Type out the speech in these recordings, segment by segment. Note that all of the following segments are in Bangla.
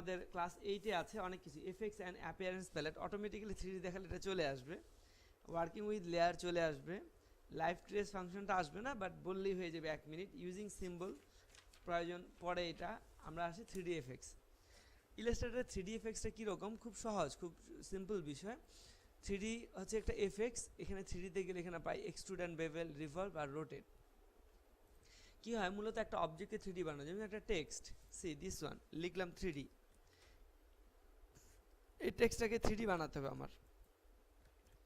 আমাদের ক্লাস 8-এ আছে অনেক কিছু effects and appearance palette automatically 3D দেখালে এটা চলে আসবে, ওয়ার্কিং উইথ লেয়ার চলে আসবে, লাইভ ট্রেস ফাংশনটা আসবে না বাট বললেই হয়ে যাবে 1 মিনিট, ইউজিং সিম্বল প্রয়োজন পড়ে, এটা আমরা আসি 3D এফেক্টস। ইলাস্ট্রেটরের 3D এফেক্টসটা কীরকম, খুব সহজ, খুব সিম্পল বিষয়। 3D হচ্ছে একটা এফেক্টস, এখানে 3Dতে গেলে এখানে পাই এক্সট্রুড অ্যান্ড বেভেল, রিভলভ আর রোটেট। কী হয় মূলত একটা অবজেক্টকে 3D বানানো, যেমন একটা টেক্সট, সি দিস ওয়ান লিখলাম 3D, এই টেক্সটটাকে 3D বানাতে হবে আমার,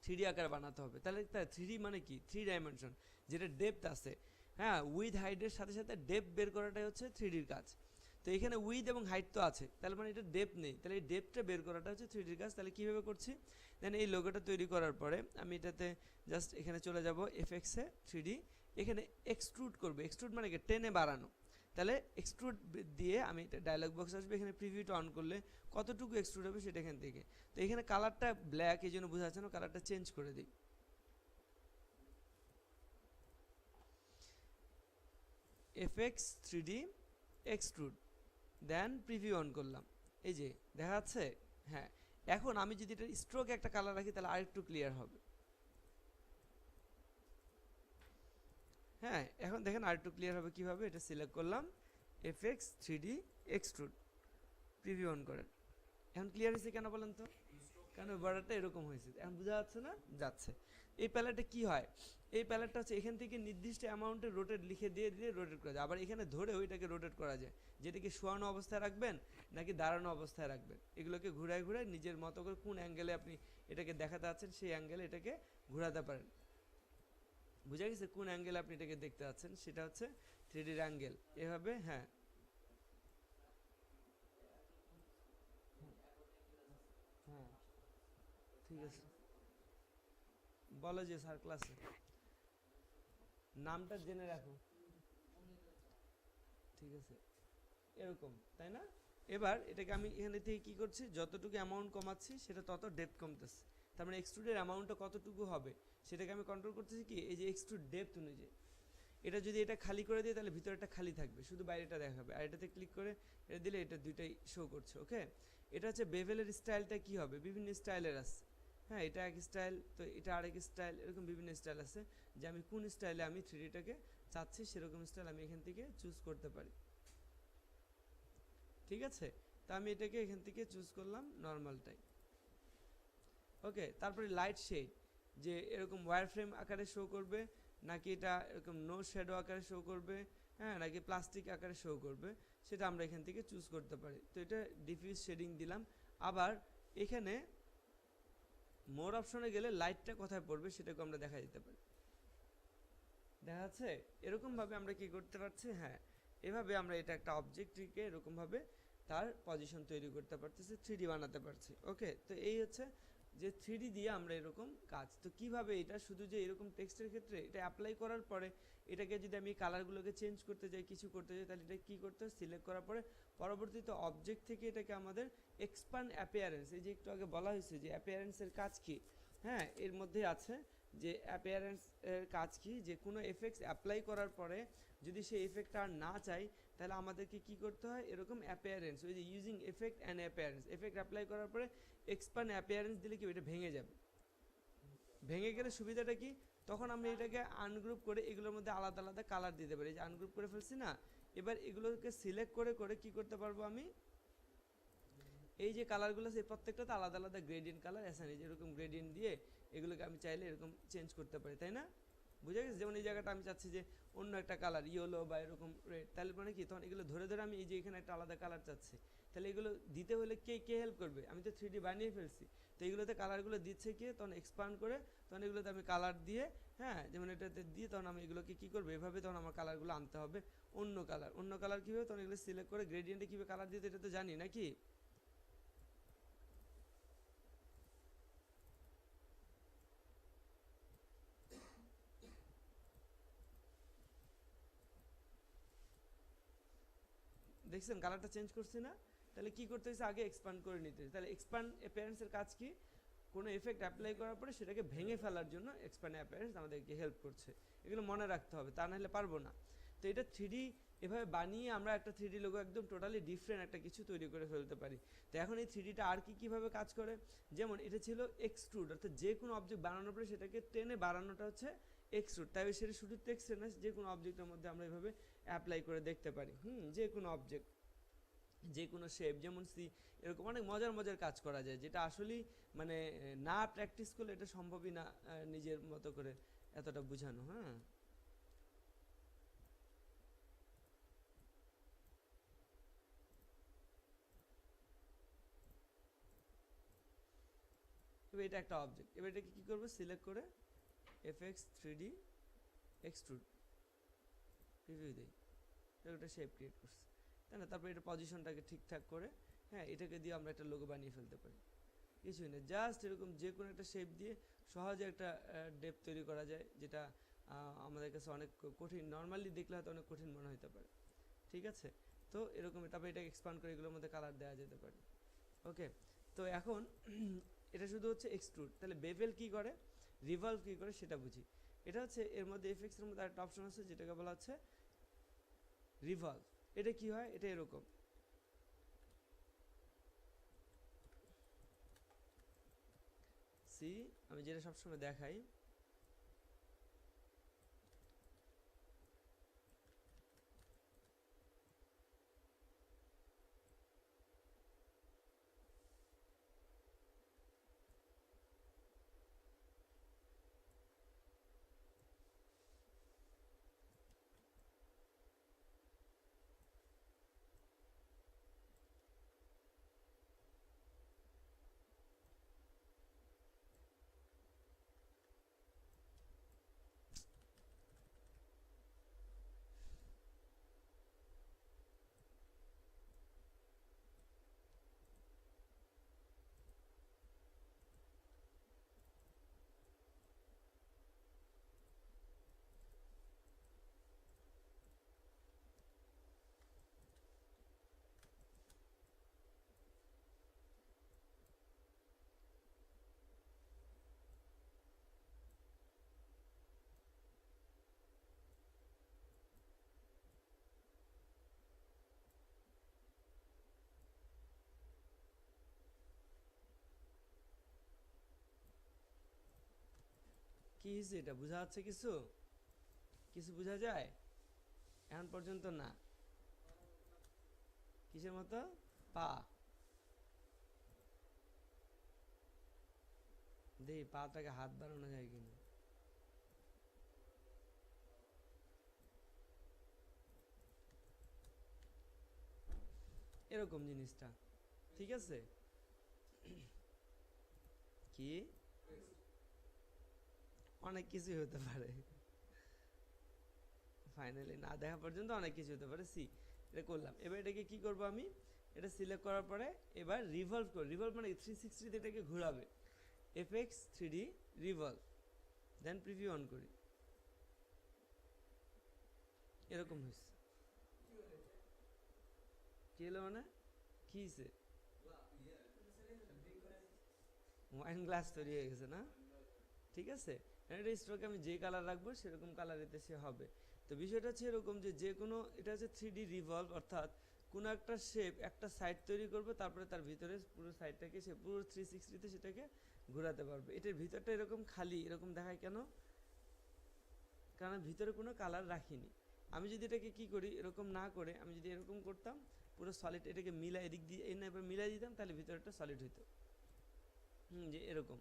3D আকারে বানাতে হবে। তাহলে 3D মানে কি, 3 ডাইমেনশন, যেটা ডেপথ আছে, হ্যাঁ, উইথ হাইটের সাথে সাথে ডেপথ বের করাটাই হচ্ছে 3Dর কাজ। তো এখানে উইথ এবং হাইট তো আছে, তাহলে মানে এটা ডেপথ নেই, তাহলে এই ডেপথটা বের করাটা হচ্ছে 3Dর কাজ। তাহলে কীভাবে করছি, দেন এই লোগোটা তৈরি করার পরে আমি এটাতে জাস্ট এখানে চলে যাব এফেক্টসে 3D, এখানে এক্সট্রুড করবো, এক্সট্রুড মানে কি টেনে বাড়ানো, তাহলে এক্সট্রুড দিয়ে আমি এটা ডায়লগ বক্স আসবে, এখানে প্রিভিউটা অন করলে কতটুকু এক্সট্রুড হবে সেটা এখান থেকে। তো এখানে কালারটা ব্ল্যাক, এই জন্য বোঝা যাচ্ছে না, কালারটা চেঞ্জ করে দিই, FX 3D extrude, then preview on করলাম, এই যে দেখা যাচ্ছে। হ্যাঁ, এখন আমি যদি এটা স্ট্রোক একটা কালার রাখি তাহলে আরেকটু ক্লিয়ার হবে। হ্যাঁ, এখন দেখেন আরেকটু ক্লিয়ার হবে কীভাবে, এটা সিলেক্ট করলাম FX 3D extrude, preview on করেন। এখন ক্লিয়ার হয়েছে কেন বলেন তো, কারণ বর্ডারটা এরকম হয়েছে, এখন বোঝা যাচ্ছে না, যাচ্ছে। এই প্যালেটে কি হয়, এই প্যালেটটা হচ্ছে এখান থেকে নির্দিষ্ট অ্যামাউন্টের রোটেট লিখে দিয়ে দিয়ে রোটেট করা যায়, আবার এখানে ধরে ওইটাকে রোটেট করা যায়, যেটাকে শোয়ানো অবস্থায় রাখবেন নাকি দাঁড়ানো অবস্থায় রাখবেন, এগুলোকে ঘুরায় ঘুরায় নিজের মতো করে কোন অ্যাঙ্গেলে আপনি এটাকে দেখাতে আছেন সেই অ্যাঙ্গেলে এটাকে ঘোরাতে পারেন। বুঝা গেছে, কোন অ্যাঙ্গেলে আপনি এটাকে দেখতে পাচ্ছেন সেটা হচ্ছে 3Dর অ্যাঙ্গেল, এভাবে। হ্যাঁ, হ্যাঁ, ঠিক আছে, বলো যে স্যার ক্লাসে নামটা জেনে রাখো, ঠিক আছে, এরকম, তাই না? এবার এটাকে আমি এখানে থেকে কি করছি, যতটুকু অ্যামাউন্ট কমাচ্ছি সেটা তত ডেপথ কমতেছে, তার মানে এক্সট্রুডের অ্যামাউন্টটা কতটুকু হবে সেটাকে আমি কন্ট্রোল করতেছি কি, এই যে এক্সট্রুড ডেপথ অনুযায়ী। এটা যদি এটা খালি করে দিই তাহলে ভিতরেটা খালি থাকবে, শুধু বাইরেটা দেখাবে, আর এটাতে ক্লিক করে এটা দিলে এটা দুইটাই শো করছে। ওকে, এটা হচ্ছে বেভেলের স্টাইলটা কি হবে, বিভিন্ন স্টাইলের আছে। হ্যাঁ, এটা এক স্টাইল, তো এটা আরেক স্টাইল, এরকম বিভিন্ন স্টাইল আছে, যে আমি কোন স্টাইলে আমি 3Dটাকে চাচ্ছি সেরকম স্টাইল আমি এখান থেকে চুজ করতে পারি। ঠিক আছে, তা আমি এটাকে এখান থেকে চুজ করলাম নর্মালটাই। ওকে, তারপরে লাইট শেড, যে এরকম ওয়্যার ফ্রেম আকারে শো করবে নাকি এটা এরকম নো শ্যাডো আকারে শো করবে, হ্যাঁ, নাকি প্লাস্টিক আকারে শো করবে, সেটা আমরা এখান থেকে চুজ করতে পারি। তো এটা ডিফিউজ শেডিং দিলাম। আবার এখানে মোর অপশনে গেলে লাইটটা কোথায় পড়বে সেটাকে আমরা দেখা দিতে পারি, দেখা যাচ্ছে। এরকমভাবে আমরা কি করতে পারছি, হ্যাঁ, এভাবে আমরা এটা একটা অবজেক্টকে এরকমভাবে তার পজিশন তৈরি করতে পারতেছি, 3D বানাতে পারছি। ওকে, তো এই হচ্ছে যে 3D দিয়ে আমরা এরকম কাজ। তো কিভাবে এটা শুধু যে এরকম টেক্সটের ক্ষেত্রে এটা অ্যাপ্লাই করার পরে এটাকে যদি আমি কালারগুলোকে চেঞ্জ করতে যাই, কিছু করতে যাই, তাহলে এটা কী করতে হয়, সিলেক্ট করার পরে পরবর্তীতে অবজেক্ট থেকে এটাকে আমাদের এক্সপ্যান্ড অ্যাপিয়ারেন্স, এই যে একটু আগে বলা হয়েছে যে অ্যাপিয়ারেন্সের কাজ কী, হ্যাঁ, এর মধ্যে আছে যে অ্যাপিয়ারেন্স এর কাজ কি, যে কোনো এফেক্টস অ্যাপ্লাই করার পরে যদি সেই এফেক্টটা আর না চাই তাহলে আমাদেরকে কি করতে হয়, এরকম অ্যাপিয়ারেন্স, ওই যে using effect and appearance, effect apply করার পরে এক্সপ্যান্ড অ্যাপিয়ারেন্স দিলে কি এটা ভেঙে যাবে। ভেঙে গেলে সুবিধাটা কি, তখন আমরা এটাকে আনগ্রুপ করে এগুলোর মধ্যে আলাদা আলাদা কালার দিতে পারি, যে আনগ্রুপ করে ফেলছি না, এবার এগুলোকে সিলেক্ট করে করে কি করতে পারবো আমি, এই যে কালারগুলো আছে প্রত্যেকটাতে আলাদা আলাদা গ্রেডিয়েন্ট কালার অ্যাসাইন, যেরকম গ্রেডিয়েন্ট দিয়ে এগুলোকে আমি চাইলে এরকম চেঞ্জ করতে পারি, তাই না? বুঝা গেছে, যেমন এই জায়গাটা আমি চাচ্ছি যে অন্য একটা কালার ইয়েলো বা এরকম রেড, তাহলে মানে কি তখন এগুলো ধরে ধরে আমি এই যে এখানে একটা আলাদা কালার চাচ্ছি, তাহলে এগুলো দিতে হলে কে কে হেল্প করবে, আমি তো 3D বানিয়ে ফেলছি, তো এগুলোতে কালারগুলো দিচ্ছে কে, তখন এক্সপান্ড করে তখন এগুলোতে আমি কালার দিয়ে, হ্যাঁ, যেমন এটাতে দিয়ে তখন আমি এগুলোকে কী করবো, এভাবে তখন আমার কালারগুলো আনতে হবে, অন্য কালার কীভাবে, তখন এগুলো সিলেক্ট করে গ্রেডিয়েন্টে কীভাবে কালার দিতে এটা তো জানি নাকি। দেখছেন কালারটা চেঞ্জ করছি না, তাহলে কি করতে হয়েছে, আগে এক্সপ্যান্ড করে নিতে হয়েছে। তাহলে এক্সপ্যান্ড অ্যাপিয়ারেন্সের কাজ কি, কোনো এফেক্ট অ্যাপ্লাই করার পরে সেটাকে ভেঙে ফেলার জন্য এক্সপ্যান্ড অ্যাপিয়ারেন্স আমাদেরকে হেল্প করছে, এগুলো মনে রাখতে হবে, তা নাহলে পারবো না। তো এটা 3D এভাবে বানিয়ে আমরা একটা 3D লোগো একদম টোটালি ডিফারেন্ট একটা কিছু তৈরি করে ফেলতে পারি। তো এখন এই 3Dটা আর কীভাবে কাজ করে, যেমন এটা ছিল এক্সট্রুড, অর্থাৎ যে কোনো অবজেক্ট বানানোর পরে সেটাকে টেনে বাড়ানোটা হচ্ছে এক্সট্রুড। তাই সেটা শুধু টেক্সট না, যে কোনো অবজেক্টের মধ্যে আমরা এভাবে অ্যাপ্লাই করে দেখতে পারি। যে কোনো অবজেক্ট, যে কোনো শেপ, যেমন সি, এরকম অনেক মজার মজার কাজ করা যায়, যেটা আসলেই মানে না প্র্যাকটিস করলে এটা সম্ভবই না নিজের মতো করে এতটা বোঝানো। এবার এটা একটা অবজেক্ট, এবার এটাকে কী করবো, সিলেক্ট করে FX 3D এক্সট্রুড প্রিভিউ দিই, একটা শেপ ক্রিয়েট করছে, তাই না? তারপরে এটা পজিশনটাকে ঠিকঠাক করে এটাকে দিয়ে আমরা একটা লোগো বানিয়ে ফেলতে পারি। কিছুই না, জাস্ট এরকম যে কোনো একটা শেপ দিয়ে সহজে একটা ডেপ তৈরি করা যায়, যেটা আমাদের কাছে অনেক কঠিন, নর্মালি দেখলে হয়তো অনেক কঠিন মনে হতে পারে। ঠিক আছে, তো এরকম, তারপরে এটা এক্সপান্ড করে এগুলোর মধ্যে কালার দেওয়া যেতে পারে। ওকে, তো এখন এটা শুধু হচ্ছে এক্সট্রুড, তাহলে বেভেল কি করে, রিভলভ কি করে সেটা বুঝি। এটা হচ্ছে এর মধ্যে এফএক্স এর মধ্যে একটা অপশন আছে যেটাকে বলা হচ্ছে রিভলভ। এটা কি হয়, এটা এরকম, সি, আমি যেটা সবসময় দেখাই, কি হয়েছে, এটা বোঝা যাচ্ছে, কিছু কিছু বোঝা যায় এখন পর্যন্ত না? কিসের মতো, পা, দেখি পাটাকে হাত বানানো যায় কিনা। এরকম জিনিসটা, ঠিক আছে। কি অনেক কিছুই হতে পারে, ফাইনালি না দেখা পর্যন্ত অনেক কিছু হতে পারে। সি, এটা করলাম, এবার এটাকে কি করব, আমি এটা সিলেক্ট করার পরে এবার রিভলভ করি, রিভলভ মানে 360 এটাকে ঘোরাবে, FX 3D রিভলভ, দেন প্রিভিউ অন করি, এরকম হয়েছে। কি হলো মানে, কি হয়েছে, ওয়াইন গ্লাস তৈরি হয়ে গেছে না? ঠিক আছে, এটা স্ট্রোকে আমি যে কালার রাখবো সেরকম কালার এতে সে হবে। তো বিষয়টা হচ্ছে এরকম যে কোনো, এটা হচ্ছে 3D রিভলভ, অর্থাৎ কোনো একটা শেপ একটা সাইড তৈরি করবে, তারপরে তার ভিতরে পুরো সাইডটাকে সে পুরো 360-তে সেটাকে ঘোরাতে পারবে। এটার ভিতরটা এরকম খালি এরকম দেখায় কেন, কারণ ভিতরে কোনো কালার রাখিনি। আমি যদি এটাকে কি করি, এরকম না করে আমি যদি এরকম করতাম, পুরো সলিড এটাকে মিলাই এদিক দিয়ে এবার মিলাই দিতাম, তাহলে ভিতরটা সলিড হইতো। যে এরকম,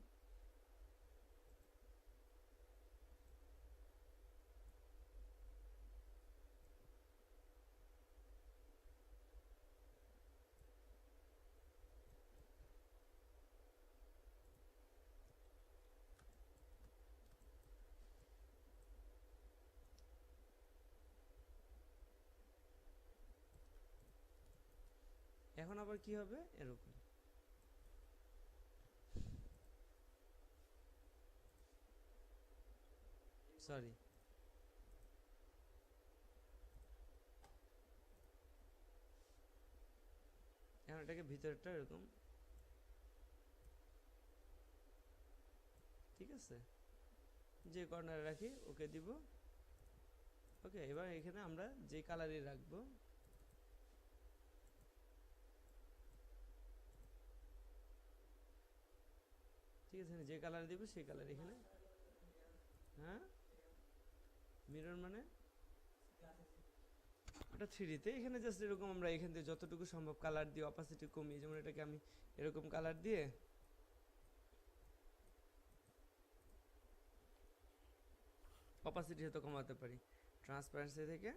এখন আবার কি হবে, এরকম, সরি, এখন এটাকে ভিতরটা এরকম, ঠিক আছে, যে কর্নারে রাখি ওকে দিব, ওকে, এবার এখানে আমরা যে কালারই রাখবো, ঠিক আছে, যে কালার দিব সেই কালার এখানে। হ্যাঁ, মিরর মানে ওটা 3D-তে, এখানে জাস্ট এরকম আমরা এখান থেকে যতটুকু সম্ভব কালার দিয়ে অপাসিটি কমিয়ে, যেমন এটাকে আমি এরকম কালার দিয়ে অপাসিটি হয়তো কমাতে পারি, ট্রান্সপারেন্সি থেকে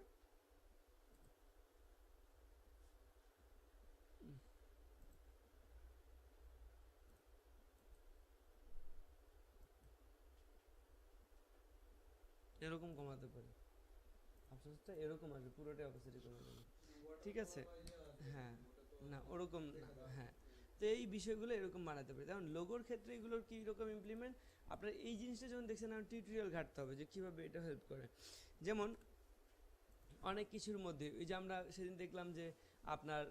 এরকম কমাতে পারি, আফসোসটা এরকম আসবে, পুরোটাই অপাসিটি কমে যাবে, ঠিক আছে। হ্যাঁ, না ওরকম না, হ্যাঁ। তো এই বিষয়গুলো এরকম বানাতে পারি। যেমন লোগোর ক্ষেত্রে এগুলোর কী রকম ইমপ্লিমেন্ট, আপনার এই জিনিসটা যখন দেখছেন আমার টিউটোরিয়াল ঘাটতে হবে যে কীভাবে এটা হেল্প করে। যেমন অনেক কিছুর মধ্যে ওই যে আমরা সেদিন দেখলাম যে আপনার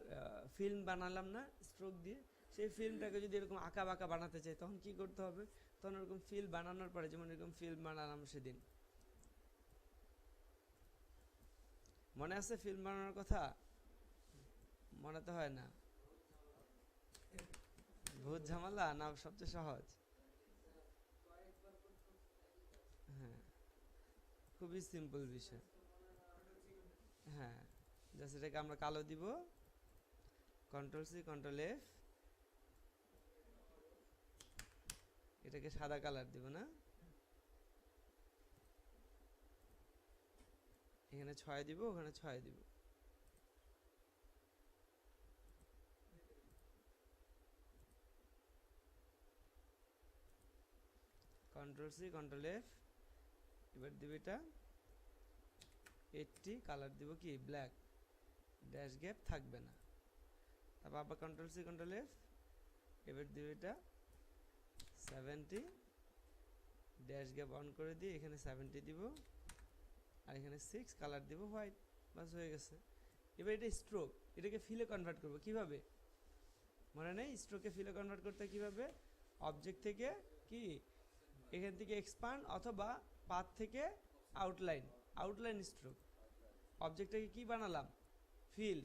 ফিল্ম বানালাম না স্ট্রোক দিয়ে, সেই ফিল্মটাকে যদি এরকম আঁকা বাঁকা বানাতে চাই তখন কি করতে হবে, তখন এরকম ফিল্ম বানানোর পরে, যেমন এরকম ফিল্ম বানালাম সেদিন, মনে আছে ফিল্ম বানানোর কথা? মনে তো হয় না, বহুত ঝামেলা না, সবচেয়ে সহজ? হ্যাঁ, খুবই সিম্পল বিষয়। হ্যাঁ, জাস্ট এটাকে আমরা কালো দিব, Ctrl+C Ctrl+F, এটাকে সাদা কালার দিব না, এখানে 6 দিব, ওখানে 6 দিব, Ctrl+C Ctrl+F, এবার দিব এটা 80, কালার দিব কি ব্ল্যাক, ড্যাশ গ্যাপ থাকবে না, তারপর আবার Ctrl+C Ctrl+F, এবার দিব এটা 70, ড্যাশ গ্যাপ অন করে দিয়ে এখানে 70 দিব, আর এখানে 6, কালার দিব হোয়াইট, বাস হয়ে গেছে। এবার এটা স্ট্রোক, এটাকে ফিলে কনভার্ট করবো কিভাবে, মনে নেই? স্ট্রোকে ফিলে কনভার্ট করতে কিভাবে, অবজেক্ট থেকে কি এখান থেকে এক্সপান্ড অথবা পাথ থেকে আউটলাইন, আউটলাইন স্ট্রোক, অবজেক্টটাকে কি বানালাম, ফিল,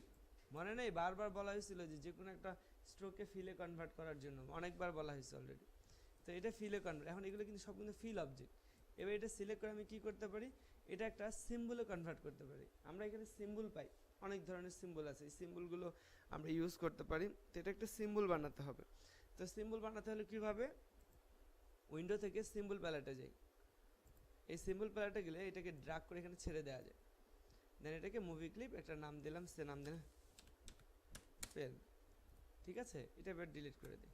মনে নেই? বারবার বলা হয়েছিল যে যে কোনো একটা স্ট্রোককে ফিলে কনভার্ট করার জন্য, অনেকবার বলা হয়েছে অলরেডি। তো এটা ফিলে কনভার্ট, এখন এগুলো কিন্তু সব কিন্তু ফিল অবজেক্ট। এবার এটা সিলেক্ট করে আমি কি করতে পারি, এটা একটা সিম্বলে কনভার্ট করতে পারি। আমরা এখানে সিম্বল পাই, অনেক ধরনের সিম্বল আছে, এই সিম্বলগুলো আমরা ইউজ করতে পারি। তো এটা একটা সিম্বল বানাতে হবে। তো সিম্বল বানাতে হলে কীভাবে, উইন্ডো থেকে সিম্বল প্যালেটে যাই, এই সিম্বল প্যালেটে গেলে এটাকে ড্রাগ করে এখানে ছেড়ে দেওয়া যায়, দেন এটাকে মুভি ক্লিপ একটা নাম দিলাম, সে নাম দিলাম ফিল্ম, ঠিক আছে। এটা এবার ডিলিট করে দিই।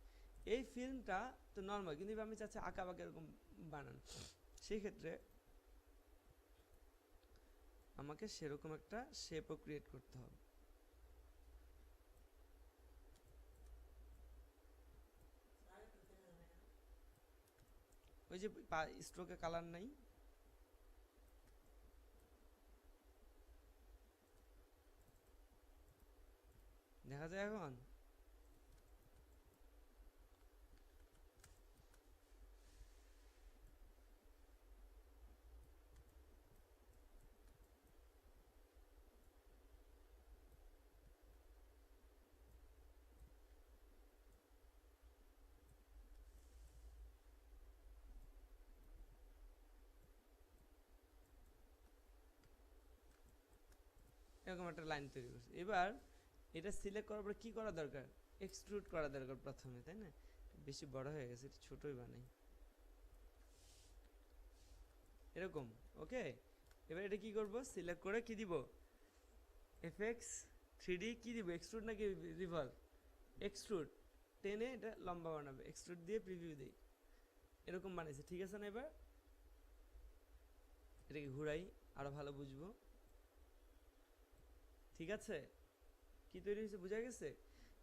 এই ফিল্মটা তো নর্মাল, কিন্তু আমি চাচ্ছি আঁকা বাঁকা এরকম বানানো, সেই ক্ষেত্রে আমাকে সেরকম একটা শেপও ক্রিয়েট করতে হবে। ওই যে স্ট্রোকে কালার নাই, দেখা যায় এখন। এরকম একটা লাইন তৈরি করছি। এবার এটা সিলেক্ট করার পর কি করা দরকার, এক্সট্রুড করা দরকার প্রথমে, তাই না? বেশি বড় হয়ে গেছে, এটা ছোটই বানাই এরকম। ওকে, এবার এটা কি করব, সিলেক্ট করে কি দিব, এফএক্স 3D, কি দিব, এক্সট্রুড নাকি রিভলভ, এক্সট্রুড, টেনে এটা লম্বা বানাবে, এক্সট্রুড দিয়ে প্রিভিউ দিই, এরকম বানাইছে, ঠিক আছে না? এবার এটাকে ঘুরাই, আরো ভালো বুঝবো, ঠিক আছে? কি তৈরি হয়েছে, বোঝা গেছে?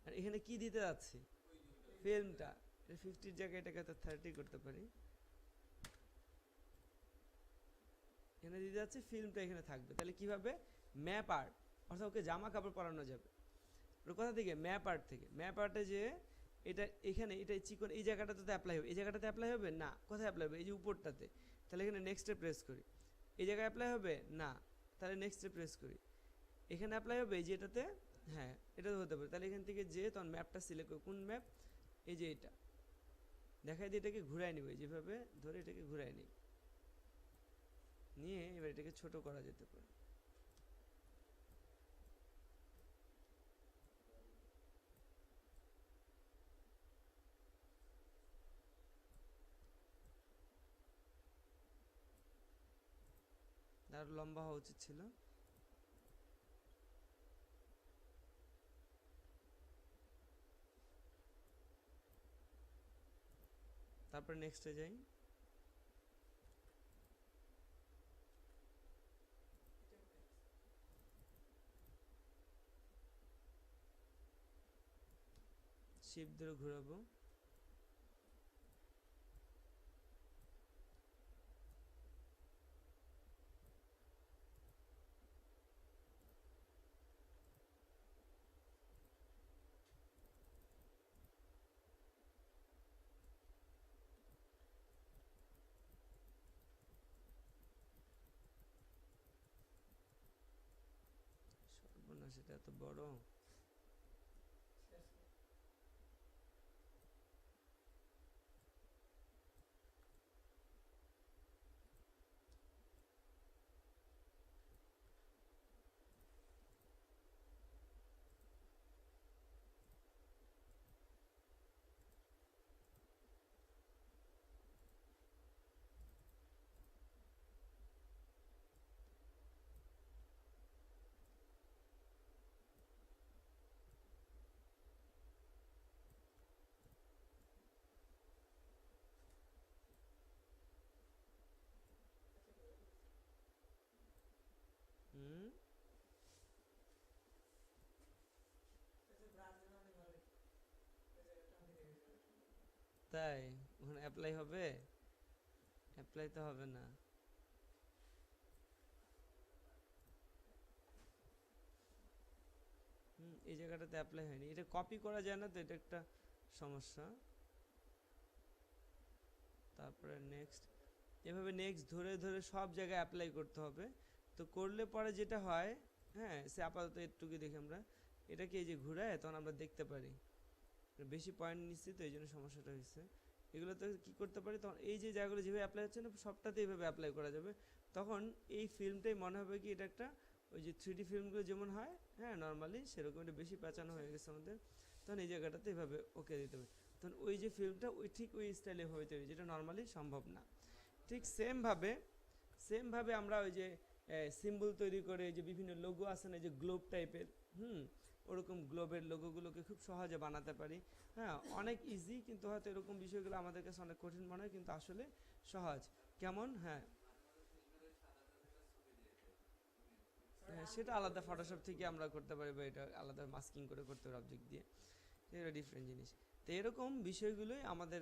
আর এখানে কি দিতে যাচ্ছি, ফিল্মটা, 50-র জায়গায় এটাকে তো 30 করতে পারি, এখানে দিতে যাচ্ছি, ফিল্মটা এখানে থাকবে। তাহলে কিভাবে, ম্যাপ আর্ট, অর্থাৎ ওকে জামা কাপড় পরানো যাবে। ওর কোথা থেকে, ম্যাপ আর্ট থেকে। ম্যাপ আর্টে যে এটা এখানে, এটা চিকন এই জায়গাটাতে তো অ্যাপ্লাই হবে, এই জায়গাটাতে অ্যাপ্লাই হবে না, কোথায় অ্যাপ্লাই হবে, এই যে উপরটাতে। তাহলে এখানে নেক্সটে প্রেস করি, এই জায়গায় অ্যাপ্লাই হবে না, তাহলে নেক্সটে প্রেস করি, এখানে অ্যাপ্লাই হবে এই যে এটাতে, হ্যাঁ এটা হতে পারে। তাহলে এখান থেকে যে তখন ম্যাপটা সিলেক্ট করব, কোন ম্যাপ, এই যে এটা দেখাই দিয়ে এটাকে ঘুরাই নিব, যেভাবে ধরে এটাকে ঘুরাই নিই, নিয়ে এবার এটাকে ছোট করা যেতে পারে। আর লম্বা হওয়া উচিত ছিল। তারপর নেক্সটে যাই, শিফট ধরে ঘোরাবো, সর্বনাশ এটা এত বড়। হুম, তাই ওখানে অ্যাপ্লাই হবে? অ্যাপ্লাই তো হবে না। এই জায়গাটাতে অ্যাপ্লাই হয়নি, এটা কপি করা যায় না তো, এটা একটা সমস্যা। তারপরে নেক্সট, এভাবে নেক্সট ধরে ধরে সব জায়গায় অ্যাপ্লাই করতে হবে। তো করলে পরে যেটা হয়, হ্যাঁ সে আপাতত একটুকু দেখি আমরা, এটাকে এই যে ঘুরায় তখন আমরা দেখতে পারি বেশি পয়েন্ট নিচ্ছি, তো এই জন্য সমস্যাটা হয়েছে। এগুলোতে কি করতে পারি, তখন এই যে জায়গাগুলো যেভাবে অ্যাপ্লাই হচ্ছে না সবটাতে এইভাবে অ্যাপ্লাই করা যাবে। তখন এই ফিল্মটাই মনে হবে কি এটা একটা ওই যে 3D ফিল্মগুলো যেমন হয়, হ্যাঁ নর্মালি সেরকম এটা বেশি পেঁচানো হয়ে গেছে আমাদের, তখন এই জায়গাটাতে এভাবে ওকে দিতে হবে। তখন ওই যে ফিল্মটা ওই ঠিক ওই স্টাইলে হয়ে তৈরি, যেটা নর্মালি সম্ভব না। ঠিক সেমভাবে আমরা ওই যে সিম্বল তৈরি করে যে বিভিন্ন লোগো আছে না, যে গ্লোব টাইপের, ওরকম গ্লোবের লোগোগুলোকে খুব সহজে বানাতে পারি। হ্যাঁ অনেক ইজি, কিন্তু হয়তো এরকম বিষয়গুলো আমাদের কাছে অনেক কঠিন মনে হয়, কিন্তু আসলে সহজ। কেমন, হ্যাঁ হ্যাঁ সেটা আলাদা ফটোশপ থেকে আমরা করতে পারি, বা এটা আলাদা মাস্কিং করে করতে পারি অবজেক্ট দিয়ে, এটা ডিফারেন্ট জিনিস। তো এরকম বিষয়গুলোই আমাদের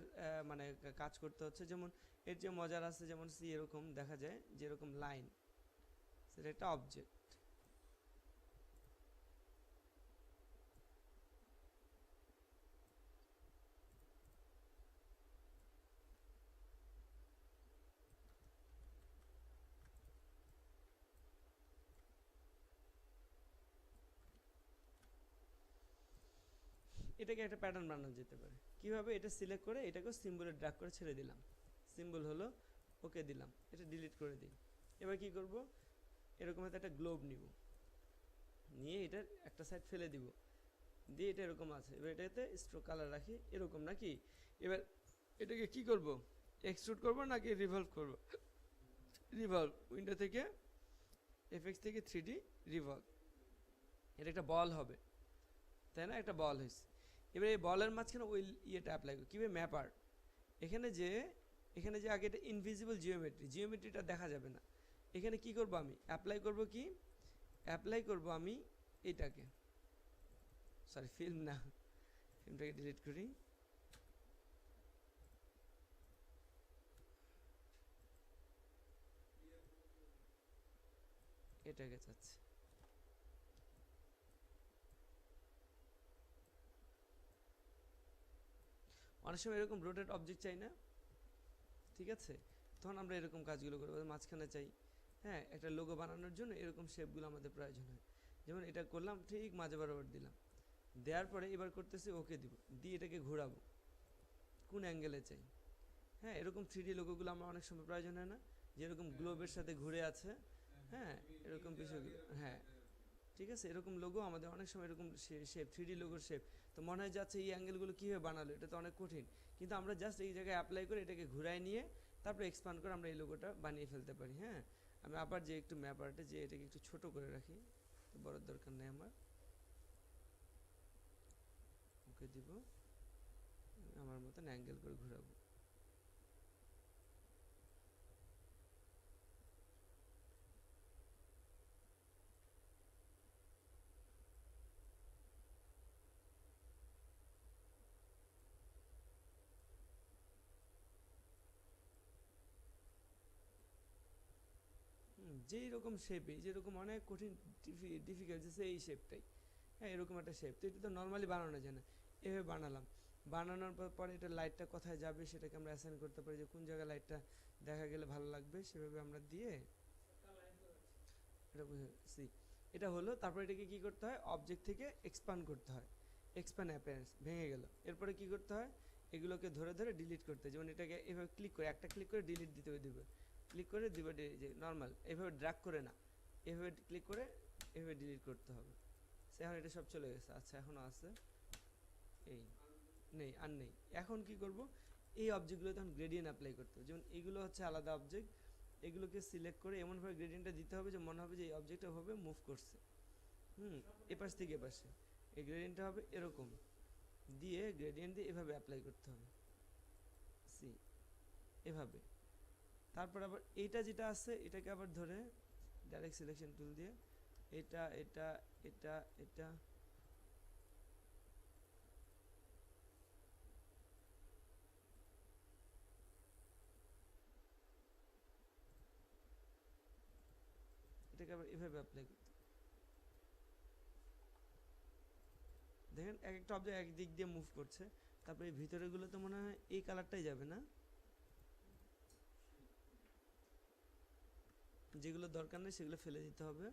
মানে কাজ করতে হচ্ছে। যেমন এর যে মজার আছে, যেমন সি এরকম দেখা যায় যে এরকম লাইন, সেটা একটা অবজেক্ট। এটাকে একটা প্যাটার্ন বানানো যেতে পারে কিভাবে, এটা সিলেক্ট করে এটাকেও সিম্বলে ড্র্যাগ করে ছেড়ে দিলাম, সিম্বল হলো, ওকে দিলাম, এটা ডিলিট করে দিই। এবার কি করব, এরকম একটা গ্লোব নিব, নিয়ে এটার একটা সাইড ফেলে দিব, দিয়ে এটা এরকম আছে, এবার এটাতে স্ট্রোক কালার রাখি এরকম নাকি। এবার এটাকে কি করব, এক্সট্রুড করব নাকি রিভলভ করব, রিভলভ, উইন্ডো থেকে এফএক্স থেকে 3D রিভলভ, এটা একটা বল হবে, তাই না, একটা বল হয়েছে। এবার এই বলের মাঝখানে ওই ইয়েটা অ্যাপ্লাই করি কীভাবে, ম্যাপার, এখানে যে আগে এটা ইনভিজিবল জিওমেট্রিটা দেখা যাবে না। এখানে কি করব, আমি অ্যাপ্লাই করব আমি এটাকে, সরি ফিল্ম না, ফিল্মটাকে ডিলিট করি, এটাকে চাচ্ছি। অনেক সময় এরকম রোটেট অবজেক্ট চাই না, ঠিক আছে, তখন আমরা এরকম কাজগুলো করবো, মাঝখানে চাই, হ্যাঁ, একটা লোগো বানানোর জন্য এরকম শেপগুলো আমাদের প্রয়োজন হয়। যেমন এটা করলাম, ঠিক মাঝে বরাবর দিলাম, দেওয়ার পরে এবার করতেছি ওকে দিব, দিয়ে এটাকে ঘোরাবো কোন অ্যাঙ্গেলে চাই। হ্যাঁ, এরকম 3D লোগোগুলো আমার অনেক সময় প্রয়োজন হয় না, যেরকম গ্লোবের সাথে ঘুরে আছে। হ্যাঁ, এরকম বিষয়গুলো। হ্যাঁ, ঠিক আছে, এরকম লোগো আমাদের অনেক সময় এরকম শেপ, 3D লোগোর শেপ, তো মনে হয় যাচ্ছে এই অ্যাঙ্গেলগুলো কীভাবে বানালো, এটা তো অনেক কঠিন, কিন্তু আমরা জাস্ট এই জায়গায় অ্যাপ্লাই করে এটাকে ঘুরাই নিয়ে তারপরে এক্সপান্ড করে আমরা এই লোগোটা বানিয়ে ফেলতে পারি। হ্যাঁ, আমি আবার যে একটু ম্যাপ আর্টে যে এটাকে একটু ছোট করে রাখি, বড় দরকার নেই আমার, ওকে দিব, আমার মতন অ্যাঙ্গেল করে ঘোরাবো। যেই রকম শেপে, যেরকম অনেক কঠিন ডিফিকাল্ট এই শেপটাই। হ্যাঁ, এরকম একটা শেপ, তো এটা তো নর্মালি বানানো যায় না, এভাবে বানালাম। বানানোর পরে এটা লাইটটা কোথায় যাবে সেটাকে আমরা অ্যাসাইন করতে পারি, যে কোন জায়গায় লাইটটা দেখা গেলে ভালো লাগবে, সেভাবে আমরা দিয়ে এটা বুঝেছি। এটা হলো, তারপর এটাকে কি করতে হয়, অবজেক্ট থেকে এক্সপান্ড করতে হয়, এক্সপ্যান্ড অ্যাপিয়ারেন্স ভেঙে গেল, এরপরে কি করতে হয়, এগুলোকে ধরে ধরে ডিলিট করতে, যেমন এটাকে এভাবে ক্লিক করে, একটা ক্লিক করে ডিলিট দিতে দিবে, ক্লিক করে দিবে, যে নর্মাল এভাবে ড্র্যাগ করে না, এভাবে ক্লিক করে এভাবে ডিলিট করতে হবে। এখন এটা সব চলে গেছে। আচ্ছা, এখনও আছে, এই নেই, আর নেই। এখন কি করব, এই অবজেক্টগুলো তখন গ্রেডিয়েন্ট অ্যাপ্লাই করতে হবে, যেমন এগুলো হচ্ছে আলাদা অবজেক্ট, এগুলোকে সিলেক্ট করে এমনভাবে গ্রেডিয়েন্টটা দিতে হবে যে মনে হবে যে এই অবজেক্টটা ভাবে মুভ করছে। এপাশ থেকে এপাশে এই গ্রেডিয়েন্টটা হবে এরকম, দিয়ে গ্রেডিয়েন্ট দিয়ে এভাবে অ্যাপ্লাই করতে হবে, সি এভাবে। তারপর আবার এইটা যেটা আছে এটাকে আবার ধরে ডাইরেক্ট সিলেকশন টুল দিয়ে এটা এটা এটা এটা এটাকে আবার এভাবে অ্যাপ্লাই করতে। দেখেন এক একটা অবজেক্ট এক দিক দিয়ে মুভ করছে, তারপরে এই ভিতরেগুলো তো মনে হয় এই কালারটাই যাবে না, যেগুলো দরকার নেই সেগুলো ফেলে দিতে হবে।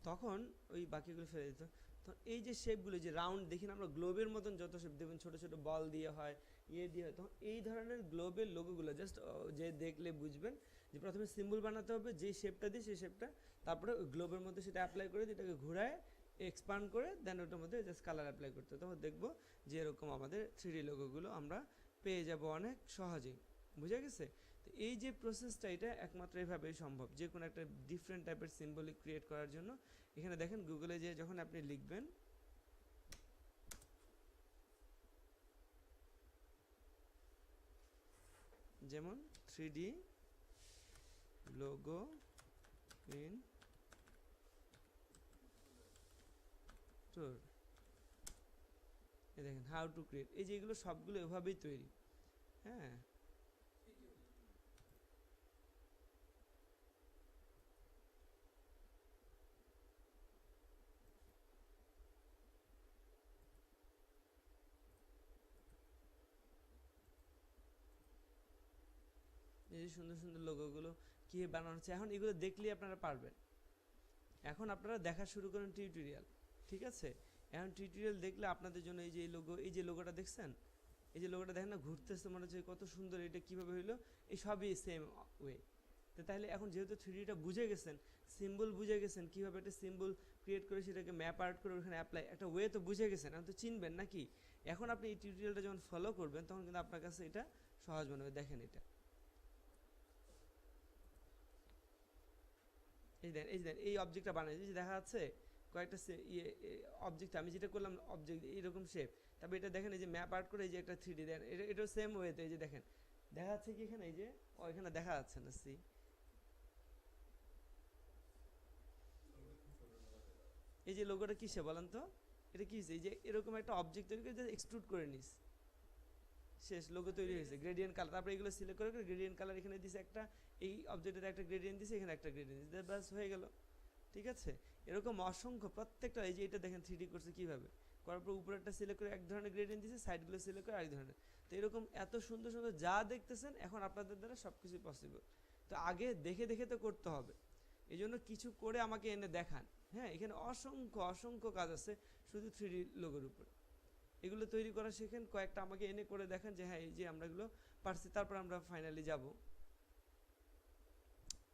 তখন ওই বাকিগুলো ফেলে দিত। তো এই যে শেপগুলো যে রাউন্ড দেখি না আমরা, গ্লোবের মতন যত শেপ দেখবেন, ছোট ছোট বল দিয়ে হয়, ইয়ে দিয়ে হয়, তখন এই ধরনের গ্লোবের লোগোগুলো জাস্ট যে দেখলে বুঝবেন যে প্রথমে সিম্বল বানাতে হবে, যেই শেপটা দিই সেই শেপটা, তারপরে ওই গ্লোবের মধ্যে সেটা অ্যাপ্লাই করে দিয়ে এটাকে ঘুরায় এক্সপান্ড করে দেন ওটার মধ্যে জাস্ট কালার অ্যাপ্লাই করতে, তখন দেখবো যে এরকম আমাদের 3D লোগোগুলো আমরা পেয়ে যাব অনেক সহজেই। বুঝে গেছে? তো এই যে প্রসেসটা, এটা একমাত্র এভাবেই সম্ভব, যে কোনো একটা ডিফারেন্ট টাইপের সিম্বলিক ক্রিয়েট করার জন্য। এখানে দেখেন গুগলে যে যখন আপনি লিখবেন যেমন 3D লোগো ইন টুর, এই দেখেন হাউ টু ক্রিয়েট, এই যে এগুলো সবগুলো এভাবেই তৈরি। হ্যাঁ, এই যে সুন্দর সুন্দর লোগোগুলো কীভাবে বানানো হচ্ছে, এখন এগুলো দেখলেই আপনারা পারবেন। এখন আপনারা দেখা শুরু করেন টিউটোরিয়াল, ঠিক আছে? এখন টিউটোরিয়াল দেখলে আপনাদের জন্য এই যে এই লোগো, এই যে লোগোটা দেখছেন, এই যে লোগোটা দেখেন না ঘুরতেছে, মনে হচ্ছে কত সুন্দর, এটা কীভাবে হইলো, এই সবই সেম ওয়ে। তো তাহলে এখন যেহেতু 3Dটা বুঝে গেছেন, সিম্বল বুঝে গেছেন, কীভাবে একটা সিম্বল ক্রিয়েট করে সেটাকে ম্যাপ আউট করে ওখানে অ্যাপ্লাই, একটা ওয়ে তো বুঝে গেছেন, এখন তো চিনবেন নাকি? এখন আপনি এই টিউটোরিয়ালটা যখন ফলো করবেন তখন কিন্তু আপনার কাছে এটা সহজ মনে হবে। দেখেন এটা, এই দেন, এই দেন, এই অবজেক্টটা বানিয়েছি, যে দেখা যাচ্ছে কয়েকটা ইয়ে অবজেক্ট, আমি যেটা করলাম অবজেক্ট এইরকম শেপ, তারপর এটা দেখেন এই যে ম্যাপ আউট করে এই যে একটা 3D দেন, এটাও সেম ওয়েতে, এই যে দেখেন দেখা যাচ্ছে কি এখানে, এই যে এখানে দেখা যাচ্ছে না, সি এই যে লোগোটা কিসে বলেন তো, এটা কি, এই যে এরকম একটা অবজেক্ট তৈরি করে এক্সট্রুড করে নিস, শেষ, লোগো তৈরি হয়েছে। গ্রেডিয়েন্ট কালার, তারপরে এগুলো সিলেক্ট করে গ্রেডিয়েন্ট কালার এখানে দিছে একটা, এই অবজেক্টে একটা গ্রেডিয়েন্ট দিছে, এখানে একটা গ্রেডিয়েন্ট দিছে, ব্যাস হয়ে গেল। ঠিক আছে, এরকম অসংখ্য প্রত্যেকটা, এই যে এটা দেখেন 3D করছে কিভাবে করার পর উপরেরটা সিলেক্ট করে এক ধরনের গ্রেডিয়েন্ট দিছে, সাইডগুলো সিলেক্ট করে আরেক ধরনের। তো এরকম এত সুন্দর সুন্দর যা দেখতেছেন এখন আপনাদের দ্বারা সবকিছু পসিবল। তো আগে দেখে দেখে তো করতে হবে, এই জন্য কিছু করে আমাকে এনে দেখান। হ্যাঁ, এখানে অসংখ্য অসংখ্য কাজ আছে শুধু 3D লোগোর উপর। এগুলো তৈরি করা শেখেন, কয়েকটা আমাকে এনে করে দেখান যে হ্যাঁ এই যে আমরা এগুলো পারছি, তারপর আমরা ফাইনালি যাব।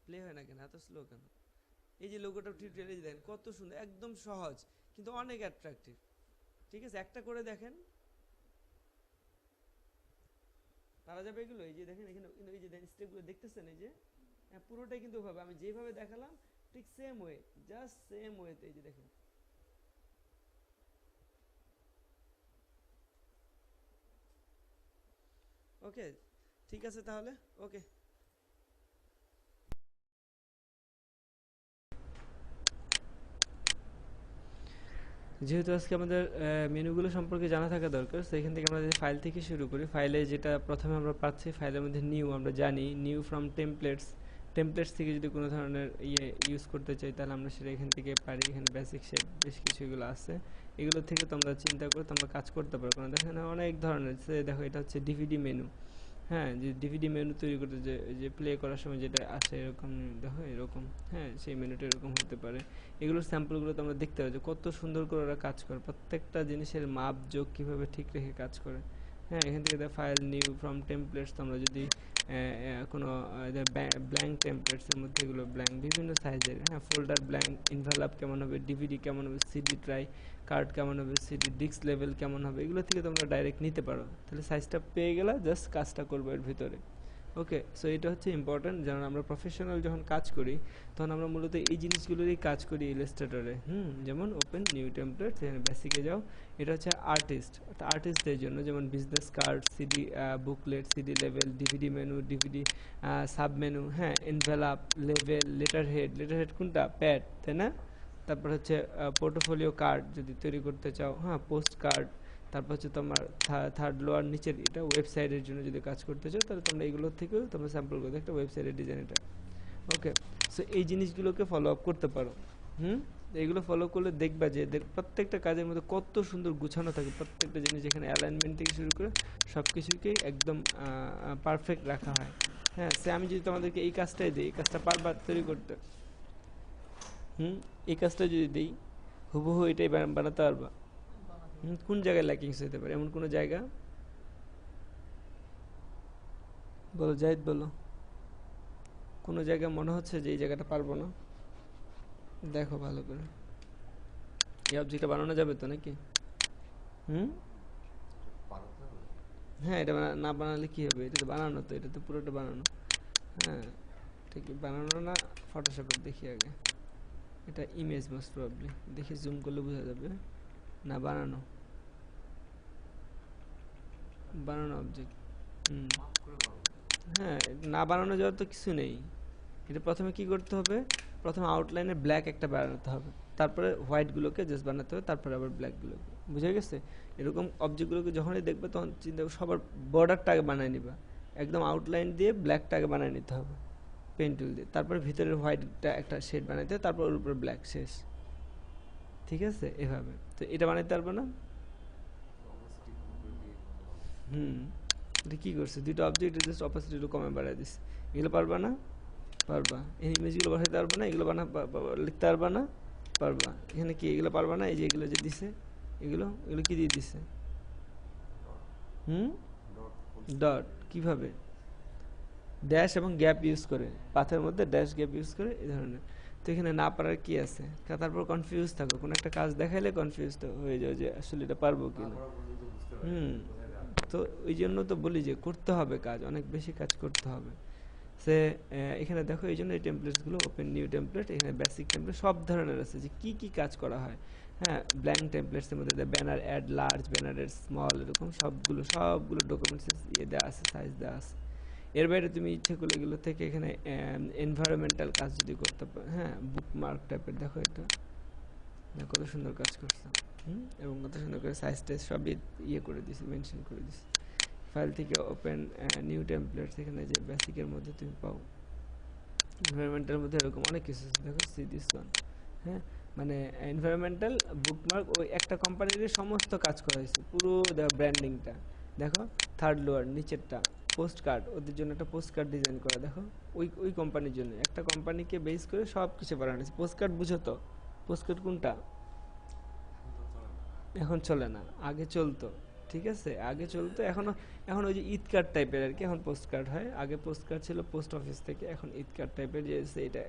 প্লে হয় না কেন, এত স্লো কেন? এই যে লোগোটা টিউটোরিয়ালে দেখেন কত সুন্দর, একদম সহজ কিন্তু অনেক অ্যাট্রাকটিভ। ঠিক আছে, একটা করে দেখেন, পারা যাবে এগুলো। এই যে দেখেন এখানে, এই যে স্টেপগুলো দেখতেছেন, এই যে পুরোটাই কিন্তু ওভাবে আমি যেভাবে দেখালাম ঠিক সেম ওয়ে, জাস্ট সেম ওয়েতে। এই যে দেখেন, ওকে ঠিক আছে তাহলে, ওকে। যেহেতু আজকে আমাদের মেনুগুলো সম্পর্কে জানা থাকা দরকার, সেখান থেকে আমরা যদি ফাইল থেকে শুরু করি, ফাইলে যেটা প্রথমে আমরা পাচ্ছি, ফাইলের মধ্যে নিউ, আমরা জানি নিউ ফ্রম টেমপ্লেটস। টেমপ্লেটস থেকে যদি কোনো ধরনের ইউজ করতে চাই তাহলে আমরা সেটা এখান থেকে পারি। এখানে বেসিক শেপ বেশ কিছু এগুলো আছে, এগুলো থেকে তোমরা চিন্তা করে তোমরা কাজ করতে পারো। কারণ এখানে অনেক ধরনের, দেখো এটা হচ্ছে ডিভিডি মেনু। হ্যাঁ, যে ডিভিডি মেনু তৈরি করতে যে প্লে করার সময় যেটা আসে এরকম, দেখো এরকম, হ্যাঁ সেই মেনুটা এরকম হতে পারে। এগুলোর স্যাম্পলগুলো তো আমরা দেখতে পাচ্ছি কত সুন্দর করে ওরা কাজ করে, প্রত্যেকটা জিনিসের মাপ যোগ কীভাবে ঠিক রেখে কাজ করে। হ্যাঁ, এখান থেকে ফাইল নিউ ফ্রম টেমপ্লেটস, আমরা যদি কোনো ব্ল্যাঙ্ক টেমপ্লেটসের মধ্যে এগুলো ব্ল্যাঙ্ক বিভিন্ন সাইজের, হ্যাঁ ফোল্ডার ব্ল্যাঙ্ক, ইনভেলপ কেমন হবে, ডিভিডি কেমন হবে, সিডি ট্রাই কার্ড কেমন হবে, সিডি ডিস্ক লেভেল কেমন হবে, এগুলো থেকে তোমরা ডাইরেক্ট নিতে পারো। তাহলে সাইজটা পেয়ে গেলে জাস্ট কাজটা করবো এর ভিতরে। ওকে, সো এটা হচ্ছে ইম্পর্টেন্ট, যেমন আমরা প্রফেশনাল যখন কাজ করি তখন আমরা মূলত এই জিনিসগুলোরই কাজ করি ইলাস্ট্রেটরে। যেমন ওপেন নিউ টেমপ্লেট, সেখানে বেসিকে যাও। এটা হচ্ছে আর্টিস্ট, আর্টিস্টদের জন্য, যেমন business card, CD booklet, CD level, DVD menu, DVD sub menu, হ্যাঁ এনভেলাপ, লেভেল, লেটার হেড কোনটা, প্যাড, তাই না? তারপর হচ্ছে পোর্টফোলিও কার্ড যদি তৈরি করতে চাও, হ্যাঁ পোস্ট কার্ড। তারপর হচ্ছে তোমার থার্ড লোয়ার নিচের, এটা ওয়েবসাইটের জন্য যদি কাজ করতে চাও তাহলে তোমরা এগুলোর থেকেও তোমরা স্যাম্পল করতে একটা ওয়েবসাইটের ডিজাইন এটা। ওকে, সো এই জিনিসগুলোকে ফলো আপ করতে পারো। এইগুলো ফলো করলে দেখবা যে প্রত্যেকটা কাজের মধ্যে কত সুন্দর গুছানো থাকে, প্রত্যেকটা জিনিস এখানে অ্যালাইনমেন্ট থেকে শুরু করে সব কিছুকেই একদম পারফেক্ট রাখা হয়। হ্যাঁ, সে আমি যদি তোমাদেরকে এই কাজটাই দিই, এই কাজটা পারবা তৈরি করতে, এই কাজটা যদি দিই হুবহু এটাই বানাতে পারবা। কোন জায়গায় ল্যাকিংস হতে পারে, এমন কোনো জায়গা বলো, জাহিদ বলো, কোনো জায়গায় মনে হচ্ছে যে এই জায়গাটা পারবো না? দেখো ভালো করে, এই অবজেক্টটা বানানো যাবে তো নাকি? হ্যাঁ, এটা না বানালে কি হবে, এটা তো বানানো, তো এটা তো পুরোটা বানানো। হ্যাঁ ঠিক, বানানো না ফটোশপে দেখি আগে, এটা ইমেজ মোস্ট প্রবাবলি, দেখে জুম করলে বোঝা যাবে। না বানানো, বানানো অবজেক্ট। হ্যাঁ, না বানানো যাওয়ার তো কিছু নেই। এটা প্রথমে কি করতে হবে, প্রথমে আউটলাইনে ব্ল্যাক একটা বানাতে হবে, তারপরে হোয়াইটগুলোকে জাস্ট বানাতে হবে, তারপরে আবার ব্ল্যাকগুলোকে। বুঝে গেছে? এরকম অবজেক্টগুলোকে যখনই দেখবে তখন চিন্তা সবার বর্ডারটা আগে বানিয়ে নিবা, একদম আউটলাইন দিয়ে ব্ল্যাকটা আগে বানিয়ে নিতে হবে পেন টুল দিয়ে, তারপরে ভিতরের হোয়াইটটা একটা শেড বানাইতে হবে, তারপর ওর উপরে ব্ল্যাক, শেষ। ঠিক আছে, এভাবে তো এটা বানাইতে পারবো না। এটা কী করছে, দুটো অবজেক্ট জাস্ট অপাসিটিটা কমে বাড়াই দিচ্ছে, এগুলো পারবা না? পারবা। এই ইমেজগুলো বসাইতে পারবা না, এগুলো লিখতে পারবা না? পারবা। এখানে কি এগুলো পারবা না? এই যে এগুলো যে দিছে, এগুলো কি দিয়ে দিছে? ডট, কিভাবে? ড্যাশ এবং গ্যাপ ইউজ করে, পাথের মধ্যে ড্যাশ গ্যাপ ইউজ করে, এই ধরনের। তো এখানে না পারার কি আছে, তারপর কনফিউজ থাকো, কোনো একটা কাজ দেখাইলে কনফিউজ হয়ে যাও যে আসলে এটা পারবো কিনা। তো ওই জন্য তো বলি যে করতে হবে কাজ, অনেক বেশি কাজ করতে হবে। সে এখানে দেখো, এই জন্য এই টেমপ্লেটসগুলো ওপেন নিউ টেমপ্লেট, এখানে বেসিক টেমপ্লেট সব ধরনের আছে যে কি কি কাজ করা হয়। হ্যাঁ, ব্ল্যাঙ্ক টেমপ্লেটসের মধ্যে banner add large, banner add small, এরকম সবগুলো ডকুমেন্টস দেওয়া আছে, সাইজ দেওয়া আছে। এর বাইরে তুমি ইচ্ছে করলে এগুলো থেকে এখানে এনভায়রনমেন্টাল কাজ যদি করতে পারো, হ্যাঁ বুকমার্ক টাইপের, দেখো এটা কত সুন্দর কাজ করছে। এবং কত সুন্দর করে সাইজ টাইজ সবই করে দিছে, মেনশন করে দিছে। ফাইল থেকে ওপেন নিউ টেমপ্লেটস, এখানে যে বেসিকের মধ্যে তুমি পাও, এনভায়রনমেন্টাল মধ্যে এরকম অনেক কিছু আছে, দেখো সি দিস ওয়ান। হ্যাঁ, মানে এনভায়রনমেন্টাল বুকমার্ক ওই একটা কোম্পানির সমস্ত কাজ করা হয়েছে, পুরো ব্র্যান্ডিংটা দেখো। থার্ড লোয়ার নিচেরটা পোস্ট কার্ড, ওদের জন্য একটা পোস্ট কার্ড ডিজাইন করা, দেখো ওই ওই কোম্পানির জন্য একটা কোম্পানিকে বেস করে সব কিছু বানানো হয়েছে। পোস্ট কার্ড বুঝো তো? পোস্ট কার্ড কোনটা? এখন চলে না, আগে চলতো, ঠিক আছে, আগে চলতো, এখনো এখন ওই যে ঈদ কার্ড টাইপের আর কি এখন পোস্ট কার্ড হয়। আগে পোস্ট কার্ড ছিল পোস্ট অফিস থেকে, এখন ঈদ কার্ড টাইপের, যে এটা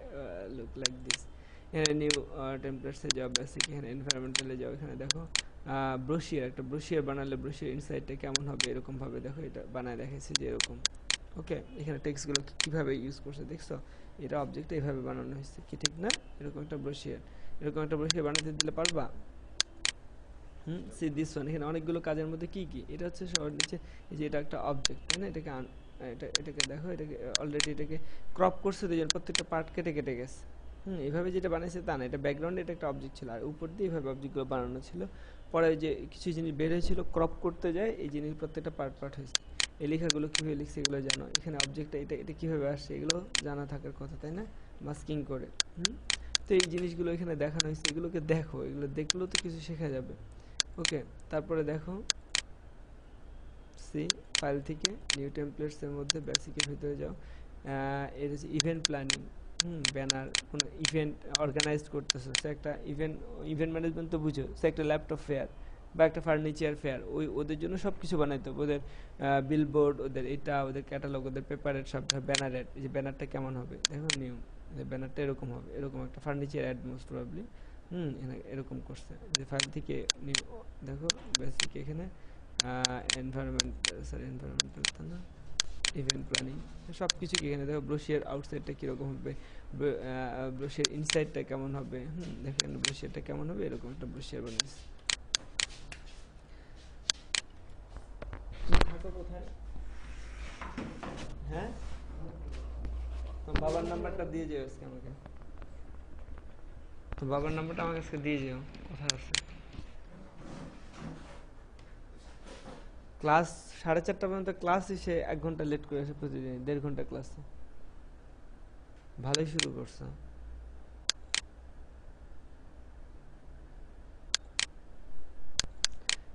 লুক লাইক দিস। এখানে নিউ টেমপ্লেটসে যাও, বেসিক, এখানে এনভায়রনমেন্টালে যাও, এখানে দেখো ব্রোশিয়ার, একটা ব্রোশিয়ার বানালে ব্রোশিয়ার ইনসাইডটা কেমন হবে এরকমভাবে দেখো, এটা বানায় রেখেছি যে এরকম। ওকে, এখানে টেক্সটগুলো কীভাবে ইউজ করছে দেখছো, এটা অবজেক্টটা এইভাবে বানানো হয়েছে, কি ঠিক না? এরকম একটা ব্রোশিয়ার, এরকম একটা ব্রোশিয়ার বানাতে দিলে পারবা? সি দিস ওয়ান, এখানে অনেকগুলো কাজের মধ্যে কি কি, এটা হচ্ছে সবার নিচে, এই যে এটা একটা অবজেক্ট, তাই না? এটাকে এটাকে দেখো, এটাকে অলরেডি এটাকে ক্রপ করছে দুজন, প্রত্যেকটা পার্ট কেটে কেটে গেছে। এইভাবে যেটা বানাইছে তা না, এটা ব্যাকগ্রাউন্ডে এটা একটা অবজেক্ট ছিল, আর উপর দিয়ে এইভাবে অবজেক্টগুলো বানানো ছিল। পরে যে কিছু জিনিস বের হয়েছিল ক্রপ করতে যায়, এই জিনিস প্রত্যেকটা পার্ট পার্ট হয়েছে। এই লেখাগুলো কীভাবে লিখছে এগুলো জানো, এখানে অবজেক্টটা এটা এটা কীভাবে আসছে এগুলো জানা থাকার কথা, তাই না? মাস্কিং করে। তো এই জিনিসগুলো এখানে দেখানো হয়েছে, এগুলোকে দেখো, এগুলো দেখলেও তো কিছু শেখা যাবে। ওকে, তারপরে দেখো সি ফাইল থেকে নিউ টেমপ্লেটসের মধ্যে বেসিকের ভিতরে যাও, এর হচ্ছে ইভেন্ট প্ল্যানিং। ব্যানার, কোনো ইভেন্ট অর্গানাইজড করতেছো, সে একটা ইভেন্ট ম্যানেজমেন্ট তো বুঝো, সে একটা ল্যাপটপ ফেয়ার বা একটা ফার্নিচার ফেয়ার, ওদের জন্য সব কিছু বানাইতে হবে, ওদের বিলবোর্ড, ওদের এটা, ওদের ক্যাটালগ, ওদের পেপারের সব, ব্যানারের, এই যে ব্যানারটা কেমন হবে দেখো, নিউ ব্যানারটা এরকম হবে, এরকম একটা ফার্নিচার অ্যাড মোস্ট প্রবাবলি। এরকম করছে, যে ফাইল থেকে নিউ দেখো বেসিক, এখানে এনভায়রনমেন্টাল তা না, ইভেন্ট প্ল্যানিং, সব কিছু এখানে দেখো। ব্রোশিয়ার আউটসাইডটা কীরকম হবে, ব্রোশিয়ার ইনসাইডটা কেমন হবে, দেখেন ব্রোশিয়ারটা কেমন হবে, এরকম একটা ব্রোশিয়ার বানিয়েছে। থাকো কোথায়? হ্যাঁ, বাবার নাম্বারটা দিয়ে যাও আজকে আমাকে, তো বাবার নাম্বারটা আমাকে আজকে দিয়ে যাও, কোথায় আছে? ক্লাস 4:30 পর্যন্ত ক্লাস, এসে 1 ঘন্টা লেট করে আসে প্রতিদিন, 1.5 ঘন্টা ক্লাসে। ভালোই শুরু করছো।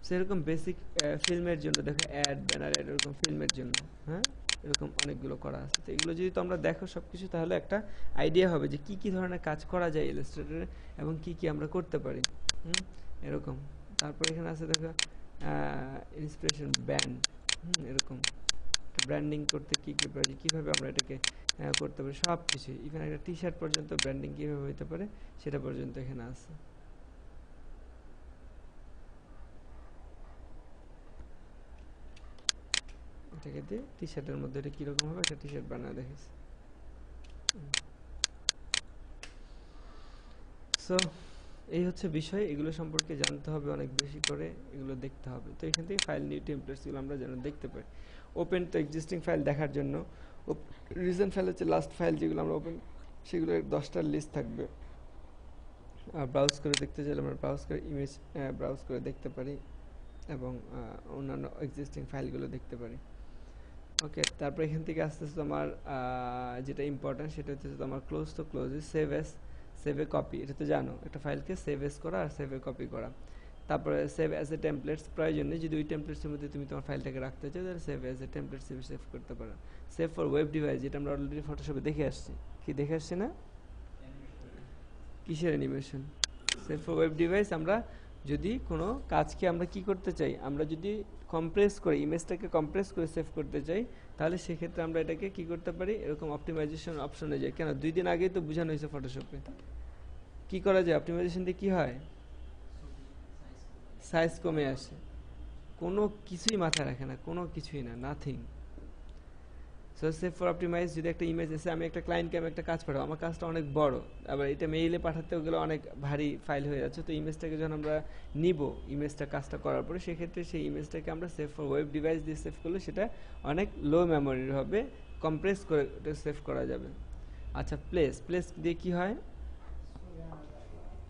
সেরকম বেসিক ফিল্মের জন্য দেখো, অ্যাড, ব্যানার অ্যাড, এরকম ফিল্মের জন্য, হ্যাঁ, এরকম অনেকগুলো করা আছে। তো এগুলো যদি তোমরা দেখো সব কিছু, তাহলে একটা আইডিয়া হবে যে কি কি ধরনের কাজ করা যায় ইলাস্ট্রেটরে, এবং কি কি আমরা করতে পারি। এরকম। তারপর এখানে আছে দেখো ইন্সপিরেশন ব্যান্ড, এরকম ব্র্যান্ডিং করতে কী কী পারি, কীভাবে আমরা এটাকে করতে পারি, সব কিছু, ইভেন একটা টি শার্ট পর্যন্ত ব্র্যান্ডিং কীভাবে হতে পারে সেটা পর্যন্ত এখানে আছে। এটাকে দিয়ে টি শার্টের মধ্যে এটা কীরকম হবে, একটা টি শার্ট বানায় দেখেছি। সো এই হচ্ছে বিষয়, এগুলো সম্পর্কে জানতে হবে অনেক বেশি করে, এগুলো দেখতে হবে। তো এখান থেকে ফাইল নিউ টেমপ্লেটসগুলো আমরা যেন দেখতে পাই। ওপেন তো এক্সিস্টিং ফাইল দেখার জন্য, রিসেন্ট ফাইল হচ্ছে লাস্ট ফাইল যেগুলো আমরা ওপেন, সেগুলোর 10টার লিস্ট থাকবে। ব্রাউজ করে দেখতে চাইলে আমরা ব্রাউজ করে ইমেজ ব্রাউজ করে দেখতে পারি, এবং অন্যান্য এক্সিস্টিং ফাইলগুলো দেখতে পারি। ওকে, তারপর এখান থেকে আস্তে আস্তে তোমার যেটা ইম্পর্টেন্ট সেটা হচ্ছে তোমার ক্লোজ তো ক্লোজ, সেভ এ কপি, এটা তো জানো, একটা ফাইলকে সেভ এস করা আর সেভ এ কপি করা। তারপরে সেভ অ্যাজ এ টেমপ্লেটস, প্রয়োজন নেই, যদি ওই টেমপ্লেটসের মধ্যে তুমি তোমার ফাইলটাকে রাখতে চাও তাহলে save as a templates save করতে পারো। সেভ ফর ওয়েব ডিভাইস, যেটা আমরা অলরেডি ফটোশপে দেখে আসছি, কি দেখে আসছি না? কিসের animation? Save for web device, আমরা যদি কোনো কাজকে আমরা কি করতে চাই, আমরা যদি কম্প্রেস করে ইমেজটাকে কম্প্রেস করে সেভ করতে চাই, তাহলে সেক্ষেত্রে আমরা এটাকে কি করতে পারি, এরকম অপটিমাইজেশন অপশনে যাই। কেন, 2 দিন আগেই তো বোঝানো হয়েছে ফটোশপে কি করা যায়। অপটিমাইজেশন দিয়ে কি হয়, সাইজ কমে আসে, কোনো কিছুই মাথায় রাখে না, কোনো কিছুই না, nothing. So save for optimise, যদি একটা ইমেজ এসে আমি একটা ক্লায়েন্টকে আমি একটা কাজ পাঠাবো, আমার কাজটা অনেক বড়, আবার এটা মেইলে পাঠাতেও গেলে অনেক ভারী ফাইল হয়ে যাচ্ছে, তো ইমেজটাকে যখন আমরা নিব, ইমেজটা কাজটা করার পরে, সেক্ষেত্রে সেই ইমেজটাকে আমরা সেভ ফর ওয়েব ডিভাইস দিয়ে সেভ করলে সেটা অনেক লো মেমোরির হবে, কম্প্রেস করে ওটা সেভ করা যাবে। আচ্ছা, প্লেস দিয়ে কি হয়,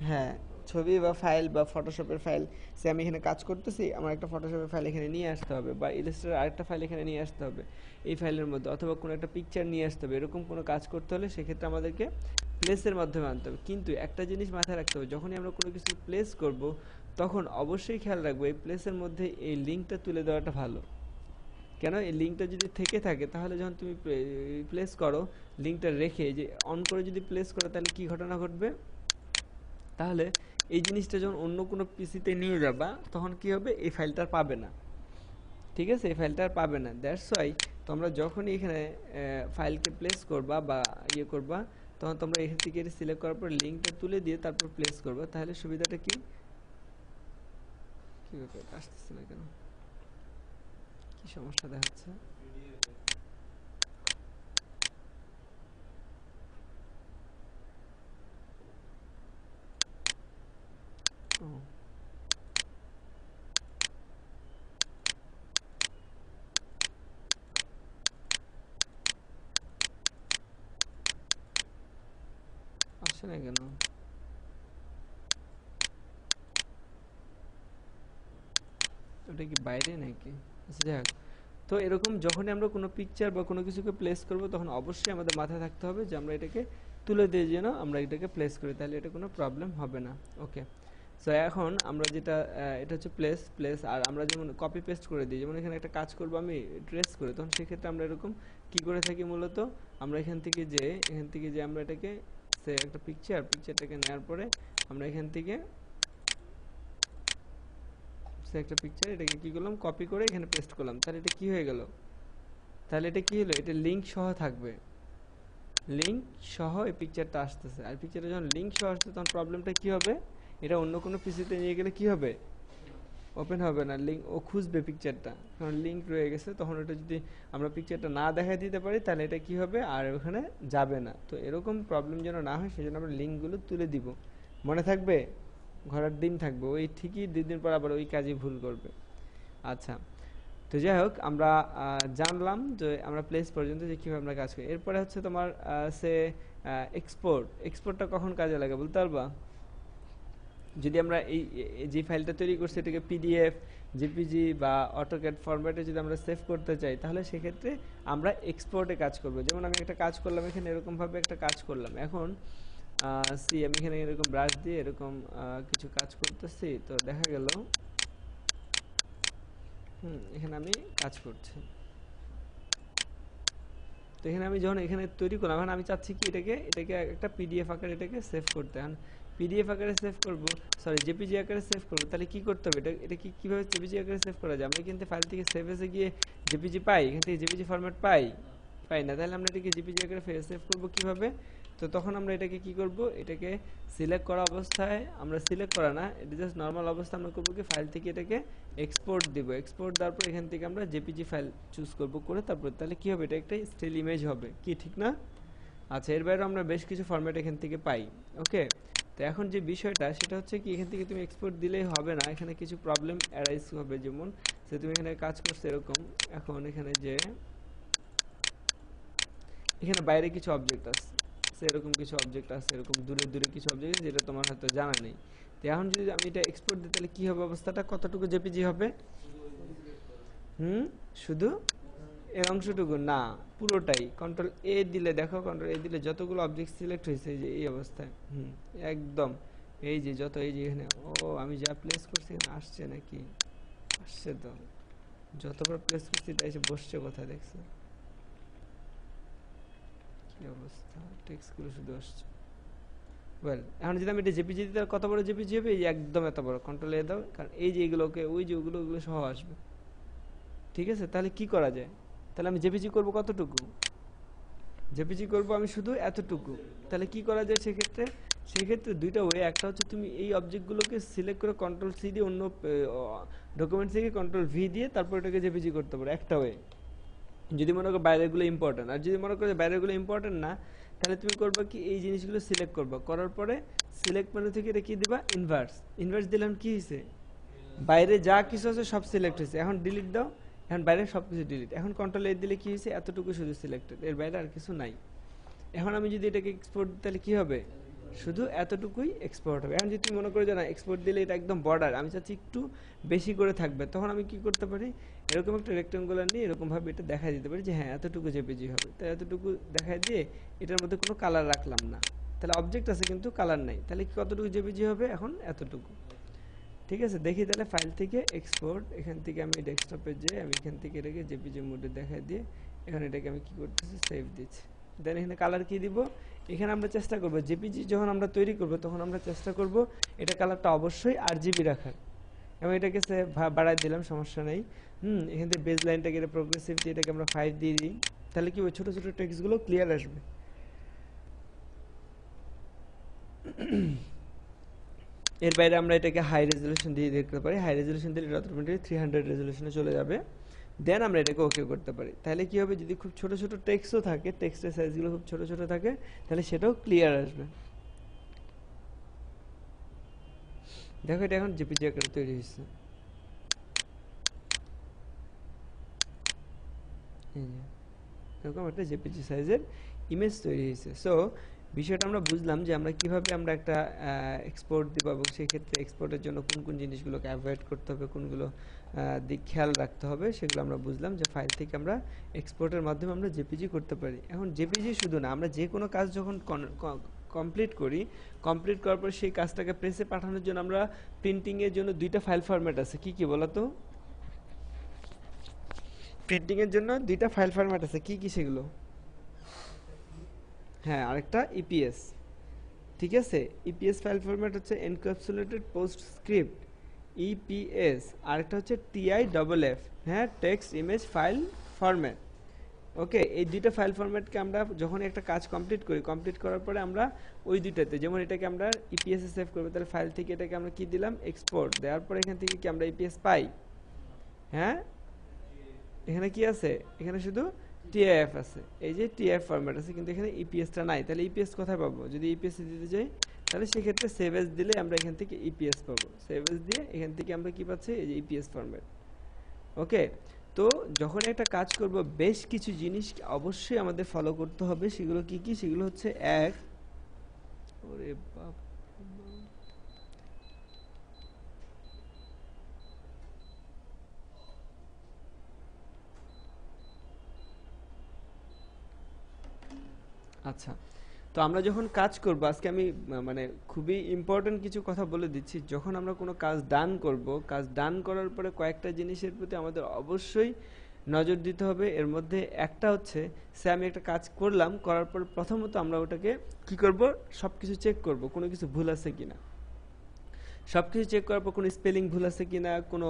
হ্যাঁ ছবি বা ফাইল বা ফটোশপের ফাইল, সে আমি এখানে কাজ করতেছি, আমার একটা ফটোশপের ফাইল এখানে নিয়ে আসতে হবে, বা ইলাস্ট্রেটর আরেকটা ফাইল এখানে নিয়ে আসতে হবে এই ফাইলের মধ্যে, অথবা কোনো একটা পিকচার নিয়ে আসতে হবে, এরকম কোনো কাজ করতে হলে সেক্ষেত্রে আমাদেরকে প্লেসের মাধ্যমে আনতে হবে। কিন্তু একটা জিনিস মাথায় রাখতে হবে, যখনই আমরা কোনো কিছু প্লেস করব তখন অবশ্যই খেয়াল রাখবো এই প্লেসের মধ্যে এই লিঙ্কটা তুলে দেওয়াটা ভালো। কেন, এই লিঙ্কটা যদি থেকে থাকে তাহলে যখন তুমি প্লেস করো লিঙ্কটা রেখে যে অন করে যদি প্লেস করো, তাহলে কি ঘটনা ঘটবে, তাহলে এই জিনিসটা যখন অন্য কোনো পিসিতে নিয়ে যাবা তখন কি হবে, এই ফাইলটা পাবে না। ঠিক আছে, এই ফাইলটা আর পাবে না। দ্যাটস ওয়াই তোমরা যখনই এখানে ফাইলকে প্লেস করবা বা ইয়ে করবা, তখন তোমরা এখান থেকে সিলেক্ট করার পর লিঙ্কটা তুলে দিয়ে তারপর প্লেস করবা। তাহলে সুবিধাটা কি, কি ব্যাপার আসতেছে না কেন, কি সমস্যা দেখাচ্ছে? আসছে না কেন? ওটা কি বাইরে নাকি? আচ্ছা যাক, তো এরকম যখনই আমরা কোনো পিকচার বা কোনো কিছুকে প্লেস করব তখন অবশ্যই আমাদের মাথায় থাকতে হবে যে আমরা এটাকে তুলে দিয়ে যেন আমরা এটাকে প্লেস করি, তাহলে এটা কোনো প্রবলেম হবে না। ওকে, সো এখন আমরা যেটা এটা হচ্ছে প্লেস, আর আমরা যেমন কপি পেস্ট করে দিই, যেমন এখানে একটা কাজ করব আমি ট্রেস করে, তখন সেক্ষেত্রে আমরা এরকম কি করে থাকি মূলত, আমরা এখান থেকে যে আমরা এটাকে সে একটা পিকচারটাকে নেওয়ার পরে আমরা এখান থেকে একটা পিকচার এটাকে কি করলাম, কপি করে এখানে পেস্ট করলাম, তাহলে এটা কি হয়ে গেল, তাহলে এটা কি হলো, এটা লিংক সহ থাকবে, লিংক সহ এই পিকচারটা আসতেছে। আর পিকচারটা যখন লিংক সহ আসছে তখন প্রবলেমটা কি হবে, এটা অন্য কোনো পিসিতে নিয়ে গেলে কি হবে, ওপেন হবে না, লিংক ও খুঁজবে পিকচারটা, কারণ লিংক রয়ে গেছে। তখন ওটা যদি আমরা পিকচারটা না দেখাই দিতে পারি তাহলে এটা কি হবে, আর ওখানে যাবে না। তো এরকম প্রবলেম যেন না হয় সেজন্য আমরা লিঙ্কগুলো তুলে দিব, মনে থাকবে, ঘোড়ার ডিম থাকবে, ওই ঠিকই 2 দিন পর আবার ওই কাজই ভুল করবে। আচ্ছা, তো যাই হোক আমরা জানলাম যে আমরা প্লেস পর্যন্ত যে কীভাবে আমরা কাজ করি। এরপরে হচ্ছে তোমার সে এক্সপোর্টটা কখন কাজে লাগে বলতে পারবা? যদি আমরা এই যে ফাইলটা তৈরি করছি এটাকে পিডিএফ, জেপিজি বা অটোক্যাড ফরম্যাটে যদি আমরা সেভ করতে চাই, তাহলে সেক্ষেত্রে আমরা এক্সপোর্টে কাজ করব। যেমন আমি একটা কাজ করলাম এখানে, এরকমভাবে একটা কাজ করলাম, এখন আমি এখানে এরকম ব্রাশ দিয়ে এরকম কিছু কাজ করতেছি, তো দেখা গেল এখানে আমি কাজ করছি, তো এখানে আমি যখন এখানে তৈরি করলাম, এখন আমি চাচ্ছি কি এটাকে একটা পিডিএফ আকারে এটাকে সেভ করতে। এখন পিডিএফ আকারে সেভ করব, সরি জেপিজি আকারে সেভ করব, তাহলে কি করতে হবে, এটা কিভাবে জেপিজি আকারে সেভ করা যায়? আমরা কিন্তু ফাইল থেকে সেভ এসে গিয়ে জেপিজি পাই, এখান থেকে জেপিজি ফরম্যাট পাই না, তাহলে আমরা এটাকে জেপিজি আকারে সেভ করব কিভাবে? তো তখন আমরা এটাকে কি করব, এটাকে সিলেক্ট করা অবস্থায়, আমরা সিলেক্ট করা না, এটা জাস্ট নর্মাল অবস্থা আমরা করব কি, ফাইল থেকে এটাকে এক্সপোর্ট দিব, এক্সপোর্ট দেওয়ার পর এখান থেকে আমরা জেপিজি ফাইল চুজ করব করে, তারপর তাহলে কি হবে, এটা একটা স্টিল ইমেজ হবে, কি ঠিক না? আচ্ছা, এর বাইরেও আমরা বেশ কিছু ফরম্যাট এখান থেকে পাই। ওকে, তো এখন যে বিষয়টা সেটা হচ্ছে কি, এখান থেকে তুমি এক্সপোর্ট দিলেই হবে না, এখানে কিছু প্রবলেম অ্যারাইজ হবে। যেমন যে তুমি এখানে কাজ করছো এরকম, এখন এখানে যে এখানে বাইরে কিছু অবজেক্ট আছে, এরকম কিছু অবজেক্ট আছে, এরকম দূরে কিছু অবজেক্ট যেটা তোমার হয়তো জানা নেই। তো এখন যদি আমি এটা এক্সপোর্ট দিই তাহলে কি হবে অবস্থাটা, কতটুকু জেপিজি হবে? শুধু এর অংশটুকু না, পুরোটাই। কন্ট্রোল এ দিলে দেখো, কন্ট্রোল এ দিলে যতগুলো অবজেক্ট সিলেক্ট হয়েছে এই যে এই অবস্থায়, একদম এই যে যত, এই যে এখানে, ও আমি যা প্লেস করছি আসছে নাকি, আসছে তো, যতবার প্লেস করছি এটা এসে বসছে কোথায়, দেখছো কি অবস্থা, টেক্সটগুলো শুধু আসছে। ওয়েল, এখন যদি আমি এটা জেপিজি দিই কত বড় জেপিজি হবে, এই যে একদম এত বড়, কন্ট্রোল এ দাও, কারণ এই যে এগুলোকে, ওই যে ওগুলো সহ আসবে। ঠিক আছে, তাহলে কি করা যায়, তাহলে আমি জেপিজি করব কতটুকু, জেপিজি করব আমি শুধু এতটুকু, তাহলে কি করা যায় সেক্ষেত্রে দুইটা ওয়ে, একটা হচ্ছে তুমি এই অবজেক্টগুলোকে সিলেক্ট করে কন্ট্রোল সি দিয়ে অন্য ডকুমেন্টস থেকে কন্ট্রোল ভি দিয়ে তারপর এটাকে জেপিজি করতে পারো, একটা ওয়ে, যদি মনে করো বাইরেগুলো ইম্পর্টেন্ট। আর যদি মনে করো বাইরেগুলো ইম্পর্টেন্ট না, তাহলে তুমি করবা কি, এই জিনিসগুলো সিলেক্ট করবা, করার পরে সিলেক্ট মেনু থেকে এটা কি দিবা, ইনভার্স দিলাম, কি হয়েছে, বাইরে যা কিছু আছে সব সিলেক্ট হয়েছে। এখন ডিলিট দাও, এখন বাইরে সব কিছু ডিলিট। এখন কন্ট্রোল এ দিলে কি হয়েছে, এতটুকু শুধু সিলেক্টেড, এর বাইরে আর কিছু নাই। এখন আমি যদি এটাকে এক্সপোর্ট দিই তাহলে কি হবে, শুধু এতটুকুই এক্সপোর্ট হবে। এখন যদি তুমি মনে করো যে না এক্সপোর্ট দিলে এটা একদম বর্ডার, আমি চাচ্ছি একটু বেশি করে থাকবে, তখন আমি কি করতে পারি, এরকম একটা রেক্টেঙ্গুলার নিয়ে এরকমভাবে এটা দেখাই দিতে পারি যে হ্যাঁ এতটুকু জেপিজি হবে। তো এতটুকু দেখাই দিয়ে এটার মধ্যে কোনো কালার রাখলাম না, তাহলে অবজেক্ট আছে কিন্তু কালার নাই, তাহলে কতটুকু জেপিজি হবে, এখন এতটুকু। ঠিক আছে, দেখি তাহলে ফাইল থেকে এক্সপোর্ট, এখান থেকে আমি ডেস্কটপে যেয়ে আমি এখান থেকে এটাকে জেপিজি মোডে দেখাই দিয়ে এখন এটাকে আমি কি করতেছি, সেভ দিচ্ছি। দেন এখানে কালার কি দিব, এখানে আমরা চেষ্টা করব জেপিজি যখন আমরা তৈরি করব তখন আমরা চেষ্টা করব এটা কালারটা অবশ্যই আরজিবি রাখার, এবং এটাকে বাড়াই দিলাম, সমস্যা নেই। এখান থেকে বেজ লাইনটাকে এটা প্রোগ্রেসিভিটি এটাকে আমরা 5 দিয়ে দিই, তাহলে কি ওই ছোট ছোট টেক্সটগুলো ক্লিয়ার আসবে। এর বাইরে আমরা এটাকে হাই রেজলিউশন দিয়ে দেখতে পারি, হাই রেজলিউশন দিলে এটা অটোমেটিক 300 রেজলিউশনে চলে যাবে। দেন আমরা এটাকে ওকে করতে পারি, তাহলে কি হবে, যদি খুব ছোট ছোট টেক্সটও থাকে, টেক্সটের সাইজগুলো খুব ছোট ছোট থাকে, তাহলে সেটাও ক্লিয়ার আসবে। দেখো এটা এখন জেপিজি আকারে তৈরি হয়েছে, এরকম একটা জেপিজি সাইজের ইমেজ তৈরি হয়েছে। সো বিষয়টা আমরা বুঝলাম যে আমরা কিভাবে আমরা একটা এক্সপোর্ট দিব, এবং সেক্ষেত্রে এক্সপোর্টের জন্য কোন কোন জিনিসগুলোকে অ্যাভয়েড করতে হবে, কোনগুলো দিক খেয়াল রাখতে হবে, সেগুলো আমরা বুঝলাম যে ফাইল থেকে আমরা এক্সপোর্টের মাধ্যমে আমরা জেপিজি করতে পারি। এখন জেপিজি শুধু না, আমরা যে কোনো কাজ যখন কমপ্লিট করি, কমপ্লিট করার পর সেই কাজটাকে প্রেসে পাঠানোর জন্য আমরা প্রিন্টিংয়ের জন্য দুইটা ফাইল ফরম্যাট আছে, কি কি বলো তো? প্রিন্টিংয়ের জন্য দুইটা ফাইল ফরম্যাট আছে, কি কি সেগুলো? হ্যাঁ, আরেকটা ইপিএস। ঠিক আছে, ইপিএস ফাইল ফরম্যাট হচ্ছে এনক্যাপসুলেটেড পোস্ট স্ক্রিপ্ট, ইপিএস। আরেকটা হচ্ছে টিআইএফএফ, হ্যাঁ, টেক্সট ইমেজ ফাইল ফরম্যাট। ওকে, এই দুইটা ফাইল ফরম্যাটকে আমরা যখন একটা কাজ কমপ্লিট করি, কমপ্লিট করার পরে আমরা ওই দুইটাতে, যেমন এটাকে আমরা ইপিএস এ সেভ করবো, তাহলে ফাইল থেকে এটাকে আমরা কি দিলাম, এক্সপোর্ট দেওয়ার পরে এখান থেকে কি আমরা ইপিএস পাই, হ্যাঁ, এখানে কি আছে, এখানে শুধু টিআইএফ আছে, এই যে টিআইএফ ফরম্যাট আছে, কিন্তু এখানে ইপিএসটা নাই, তাহলে ইপিএস কোথায় পাবো, যদি ইপিএস দিতে যাই তাহলে সেক্ষেত্রে সেভ এস দিলে আমরা এখান থেকে ইপিএস পাবো, সেভ এস দিয়ে এখান থেকে আমরা কি পাচ্ছি, এই যে ইপিএস ফরম্যাট। ওকে, তো যখন একটা কাজ করব বেশ কিছু জিনিস অবশ্যই আমাদের ফলো করতে হবে, সেগুলো কি কি, সেগুলো হচ্ছে এক, ওরে বাপ, আচ্ছা, তো আমরা যখন কাজ করব আজকে আমি মানে খুবই ইম্পর্টেন্ট কিছু কথা বলে দিচ্ছি, যখন আমরা কোনো কাজ ডান করব, কাজ ডান করার পরে কয়েকটা জিনিসের প্রতি আমাদের অবশ্যই নজর দিতে হবে। এর মধ্যে একটা হচ্ছে, সে আমি একটা কাজ করলাম, করার পর প্রথমত আমরা ওটাকে কি করব, সব কিছু চেক করব কোনো কিছু ভুল আছে কিনা। সব কিছু চেক করার পর কোনো স্পেলিং ভুল আছে কিনা, কোনো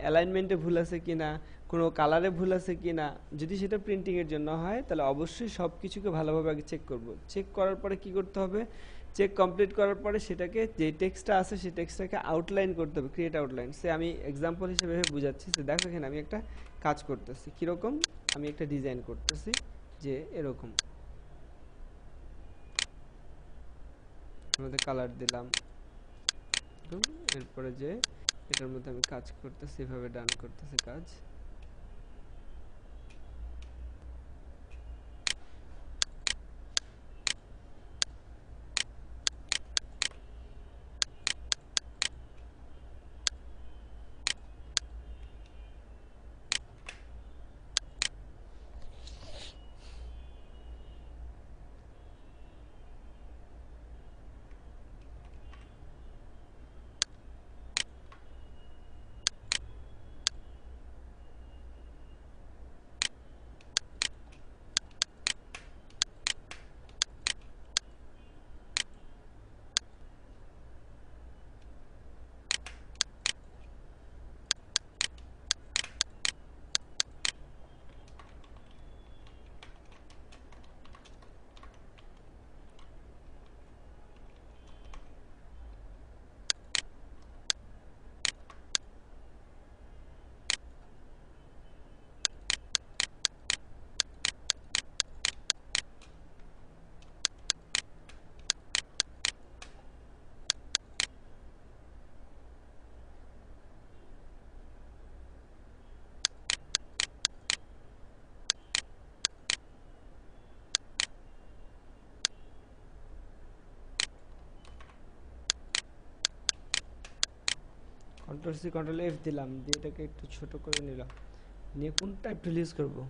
অ্যালাইনমেন্টে ভুল আছে কিনা, কোনো কালারে ভুল আছে কিনা। যদি সেটা প্রিন্টিংয়ের জন্য হয় তাহলে অবশ্যই সব কিছুকে ভালোভাবে আগে চেক করব। চেক করার পরে কি করতে হবে, চেক কমপ্লিট করার পরে সেটাকে যে টেক্সটটা আছে সেই টেক্সটটাকে আউটলাইন করতে হবে, ক্রিয়েট আউটলাইন। সে আমি এক্সাম্পল হিসেবে বুঝাচ্ছি, যে দেখো এখানে আমি একটা কাজ করতেছি, কীরকম, আমি একটা ডিজাইন করতেছি যে এরকম, আমাদের কালার দিলাম, এরপরে যে এটার মধ্যে আমি কাজ করতেছি, এভাবে ডান করতেছি কাজ। কন্ট্রোল সি কন্ট্রোল এফ দিলাম, দিয়ে এটাকে একটু ছোট করে নিলাম, নিয়ে কোনটা একটু রিলিজ করবো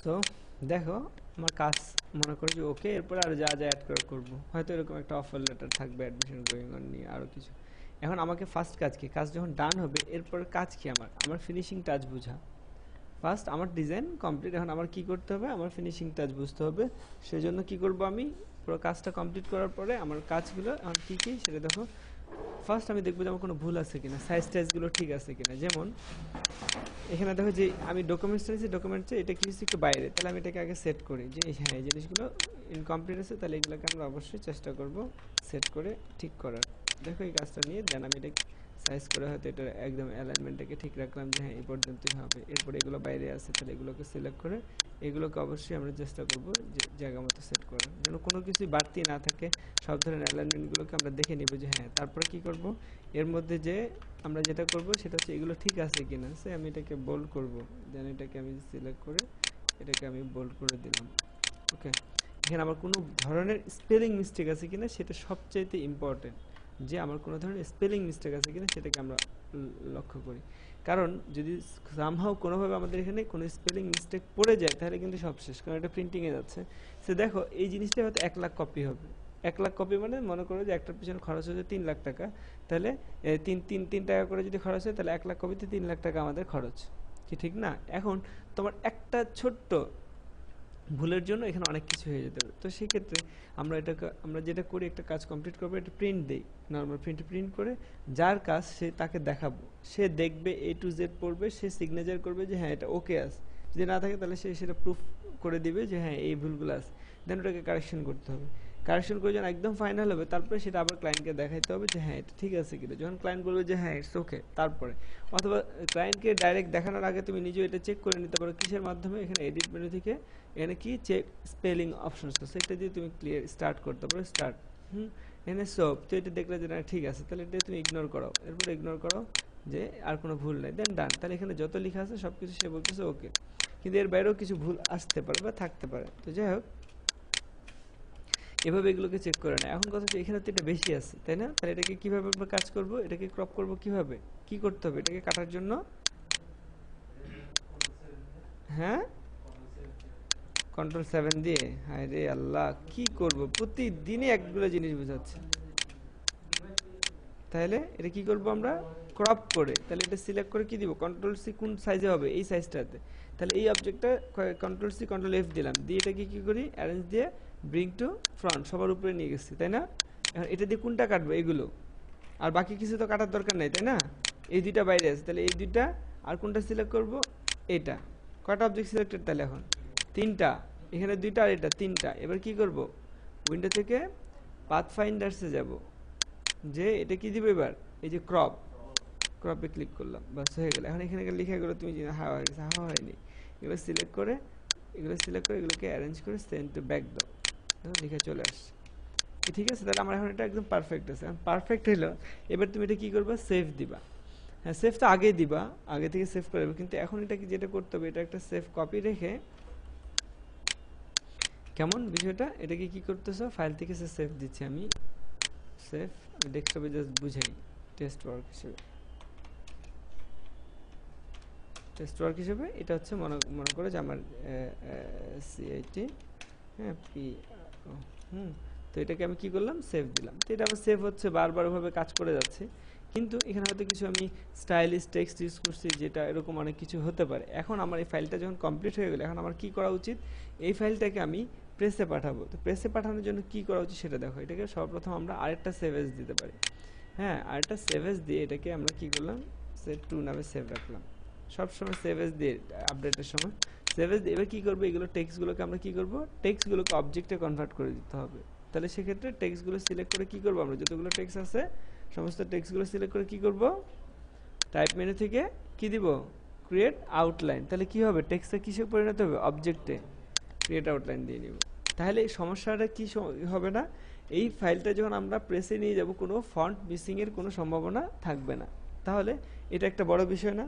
তো দেখো আমার কাজ মনে করো যে ওকে, এরপর আর যা যা অ্যাড করে করবো, হয়তো এরকম একটা অফার লেটার থাকবে অ্যাডমিশন গোয়িং অন নিয়ে আরও কিছু। এখন আমাকে ফার্স্ট কাজ কি, কাজ যখন ডান হবে এরপর কাজ কি আমার আমার ফিনিশিং টাচ বোঝা। ফার্স্ট আমার ডিজাইন কমপ্লিট, এখন আমার কি করতে হবে, আমার ফিনিশিং টাচ বুঝতে হবে। সেই জন্য কী করবো, আমি পুরো কাজটা কমপ্লিট করার পরে আমার কাজগুলো এখন কী কী সেটা দেখো। ফার্স্ট আমি দেখবো যে আমার কোনো ভুল আছে কিনা, সাইজ টাইজগুলো ঠিক আছে কিনা। যেমন এখানে দেখো যে আমি ডকুমেন্টস নিয়েছি, ডকুমেন্টসে এটা কি হচ্ছে একটু বাইরে, তাহলে আমি এটাকে আগে সেট করি যে হ্যাঁ এই জিনিসগুলো ইনকমপ্লিট আছে, তাহলে এগুলোকে আমরা অবশ্যই চেষ্টা করব সেট করে ঠিক করার। দেখো এই কাজটা নিয়ে দেন আমি এটা সাইজ করে হয়তো এটার একদম অ্যালাইনমেন্টটাকে ঠিক রাখলাম যে হ্যাঁ এই পর্যন্তই হবে। এরপরে এগুলো বাইরে আছে, তাহলে এগুলোকে সিলেক্ট করে এগুলোকে অবশ্যই আমরা চেষ্টা করব যে জায়গা মতো সেট করার, যেন কোনো কিছুই বাড়তি না থাকে। সব ধরনের অ্যালাইনমেন্টগুলোকে আমরা দেখে নিব যে হ্যাঁ। তারপরে কি করব, এর মধ্যে যে আমরা যেটা করব সেটা হচ্ছে এগুলো ঠিক আছে কিনা। সে আমি এটাকে বোল্ড করব, দেন এটাকে আমি সিলেক্ট করে এটাকে আমি বোল্ড করে দিলাম। ওকে, এখানে আমার কোনো ধরনের স্পেলিং মিস্টেক আছে কিনা সেটা সবচাইতে ইম্পর্টেন্ট, যে আমার কোনো ধরনের স্পেলিং মিস্টেক আছে কিনা সেটাকে আমরা লক্ষ্য করি। কারণ যদি সামহাও কোনোভাবে আমাদের এখানে কোনো স্পেলিং মিস্টেক পড়ে যায় তাহলে কিন্তু সব শেষ, কারণ এটা প্রিন্টিংয়ে যাচ্ছে। সে দেখো এই জিনিসটা হয়তো 1 লাখ কপি হবে, 1 লাখ কপি মানে মনে করো যে একটার পিছনে খরচ হচ্ছে 3 লাখ টাকা, তাহলে 3 টাকা করে যদি খরচ হয় তাহলে 1 লাখ কপিতে 3 লাখ টাকা আমাদের খরচ, কি ঠিক না? এখন তোমার একটা ছোট্ট ভুলের জন্য এখানে অনেক কিছু হয়ে যেতে পারে। তো সেক্ষেত্রে আমরা যেটা করি, একটা কাজ কমপ্লিট করবো, একটা প্রিন্ট দেই, নর্মাল প্রিন্ট করে যার কাজ সে তাকে দেখাবো, সে দেখবে A to Z পড়বে, সে সিগনেচার করবে যে হ্যাঁ এটা ওকে আছে, যদি না থাকে তাহলে সে সেটা প্রুফ করে দিবে যে হ্যাঁ এই ভুলগুলো আছে, দেন ওটাকে কারেকশন করতে হবে। কারেকশন করে যখন একদম ফাইনাল হবে তারপরে সেটা আবার ক্লায়েন্টকে দেখাইতে হবে যে হ্যাঁ এটা ঠিক আছে কিনা। যখন ক্লায়েন্ট বলবে যে হ্যাঁ ইটস ওকে, তারপরে অথবা ক্লায়েন্টকে ডাইরেক্ট দেখানোর আগে তুমি নিজেও এটা চেক করে নিতে পারো কিসের মাধ্যমে, এখানে এডিট মেনু থেকে এখানে কি চেক স্পেলিং অপশনস আছে, সেটা দিয়ে তুমি ক্লিয়ার স্টার্ট করতে পারো, স্টার্ট এখানে সব তো এটা দেখলে যে না ঠিক আছে, তাহলে এটা তুমি ইগনোর করো, এরপর ইগনোর করো যে আর কোনো ভুল নাই, দেন ডান। তাহলে এখানে যত লেখা আছে সব কিছু সে বলতেছে ওকে, কিন্তু এর বাইরেও কিছু ভুল আসতে পারে বা থাকতে পারে। তো যাই হোক, এভাবে এগুলোকে চেক করে না। এখন কথা হচ্ছে এখানে তো এটা বেশি আছে, তাই না? তাহলে এটাকে কিভাবে আমরা কাজ করব, এটাকে ক্রপ করব কিভাবে, কি করতে হবে এটাকে কাটার জন্য? হ্যাঁ, Ctrl+7 দিয়ে। হায় রে আল্লাহ, কি করব, প্রতিদিনই একগুলো জিনিস বোঝাচ্ছে। তাহলে এটা কি করব আমরা, ক্রপ করে, তাহলে এটা সিলেক্ট করে কি দিব, Ctrl+C, কোন সাইজে হবে, এই সাইজটাতে। তাহলে এই অবজেক্টটা Ctrl+C Ctrl+F দিলাম, দিয়ে এটাকে কি করি, অ্যারেঞ্জ দিয়ে ব্রিং টু ফ্রন্ট, সবার উপরে নিয়ে গেছি, তাই না? এখন এটা দিয়ে কোনটা কাটবো, এগুলো, আর বাকি কিছু তো কাটার দরকার নাই, তাই না? এই দুইটা বাইরে আছে, তাহলে এই দুইটা, আর কোনটা সিলেক্ট করব, এটা। কয়টা অবজেক্ট সিলেক্টেড তাহলে এখন, 3টা, এখানে 2টা আর এটা 3টা। এবার কি করব, উইন্ডো থেকে পাথফাইন্ডার্সে যাব, যে এটা কি দিব এবার, এই যে ক্রপে ক্লিক করলাম, বাস হয়ে গেল। এখন এখানে লেখাগুলো তুমি হাওয়া হয়ে গেছে, হাওয়া হয়নি, এগুলো সিলেক্ট করে এগুলোকে অ্যারেঞ্জ করে সেন্ড টু ব্যাক দাও, লিখে চলে আসছে, ঠিক আছে? তাহলে আমার এখন এটা একদম পারফেক্ট আছে। পারফেক্ট হলো, এবার তুমি এটা কি করবা, সেভ দিবা। হ্যাঁ, সেভ তো আগে দিবা, আগে থেকে সেভ করে দেবে, কিন্তু এখন এটা কি যেটা করতে হবে, এটা একটা সেভ কপি রেখে, কেমন বিষয়টা, এটাকে কি করতেছো, ফাইল থেকে সেভ দিচ্ছি আমি, সেভ ডেস্কটপে জাস্ট বুঝাই, টেস্ট ওয়ার্ক হিসেবে এটা হচ্ছে মনে করো যে আমার সিআইটি, হ্যাঁ পি, তো এটাকে আমি কি করলাম, সেভ দিলাম। তো এটা আমার সেভ হচ্ছে, বারবার ওভাবে কাজ করে যাচ্ছে, কিন্তু এখানে হয়তো কিছু আমি স্টাইলিশ টেক্সট ইউজ করছি, যেটা এরকম অনেক কিছু হতে পারে। এখন আমার এই ফাইলটা যখন কমপ্লিট হয়ে গেলে, এখন আমার কি করা উচিত, এই ফাইলটাকে আমি প্রেসে পাঠাবো। তো প্রেসে পাঠানোর জন্য কি করা উচিত সেটা দেখো। এটাকে সর্বপ্রথম আমরা আরেকটা সেভ এজ দিতে পারি। হ্যাঁ, আরেকটা সেভ এজ দিয়ে এটাকে আমরা কি করলাম, set2 নামে সেভ রাখলাম। সবসময় সেভ এজ দিয়ে আপডেটের সময় সেভ এজ দিয়ে, এবার কি করবো, এগুলো টেক্সটগুলোকে আমরা কি করবো, টেক্সটগুলোকে অবজেক্টে কনভার্ট করে দিতে হবে। তাহলে সেক্ষেত্রে টেক্সটগুলো সিলেক্ট করে কি করবো, আমরা যতগুলো টেক্সট আছে সমস্ত টেক্সটগুলো সিলেক্ট করে কি করব, টাইপ মেনু থেকে কি দিব, ক্রিয়েট আউটলাইন। তাহলে কি হবে, টেক্সটটা কিসে পরিণত হবে, অবজেক্টে, ক্রিয়েট আউটলাইন দিয়ে নিব। তাহলে এই সমস্যাটা কি হবে না, এই ফাইলটা যখন আমরা প্রেসে নিয়ে যাব, কোনো ফন্ট মিসিং এর কোনো সম্ভাবনা থাকবে না। তাহলে এটা একটা বড় বিষয় না?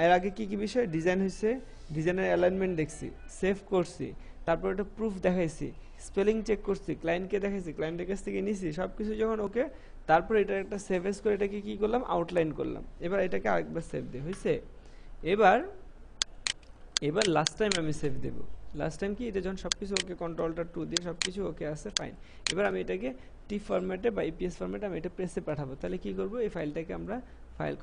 এর আগে কি কি বিষয়, ডিজাইন হয়েছে, ডিজাইনের অ্যালাইনমেন্ট দেখছি, সেভ করছি, তারপর এটা প্রুফ দেখাইছি, স্পেলিং চেক করছি, ক্লায়েন্টকে দেখাইছি, ক্লায়েন্টের কাছ থেকে নিছি, সব কিছু যখন ওকে, তারপর এটা একটা সেভ এস করে এটাকে কি করলাম, আউটলাইন করলাম। এবার এটাকে আরেকবার সেভ দিই, হয়েছে? এবার লাস্ট টাইম আমি সেভ দেব। লাস্ট টাইম কি, এটা যখন সব কিছু ওকে, Ctrl+2 দিয়ে সব কিছু ওকে আছে, ফাইন। এবার আমি এটাকে টিপ ফরম্যাটে বা ইপিএস ফরম্যাটে আমি এটা প্রেসে পাঠাবো। তাহলে কি করব, এই ফাইলটাকে আমরা ফাইল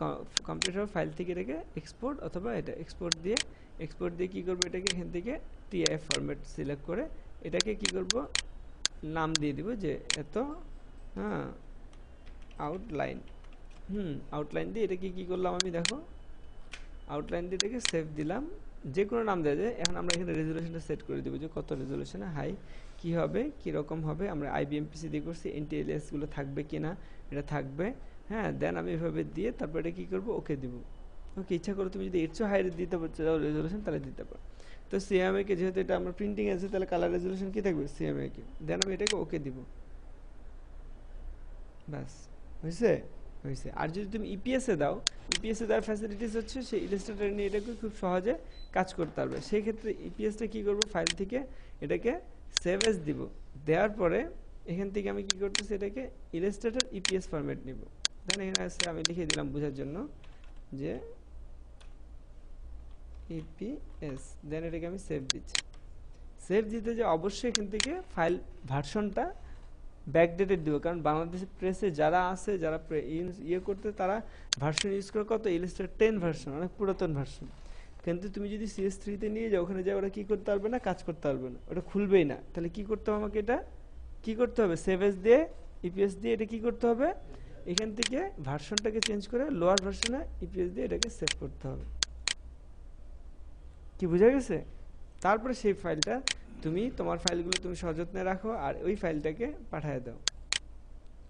কমপ্লিট হবে, ফাইল থেকে এটাকে এক্সপোর্ট, অথবা এটা এক্সপোর্ট দিয়ে কি করব, এটাকে এখান থেকে টিআইএফ ফরম্যাট সিলেক্ট করে এটাকে কি করব, নাম দিয়ে দিব যে এত, হ্যাঁ আউটলাইন, আউটলাইন দিয়ে এটাকে কি করলাম আমি, দেখো আউটলাইন দিয়ে এটাকে সেভ দিলাম, যে কোনো নাম দেওয়া যায়। এখন আমরা এখানে রেজুলেশনটা সেট করে দেবো যে কত রেজুলেশনে, হাই কি হবে, কীরকম হবে, আমরা আইবিএমপিসি দিয়ে করছি, এনটিএলএসগুলো থাকবে কি না, এটা থাকবে, হ্যাঁ। দেন আমি এভাবে দিয়ে তারপর এটা কী করবো, ওকে দিব। ওকে, ইচ্ছা করো তুমি যদি এর চেয়ে হাই দিতে চাও রেজুলেশন, তাহলে দিতে পারো। তো সিএমএকে যেহেতু এটা আমার প্রিন্টিং আছে, তাহলে কালার রেজুলেশন কী থাকবে, সিএমএকে। দেন আমি এটাকে ওকে দিব, ব্যাস হয়েছে। আর যদি তুমি ইপিএসে দাও, ইপিএসে দেওয়ার ফ্যাসিলিটিস হচ্ছে সেই ইলাস্ট্রেটর নিয়ে এটাকে খুব সহজে কাজ করতে পারবে। সেই ক্ষেত্রে ইপিএসটা কী করবো, ফাইল থেকে এটাকে সেভ এস দিব, দেওয়ার পরে এখান থেকে আমি কী করতেছি, এটাকে ইলাস্ট্রেটর ইপিএস ফরম্যাট নিব। দেন এখানে আসছে, আমি লিখে দিলাম বোঝার জন্য যে ইপিএস, দেন এটাকে আমি সেভ দিচ্ছি। সেভ দিতে যে অবশ্যই এখান থেকে ফাইল ভার্সনটা ব্যাকডেটেড দিব, কারণ বাংলাদেশের প্রেসে যারা আছে, যারা ইয়ে করতে, তারা ভার্সন ইউজ করে কত, ইলাস্ট্রেটর 10 ভার্সন, অনেক পুরাতন ভার্সন। কিন্তু তুমি যদি CS3-তে নিয়ে যাও, ওখানে যাও, ওরা কি করতে পারবে না, কাজ করতে পারবে না, ওটা খুলবেই না। তাহলে কি করতে হবে আমাকে, এটা কি করতে হবে, সেভ এস দিয়ে, ইপিএস দিয়ে এটা কি করতে হবে, এখান থেকে ভার্সনটাকে চেঞ্জ করে লোয়ার ভার্সনে ইপিএস দিয়ে এটাকে সেভ করতে হবে। কি বোঝা গেছে? তারপরে সেই ফাইলটা তুমি, তোমার ফাইলগুলো তুমি সযত্নে রাখো, আর ওই ফাইলটাকে পাঠিয়ে দাও।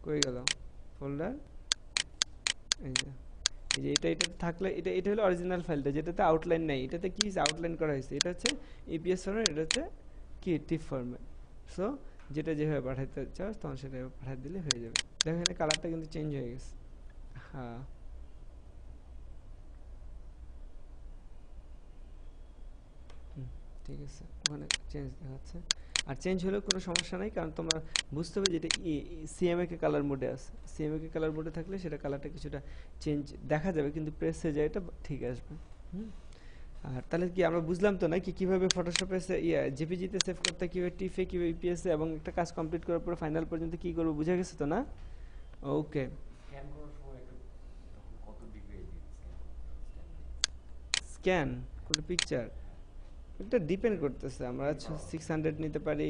কই গেল ফোল্ডার, এই যে এটা থাকলে, এটা হলো অরিজিনাল ফাইলটা, যেটাতে আউটলাইন নাই। এটাতে কি আউটলাইন করা হয়েছে, এটা হচ্ছে ইপিএস ফরম্যাট, এটা হচ্ছে কি টিপ ফরম্যাট। সো যেটা যেভাবে পাঠাতে চাও তখন সেটা পাঠিয়ে দিলে হয়ে যাবে। দেখো এখানে কালারটা কিন্তু চেঞ্জ হয়ে গেছে। হ্যাঁ, ঠিক আছে, ওখানে চেঞ্জ দেখাচ্ছে। আর চেঞ্জ হলেও কোনো সমস্যা নাই, কারণ তোমরা বুঝতে হবে যেটা সিএমএকে কালার মোডে আছে। সিএমএকে কালার মোডে থাকলে সেটা কালারটা কিছুটা চেঞ্জ দেখা যাবে, কিন্তু প্রেসে যায় এটা ঠিক আসবে। আর তাহলে কি আমরা বুঝলাম তো নাকি কিভাবে ফটোশপে জেপিজিতে সেভ করতে, কিভাবে টিফে, কিভাবে ইপিএসে, এবং একটা কাজ কমপ্লিট করার পরে ফাইনাল পর্যন্ত কি করবো, বুঝা গেছে তো না? ওকে। স্ক্যান করে পিকচার, এটা ডিপেন্ড করতেছে, আমরা 600 নিতে পারি,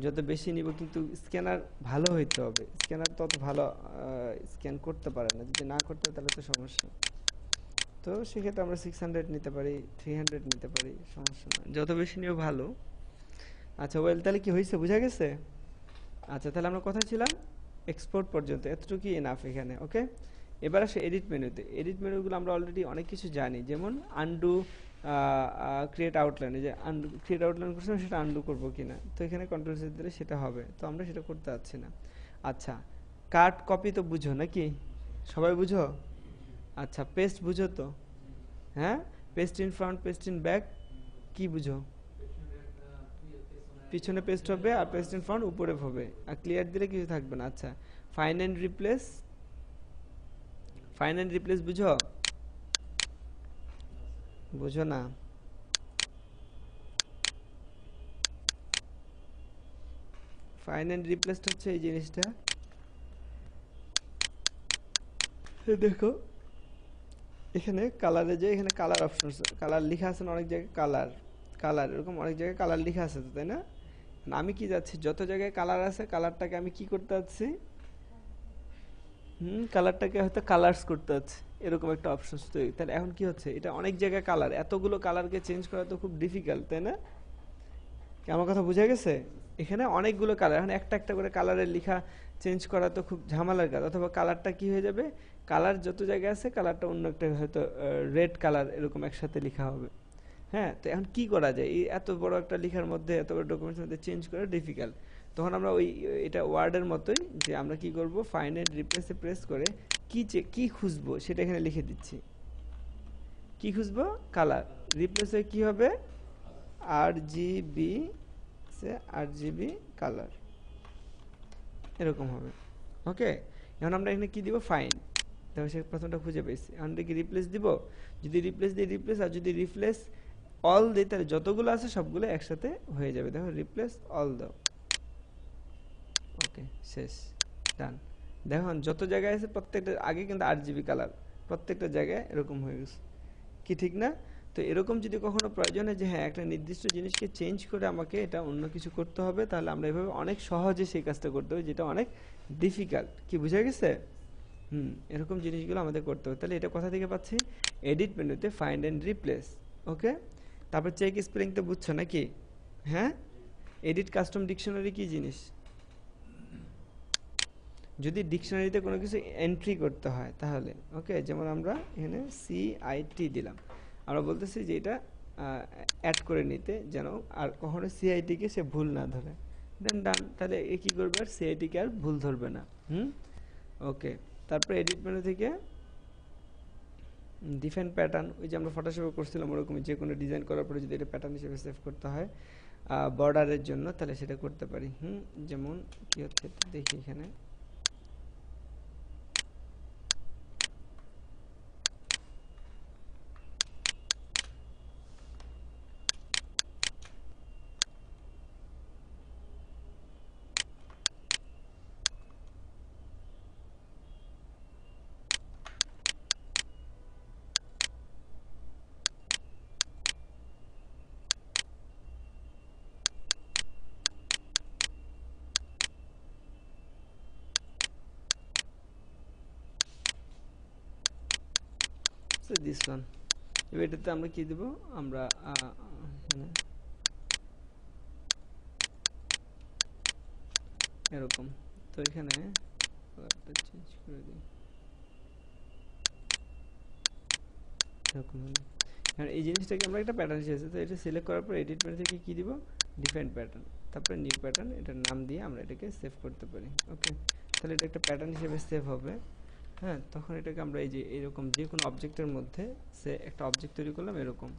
যত বেশি নিব, কিন্তু স্ক্যানার ভালো হইতে হবে। স্ক্যানার তত ভালো স্ক্যান করতে পারে না, যদি না করতে তাহলে তো সমস্যা। তো সেক্ষেত্রে আমরা 600 নিতে পারি, 300 নিতে পারি, সমস্যা না, যত বেশি নিও ভালো। আচ্ছা ওয়েল, তাহলে কি হয়েছে, বুঝা গেছে? আচ্ছা তাহলে আমরা কোথায় ছিলাম, এক্সপোর্ট পর্যন্ত, এতটুকুই এনাফ এখানে। ওকে, এবার আসে এডিট মেনুতে। এডিট মেনুগুলো আমরা অলরেডি অনেক কিছু জানি, যেমন আনডু, ক্রিয়েট আউটলাইন, যে আনডু ক্রিয়েট আউটলাইন করছিলাম, সেটা আনডু করবো কিনা, তো এখানে কন্ট্রোল সেট দিলে সেটা হবে, তো আমরা সেটা করতে পারছি না। আচ্ছা, কাট কপি তো বুঝো নাকি, সবাই বুঝো? আচ্ছা, পেস্ট বুঝো তো? হ্যাঁ, paste in front, paste in back, কি বুঝো? পিছনে পেস্ট হবে, আর পেস্ট ইন ফ্রন্ট উপরে হবে, আর ক্লিয়ার দিলে কিছু থাকবে না। আচ্ছা, find and replace, find and replace বুঝো? বুঝো না? ফাইন্ড এন্ড রিপ্লেসটা হচ্ছে এই জিনিসটা, দেখো এখানে কালারে, যে এখানে কালার অপশন, কালার লেখা আছে না অনেক জায়গায়, কালার, কালার এরকম অনেক জায়গায় কালার লেখা আছে তো, তাই না? আমি কি যাচ্ছি, যত জায়গায় কালার আছে কালারটাকে আমি কি করতে যাচ্ছি, কালারটাকে হয়তো কালার্স করতে হচ্ছে, এরকম একটা অপশন তৈরি। তাহলে এখন কি হচ্ছে, এটা অনেক জায়গায় কালার, এতগুলো কালারকে চেঞ্জ করা তো খুব ডিফিকাল্ট, তাই না? কি আমার কথা বোঝা গেছে? এখানে অনেকগুলো কালার, এখন একটা একটা করে কালারের লেখা চেঞ্জ করা তো খুব ঝামেলার কাজ, অথবা কালারটা কি হয়ে যাবে, কালার যত জায়গায় আছে কালারটা অন্য একটা হয়তো রেড কালার এরকম একসাথে লেখা হবে। হ্যাঁ, তো এখন কি করা যায়, এই এত বড় একটা লেখার মধ্যে, এত বড় ডকুমেন্টের মধ্যে চেঞ্জ করা ডিফিকাল্ট। তখন আমরা ওই, এটা ওয়ার্ডের মতোই, যে আমরা কি করব, ফাইন্ড এন্ড রিপ্লেসে প্রেস করে কি খুঁজবো সেটা এখানে লিখে দিচ্ছি। কি খুঁজবো, কালার, রিপ্লেসে কি হবে, RGB, সে RGB কালার, এরকম হবে। ওকে, এখন আমরা এখানে কি দিব, ফাইন্ড, দেখো সে প্রথমটা খুঁজে পেয়েছি। এখন কি রিপ্লেস দিব, যদি রিপ্লেস দিই রিপ্লেস, আর যদি রিপ্লেস অল দিই তাহলে যতগুলো আছে সবগুলো একসাথে হয়ে যাবে। দেখো রিপ্লেস অল দাও, ওকে শেষ, ডান। দেখো যত জায়গায় আছে প্রত্যেকটা আগে কিন্তু RGB কালার, প্রত্যেকটা জায়গায় এরকম হয়ে গেছে, কি ঠিক না? তো এরকম যদি কখনো প্রয়োজন হয় যে হ্যাঁ একটা নির্দিষ্ট জিনিসকে চেঞ্জ করে আমাকে এটা অন্য কিছু করতে হবে, তাহলে আমরা এভাবে অনেক সহজে সেই কাজটা করতে হবে, যেটা অনেক ডিফিকাল্ট। কি বুঝা গেছে? এরকম জিনিসগুলো আমাদের করতে হবে। তাহলে এটা কোথা থেকে পাচ্ছি, এডিট মেনুতে ফাইন্ড এন্ড রিপ্লেস। ওকে, তারপর চেক স্পেলিং তো বুঝছো নাকি? হ্যাঁ, এডিট কাস্টম ডিকশনারি কি জিনিস, যদি ডিকশনারিতে কোনো কিছু এন্ট্রি করতে হয় তাহলে, ওকে, যেমন আমরা এখানে CIT দিলাম, আমরা বলতেছি যে এটা অ্যাড করে নিতে, যেন আর কখনো CIT-কে সে ভুল না ধরে, দেন ডান। তাহলে এ কী করবে, আর CIT-কে আর ভুল ধরবে না। ওকে, তারপর এডিট মেনু থেকে ডিফাইন প্যাটার্ন, ওই যে আমরা ফটোশপে করছিলাম ওরকমই, যে কোনো ডিজাইন করার পরে যদি এটা প্যাটার্ন হিসেবে সেভ করতে হয় বর্ডারের জন্য, তাহলে সেটা করতে পারি। যেমন কি হচ্ছে দেখি এখানে, সো দিস ওয়ান। এবার এটাতে আমরা কি দেব, আমরা এরকম। তো এখানে চেঞ্জ করে দিই এরকম। কারণ এই জিনিসটাকে আমরা একটা প্যাটার্ন হিসেবে, তো এটা সিলেক্ট করার পর এডিট মেনু থেকে কি দিব, ডিফাইন প্যাটার্ন, তারপরে নিউ প্যাটার্ন, এটার নাম দিয়ে আমরা এটাকে সেভ করতে পারি। ওকে, তাহলে এটা একটা প্যাটার্ন হিসেবে সেভ হবে। হ্যাঁ, তখন এটাকে আমরা এই যে এরকম যে কোনো অবজেক্টের মধ্যে সে একটা অবজেক্ট তৈরি করলাম এরকম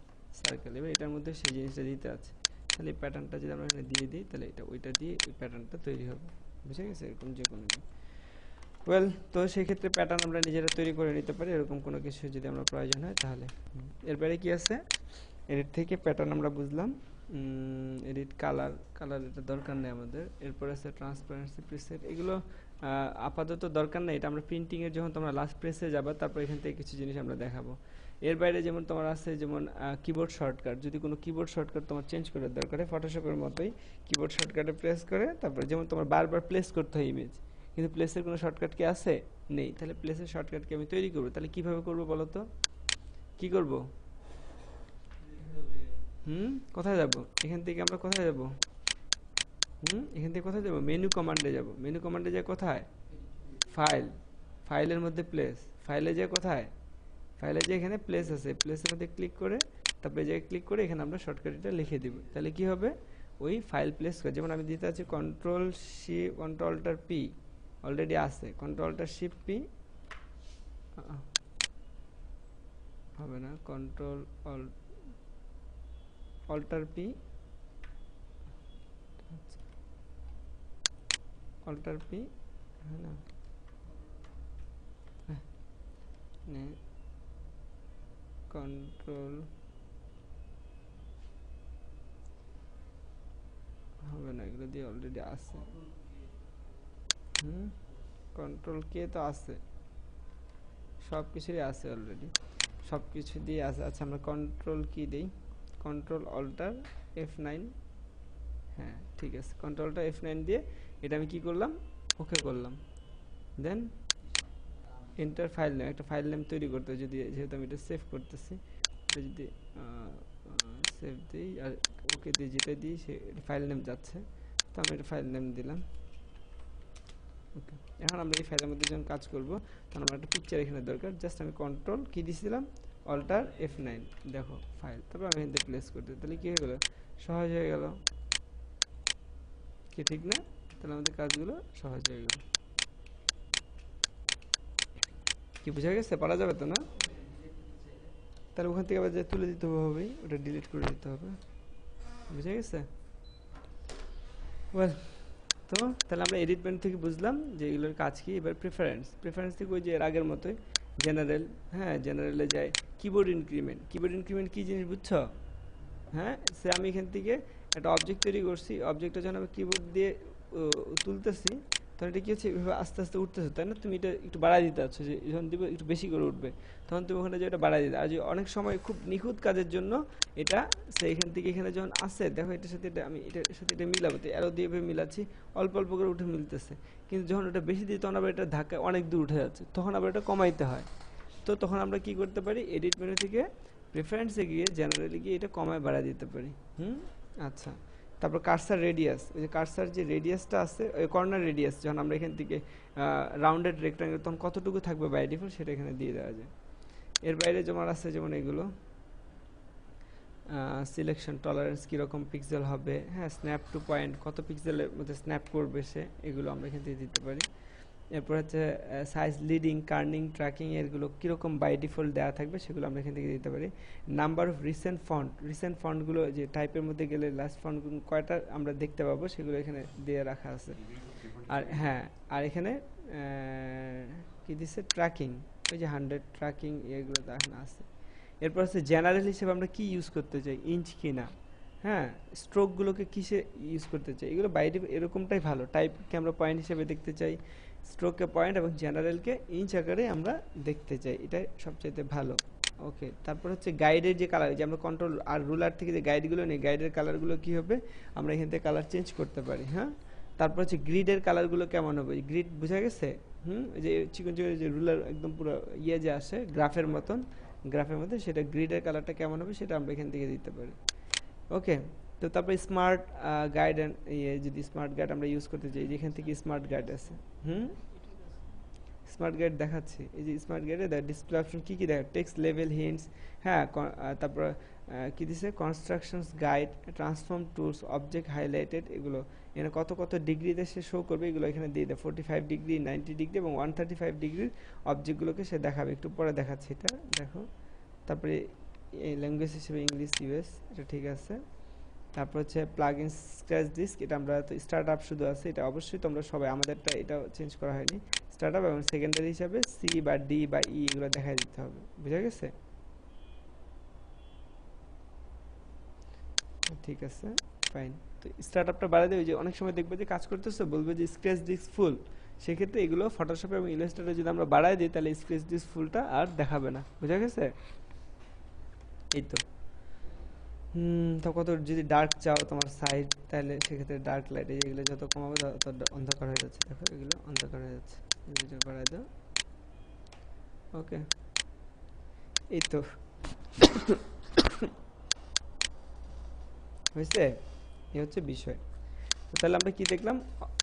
সার্কেল, এবার এটার মধ্যে সেই জিনিসটা দিতে আছে, তাহলে এই প্যাটার্নটা যদি আমরা এখানে দিয়ে দিই তাহলে এটা ওইটা দিয়ে ওই প্যাটার্নটা তৈরি হবে। বুঝে গেছে? এরকম যে কোনো ওয়েল, তো সেই ক্ষেত্রে প্যাটার্ন আমরা নিজেরা তৈরি করে নিতে পারি এরকম কোনো কিছু যদি আমরা প্রয়োজন হয় তাহলে। এরপরে কি আছে, এডিট থেকে প্যাটার্ন আমরা বুঝলাম, এডিট কালার, কালার এটা দরকার নেই আমাদের। এরপর আছে ট্রান্সপারেন্সি প্রিসেট, এগুলো আপাতত দরকার নেই, এটা আমরা প্রিন্টিংয়ের যখন তোমরা লাস্ট প্রেসে যাবা তারপর এখান থেকে কিছু জিনিস আমরা দেখাবো। এর বাইরে যেমন তোমার আছে যেমন কিবোর্ড শর্টকাট, যদি কোনো কিবোর্ড শর্টকাট তোমার চেঞ্জ করার দরকার হয় ফটোশপের মতোই কিবোর্ড শর্টকাটে প্রেস করে তারপরে যেমন তোমার বারবার প্লেস করতে হয় ইমেজ, কিন্তু প্লেসের কোনো শর্টকাট কি আছে? নেই। তাহলে প্লেসের শর্টকাটকে আমি তৈরি করবো, তাহলে কিভাবে করবো বলো তো, কি করব? কোথায় যাব? এখান থেকে আমরা কোথায় যাব? এখান থেকে কোথায় যাব? মেনু কমান্ডে যাব। মেনু কমান্ডে যায় কোথায়? ফাইল, ফাইলের মধ্যে প্লেস, ফাইলে যায় কোথায়? ফাইলে যে এখানে প্লেস আছে, প্লেসের মধ্যে ক্লিক করে তারপরে যে ক্লিক করে এখানে আমরা শর্টকাটটা লিখে দিব, তাহলে কি হবে, ওই ফাইল প্লেস করে, যেমন আমি দিতে আছি কন্ট্রোল অল্টার পি, অলরেডি আছে, কন্ট্রোল অল্টার শিফট পি হবে না, control alter P, alter P, হ্যাঁ না, কন্ট্রোল হবে না, এগুলো দিয়ে অলরেডি আছে। কন্ট্রোল কে তো আছে, সব কিছুই আছে অলরেডি, সব কিছু দিয়ে আছে। আচ্ছা আমরা কন্ট্রোল কি দিই, কন্ট্রোল অল্টার F9, হ্যাঁ ঠিক আছে, কন্ট্রোলটা F9 দিয়ে এটা আমি কি করলাম, ওকে করলাম, দেন এন্টার ফাইল নেম, একটা ফাইল নেম তৈরি করতে হয়, যদি যেহেতু আমি এটা সেভ করতেছি, এটা যদি সেভ দিই আর ওকে দিয়ে যেটা দিই সে ফাইল নেম যাচ্ছে, তো আমি এটা ফাইল নেম দিলাম। ওকে, এখন আমরা এই ফাইলের মধ্যে যখন কাজ করব তখন আমার একটা পিকচার এখানে দরকার, জাস্ট আমি কন্ট্রোল কি দিয়েছিলাম, অল্টার F9, দেখো ফাইল, তারপর আমি এখানে প্লেস করতে, তাহলে কি হয়ে গেল, সহজ হয়ে গেল কি, ঠিক না? তাহলে আমাদের কাজগুলো সহজ হয়ে গেল। কি বোঝা গেছে? পারা যাবে তো না? তাহলে ওখান থেকে আবার যে তুলে দিতে হবে, ওটা ডিলিট করে দিতে হবে। বুঝা গেছে? ওয়েল, তো তাহলে আমরা এডিট মেনু থেকে বুঝলাম যে এগুলোর কাজ কি। এবার প্রেফারেন্স, প্রেফারেন্স থেকে ওই যে এর আগের মতোই জেনারেল, হ্যাঁ জেনারেলে যায় কিবোর্ড ইনক্রিমেন্ট। কিবোর্ড ইনক্রিমেন্ট কি জিনিস বুঝছো? হ্যাঁ, সে আমি এখান থেকে একটা অবজেক্ট তৈরি করছি, অবজেক্টটা যখন আমি কিবোর্ড দিয়ে তুলতেছি তখন এটা কি হচ্ছে, এভাবে আস্তে আস্তে উঠতেছে, তাই না? তুমি এটা একটু বাড়াই দিতে চাচ্ছ, যে যখন দিব একটু বেশি করে উঠবে, তখন তুমি ওখানে যে এটা বাড়াই দিতে, আর যে অনেক সময় খুব নিখুঁত কাজের জন্য এটা সে এখান থেকে এখানে যখন আসে, দেখো এটার সাথে এটা আমি এটার সাথে এটা মিলাবো, তো অ্যারো দিয়ে মিলাচ্ছি, অল্প অল্প করে উঠে মিলতেছে, কিন্তু যখন ওটা বেশি দিই তখন আবার এটা ধাক্কা অনেক দূর উঠে যাচ্ছে, তখন আবার এটা কমাইতে হয়। তো তখন আমরা কি করতে পারি, এডিট মেনু থেকে প্রেফারেন্সে গিয়ে জেনারেলি গিয়ে এটা কমায় বাড়ায় দিতে পারি। আচ্ছা, তারপর কার্সার রেডিয়াস, ওই যে কার্সার যে রেডিয়াসটা আছে, ওই কর্নার রেডিয়াস যখন আমরা এখান থেকে রাউন্ডেড রেক্টাঙ্গেল তখন কতটুকু থাকবে বাই ডিফল্ট সেটা এখানে দিয়ে দেওয়া যায়। এর বাইরে যেমন আছে যেমন এগুলো সিলেকশন টলারেন্স কীরকম পিক্সেল হবে, হ্যাঁ স্ন্যাপ টু পয়েন্ট কত পিক্সেলের মধ্যে স্ন্যাপ করবে সে, এগুলো আমরা এখান থেকে দিতে পারি। এরপর হচ্ছে সাইজ লিডিং, কার্নিং, ট্র্যাকিং এগুলো কীরকম বাই ডিফল্ট দেওয়া থাকবে সেগুলো আমরা এখান থেকে দিতে পারি। Number of recent font, recent ফন্টগুলো যে টাইপের মধ্যে গেলে লাস্ট ফন্টগুলো কয়টা আমরা দেখতে পাবো সেগুলো এখানে দিয়ে রাখা আছে। আর হ্যাঁ, আর এখানে কি দিচ্ছে, ট্র্যাকিং, ওই যে 100 ট্র্যাকিং এগুলো তো এখন আছে। এরপর হচ্ছে জেনারেল হিসেবে আমরা কি ইউজ করতে চাই, ইঞ্চ কিনা, হ্যাঁ স্ট্রোকগুলোকে কিসে ইউজ করতে চাই, এগুলো বাইরে এরকমটাই ভালো। টাইপকে আমরা পয়েন্ট হিসেবে দেখতে চাই, স্ট্রোককে পয়েন্ট এবং জেনারেলকে ইঞ্চ আকারে আমরা দেখতে চাই, এটাই সবচেয়ে ভালো। ওকে, তারপর হচ্ছে গাইডের যে কালার, যে আমরা কন্ট্রোল আর রুলার থেকে যে গাইডগুলো নেই, গাইডের কালারগুলো কি হবে, আমরা এখান থেকে কালার চেঞ্জ করতে পারি। হ্যাঁ, তারপর হচ্ছে গ্রিডের কালারগুলো কেমন হবে, গ্রিড বোঝা গেছে, যে চিকন চিকন যে রুলার একদম পুরো ইয়ে যে আসে গ্রাফের মতন, গ্রাফের মধ্যে, সেটা গ্রিডের কালারটা কেমন হবে সেটা আমরা এখান থেকে দিতে পারি। ওকে, তো তারপরে স্মার্ট গাইড অ্যান্ড যদি স্মার্ট গাইড আমরা ইউজ করতে চাই, যেখান থেকে স্মার্ট গাইড আছে, স্মার্ট গাইড দেখাচ্ছি। এই যে স্মার্ট গাইডে ডিসপ্লে অপশন কী কী দেখা, টেক্সট লেভেল হিন্টস, হ্যাঁ, তারপর কী দিছে, constructions guide, transform tools, object highlighted, এগুলো এখানে কত কত ডিগ্রিতে সে শো করবে এগুলো এখানে দিয়ে দেয়, 45 ডিগ্রি, 90 ডিগ্রি এবং 135 ডিগ্রির অবজেক্টগুলোকে সে দেখাবে। একটু পরে দেখাচ্ছি এটা, দেখো। তারপরে এই ল্যাঙ্গুয়েজ হিসেবে ইংলিশ ইউএস, এটা ঠিক আছে। তারপর হচ্ছে প্লাগ ইন স্ক্র্যাচ ডিস্ক, এটা আমরা তো স্টার্ট আপ শুধু আছে, এটা অবশ্যই তোমরা সবাই, আমাদেরটা এটা চেঞ্জ করা হয়নি। স্টার্ট আপ এবং সেকেন্ডারি হিসাবে সি বা ডি বা ই এগুলো দেখাই দিতে হবে, বুঝা গেছে? ঠিক আছে, ফাইন। তো স্টার্ট আপটা বাড়াই দেবে, যে অনেক সময় দেখবে যে কাজ করতেছে বলবে যে স্ক্র্যাচ ডিস্ক ফুল, সেক্ষেত্রে এগুলো ফটোশপ এবং ইলাস্ট্রেটরে যদি আমরা বাড়াই দিই তাহলে স্ক্র্যাচ ডিস্ক ফুলটা আর দেখাবে না, বুঝা গেছে? এই তো তো কত যদি ডার্ক চাও তোমার সাইড, তাহলে সেক্ষেত্রে ডার্ক লাইট, এগুলো যত কমাবে তত অন্ধকার হয়ে যাচ্ছে, দেখো এগুলো অন্ধকার হয়ে যাচ্ছে, এগুলো বাড়াই দাও। ওকে, এই তো হয়েছে, এই হচ্ছে বিষয়। তো তাহলে আমরা কি দেখলাম,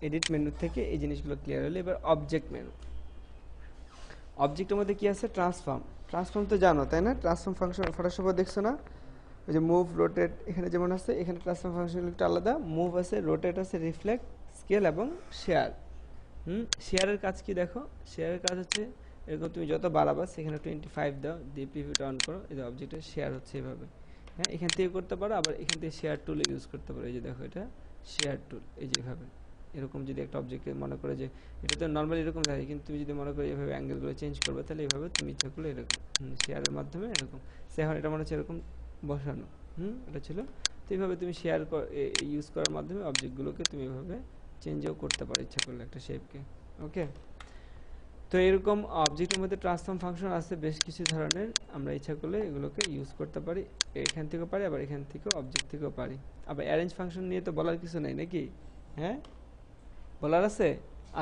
এডিট মেনু থেকে এই জিনিসগুলো ক্লিয়ার হলো। এবার অবজেক্ট মেনু, অবজেক্টের মধ্যে কি আছে, ট্রান্সফর্ম। ট্রান্সফর্ম তো জানো তাই না, ট্রান্সফর্ম ফাংশন ফটোশপে দেখছো না, ওই যে মুভ, রোটেট, এখানে যেমন আছে, এখানে ট্রান্সফর্ম ফাংশনগুলো একটু আলাদা। মুভ আছে, রোটেট আছে, রিফ্লেক্ট, স্কেল এবং শেয়ার। শেয়ারের কাজ কি দেখো, শেয়ারের কাজ হচ্ছে এরকম, তুমি যত বাড়াবা সেখানে 25 দাও, দিয়ে প্রিভিউটা অন করো, এই যে অবজেক্টের শেয়ার হচ্ছে এভাবে। হ্যাঁ, এখান থেকে করতে পারো, আবার এখান থেকে শেয়ার টুল ইউজ করতে পারো। এই যে দেখো এটা শেয়ার টুল, এই যে এভাবে এরকম যদি একটা অবজেক্টকে মনে করে যে এটা তো নর্মালি এরকম থাকে, কিন্তু তুমি যদি মনে করো এভাবে অ্যাঙ্গেলগুলো চেঞ্জ করবে, তাহলে এইভাবে তুমি ইচ্ছা করলে এরকম শেয়ারের মাধ্যমে এরকম, সে এখন এটা মনে হচ্ছে এরকম বসানো, এটা ছিল। তো এইভাবে তুমি শেয়ার ইউজ করার মাধ্যমে অবজেক্টগুলোকে তুমি এভাবে চেঞ্জও করতে পারো ইচ্ছা করলে একটা শেপকে। ওকে, তো এরকম অবজেক্টের মধ্যে ট্রান্সফর্ম ফাংশন আছে বেশ কিছু ধরনের, আমরা ইচ্ছা করলে এগুলোকে ইউজ করতে পারি, এখান থেকেও পারি, আবার এখান থেকেও অবজেক্ট থেকেও পারি। আবার অ্যারেঞ্জ ফাংশন নিয়ে তো বলার কিছু নেই নাকি, হ্যাঁ বলার আছে,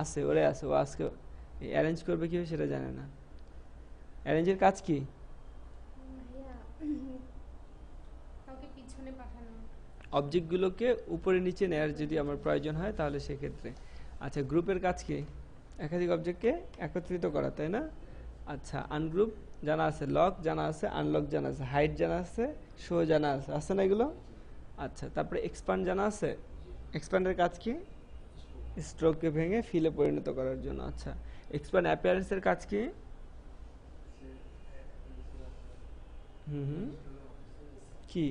আছে, ওরে আছে, ও আজকে অ্যারেঞ্জ করবে কি সেটা জানে না। অ্যারেঞ্জের কাজ কি, অবজেক্টগুলোকে উপরে নিচে নেয়ার যদি আমার প্রয়োজন হয় তাহলে সেক্ষেত্রে। আচ্ছা, গ্রুপের কাজ কি, একাধিক অবজেক্টকে একত্রিত করা, তাই না? আচ্ছা, আনগ্রুপ জানা আছে, লক জানা আছে, আনলক জানা আছে, হাইড জানা আছে, শো জানা আছে, আছে না এগুলো? আচ্ছা, তারপরে এক্সপান্ড জানা আছে, এক্সপান্ডের কাজ কি, স্ট্রোককে ভেঙে ফিলে পরিণত করার জন্য। আচ্ছা, এক্সপান্ড অ্যাপিয়ারেন্সের কাজ কি, কি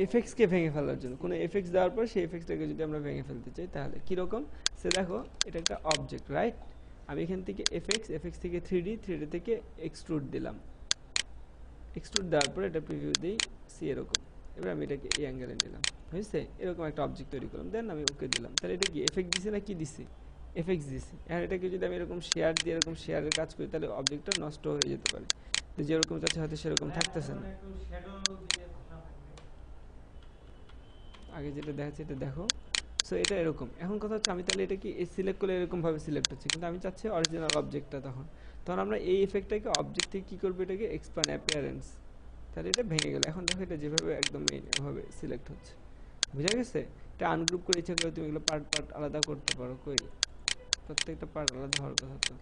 এফেক্টসকে ভেঙে ফেলার জন্য, কোনো এফেক্টস দেওয়ার পর সেই এফেক্টসটাকে যদি আমরা ভেঙে ফেলতে চাই তাহলে কীরকম, সে দেখো এটা একটা অবজেক্ট, রাইট? আমি এখান থেকে এফেক্টস থেকে 3D থেকে এক্সট্রুড দিলাম, এক্সট্রুড দেওয়ার পর এটা প্রিভিউ দিই, সি এরকম। এবার আমি এটাকে এই অ্যাঙ্গেলে নিলাম, হয়েছে? এরকম একটা অবজেক্ট তৈরি করলাম, দেন আমি ওকে দিলাম। তাহলে এটা কি এফেক্ট দিছি না কি দিছি, এফেক্টস দিছি। আর এটাকে যদি আমি এরকম শেয়ার দিয়ে এরকম শেয়ারের কাজ করি তাহলে অবজেক্টটা নষ্ট হয়ে যেতে পারে, তো যেরকম চাচ্ছে হয়তো সেরকম থাকতেছে না। আগে যেটা দেখাচ্ছে এটা দেখো, সো এটা এরকম। এখন কথা হচ্ছে আমি তাহলে এটা কি সিলেক্ট করলে এরকমভাবে সিলেক্ট হচ্ছে, কিন্তু আমি চাচ্ছি অরিজিনাল অবজেক্টটা, তখন তখন আমরা এই এফেক্টটাকে অবজেক্ট থেকে কী করবো, এটাকে এক্সপ্যান্ড অ্যাপিয়ারেন্স, তাহলে এটা ভেঙে গেল। এখন দেখো এটা যেভাবে একদম মেইন এভাবে সিলেক্ট হচ্ছে, বুঝা গেছে? এটা আনগ্রুপ করে ইচ্ছা করে তুমি এগুলো পার্ট পার্ট আলাদা করতে পারো, কই প্রত্যেকটা পার্ট আলাদা হওয়ার কথা তো,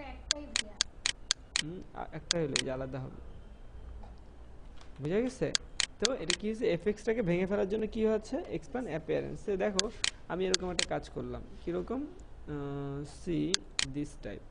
একটা হলে যে আলাদা হবে, বুঝা গেছে? তো এটা কি হচ্ছে, এফেক্টসটাকে ভেঙে ফেলার জন্য কি হচ্ছে, এক্সপ্যান্ড অ্যাপিয়ারেন্স। দেখো আমি এরকম একটা কাজ করলাম, কীরকম, সি দিস টাইপ,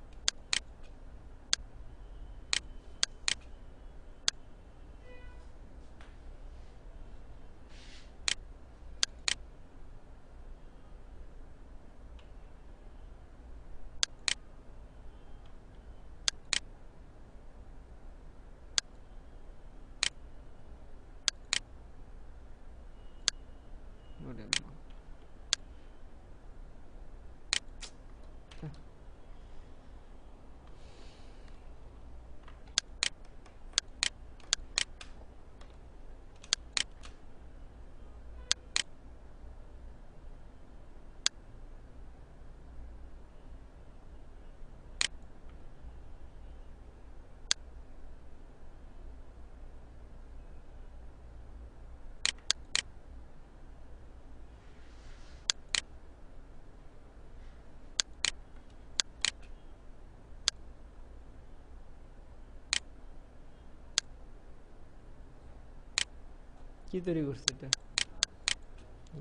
কি তৈরি করছে এটা?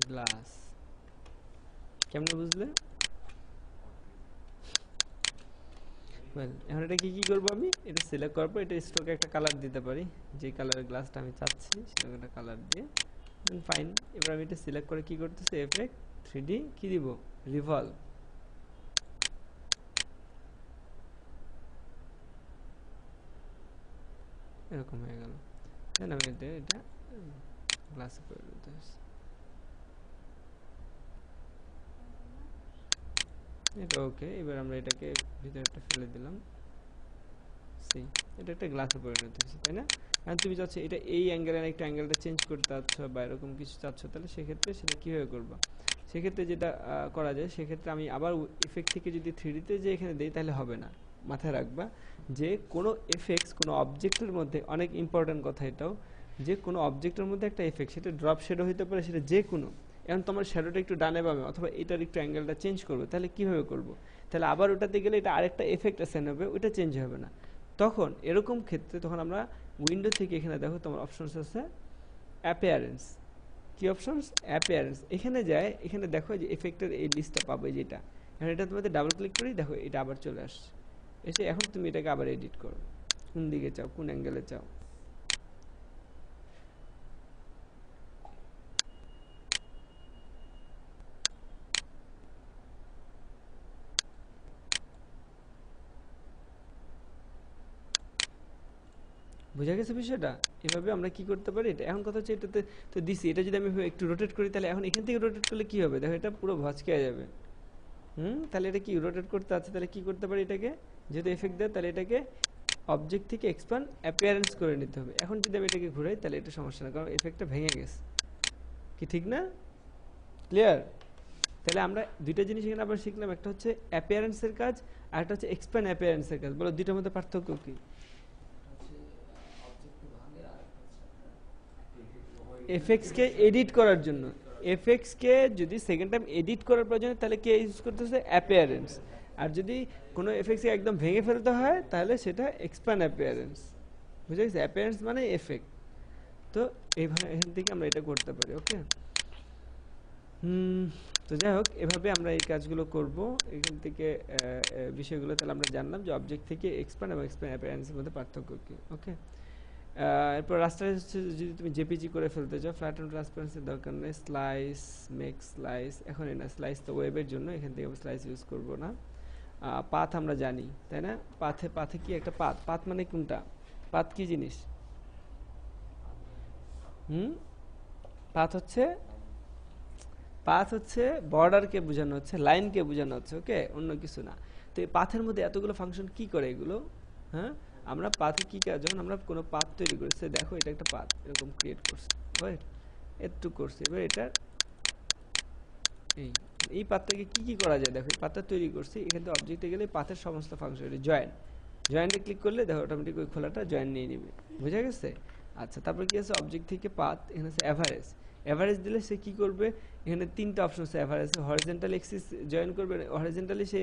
গ্লাস। কেমনে বুঝলে? এখন এটা কি করবো আমি? এটা সিলেক্ট করবো, এটা স্ট্রোকে একটা কালার দিতে পারি, যে কালারের গ্লাসটা আমি চাচ্ছি সেটা একটা কালার দিয়ে ফাইন। এবার আমি এটা সিলেক্ট করে কি করতেছি, এফেক্ট 3D কি দিব, রিভলভ। এরকম হয়ে গেল। দেন আমি এটা গ্লাসে পরিণত হয়েছে। এটা ওকে। এবার আমরা এটাকে ভিতরে একটা ফেলে দিলাম, সেই এটা একটা গ্লাসে পরিণত হয়েছে, তাই না? এখন তুমি চাচ্ছ এটা এই অ্যাঙ্গেলের একটা অ্যাঙ্গেলটা চেঞ্জ করতে চাচ্ছ বা এরকম কিছু চাচ্ছ, তাহলে সেক্ষেত্রে সেটা কীভাবে করবা? সেক্ষেত্রে যেটা করা যায়, সেক্ষেত্রে আমি আবার ইফেক্ট থেকে যদি 3Dতে যে এখানে দিই তাহলে হবে না। মাথায় রাখবা যে কোনো এফেক্টস কোনো অবজেক্টের মধ্যে, অনেক ইম্পর্ট্যান্ট কথা এটাও, যে কোনো অবজেক্টের মধ্যে একটা এফেক্ট, সেটা ড্রপ শ্যাডো হতে পারে, সেটা যে কোনো। এখন তোমার শ্যাডোটা একটু ডানে পাবে অথবা এটার একটু অ্যাঙ্গেলটা চেঞ্জ করবে, তাহলে কীভাবে করবো? তাহলে আবার ওটাতে গেলে এটা আরেকটা এফেক্ট অ্যাসাইন হবে, ওইটা চেঞ্জ হবে না। তখন এরকম ক্ষেত্রে তখন আমরা উইন্ডো থেকে এখানে দেখো তোমার অপশনস আছে অ্যাপিয়ারেন্স। কি অপশনস? অ্যাপিয়ারেন্স। এখানে যায়, এখানে দেখো যে এফেক্টের এই লিস্টটা পাবে যেটা, এখন এটা তোমাদের ডাবল ক্লিক করি, দেখো এটা আবার চলে আসছে। এসে এখন তুমি এটাকে আবার এডিট করো, কোন দিকে চাও, কোন অ্যাঙ্গেলে চাও। বুঝা গেছে বিষয়টা? এভাবে আমরা কি করতে পারি এটা। এখন কথা হচ্ছে এটাতে তো দিছি, এটা যদি আমি একটু রোটেট করি তাহলে এখন এখান থেকে রোটেট করলে কি হবে, দেখো এটা পুরো ভচকে যাবে। তাহলে এটা কি রোটেট করতে আছে, তাহলে কি করতে পারি এটাকে, যেহেতু এফেক্ট দেয় তাহলে এটাকে অবজেক্ট থেকে এক্সপ্যান্ড অ্যাপিয়ারেন্স করে নিতে হবে। এখন যদি আমি এটাকে ঘুরাই তাহলে এটা সমস্যা না, কারণ এফেক্টটা ভেঙে গেছে। কি ঠিক না? ক্লিয়ার? তাহলে আমরা দুইটা জিনিস এখানে আবার শিখলাম, একটা হচ্ছে অ্যাপিয়ারেন্সের কাজ আর একটা হচ্ছে এক্সপ্যান্ড অ্যাপিয়ারেন্সের কাজ। বলো দুইটার মধ্যে পার্থক্য কি? এফেক্টসকে এডিট করার জন্য, এফেক্টসকে যদি সেকেন্ড টাইম এডিট করার প্রয়োজন তাহলে কে ইউজ করতেছে? অ্যাপিয়ারেন্স। আর যদি কোনো এফেক্টসকে একদম ভেঙে ফেলতে হয় তাহলে সেটা এক্সপ্যান্ড অ্যাপিয়ারেন্স। বুঝে গেছে? অ্যাপিয়ারেন্স মানে এফেক্ট। তো এইভাবে এখান থেকে আমরা এটা করতে পারি। ওকে, তো যাই হোক, এভাবে আমরা এই কাজগুলো করব। এখান থেকে বিষয়গুলো তাহলে আমরা জানলাম যে অবজেক্ট থেকে এক্সপ্যান্ড এবং এক্সপ্যান্ড অ্যাপিয়ারেন্সের মধ্যে পার্থক্য কী। ওকে, এরপর রাস্টারাইজ হচ্ছে যদি তুমি জেপিজি করে ফেলতে চাও, ফ্ল্যাট অ্যান্ড ট্রান্সপারেন্সির দরকার নেই। স্লাইস, মেক স্লাইস, এখন না স্লাইস তো ওয়েবের জন্য, এখান থেকে স্লাইস ইউজ করবো না। পাথ আমরা জানি, তাই না? পাথে কি একটা পাথ, পাথ মানে কোনটা? পাথ কি জিনিস? পাথ হচ্ছে বর্ডারকে বোঝানো হচ্ছে, লাইনকে বোঝানো হচ্ছে। ওকে, অন্য কিছু না। তো এই পাথের মধ্যে এতগুলো ফাংশন কি করে এগুলো? হ্যাঁ, আমরা পাথে কি কাজ, যখন আমরা কোনো পাথ তৈরি করছি, দেখো এটা একটা পাথ এরকম ক্রিয়েট করছি, রাইট? একটু করছি। এবার এটা এই পাথটাকে কি করা যায়, দেখো এই পাথটা তৈরি করছি, এখান থেকে অবজেক্টে গেলে পাথের সমস্ত ফাংশন, জয়েন্টে ক্লিক করলে দেখো অটোমেটিক ওই খোলাটা জয়েন্ট নিয়ে নেবে। বুঝা গেছে? আচ্ছা, তারপর কি আছে? অবজেক্ট থেকে পাথ, এখানে আছে অ্যাভারেজ। অ্যাভারেজ দিলে সে কি করবে? এখানে তিনটা অপশন আছে অ্যাভারেজ। হরিজন্টাল এক্সিস জয়েন করবে, হরিজন্টালি সে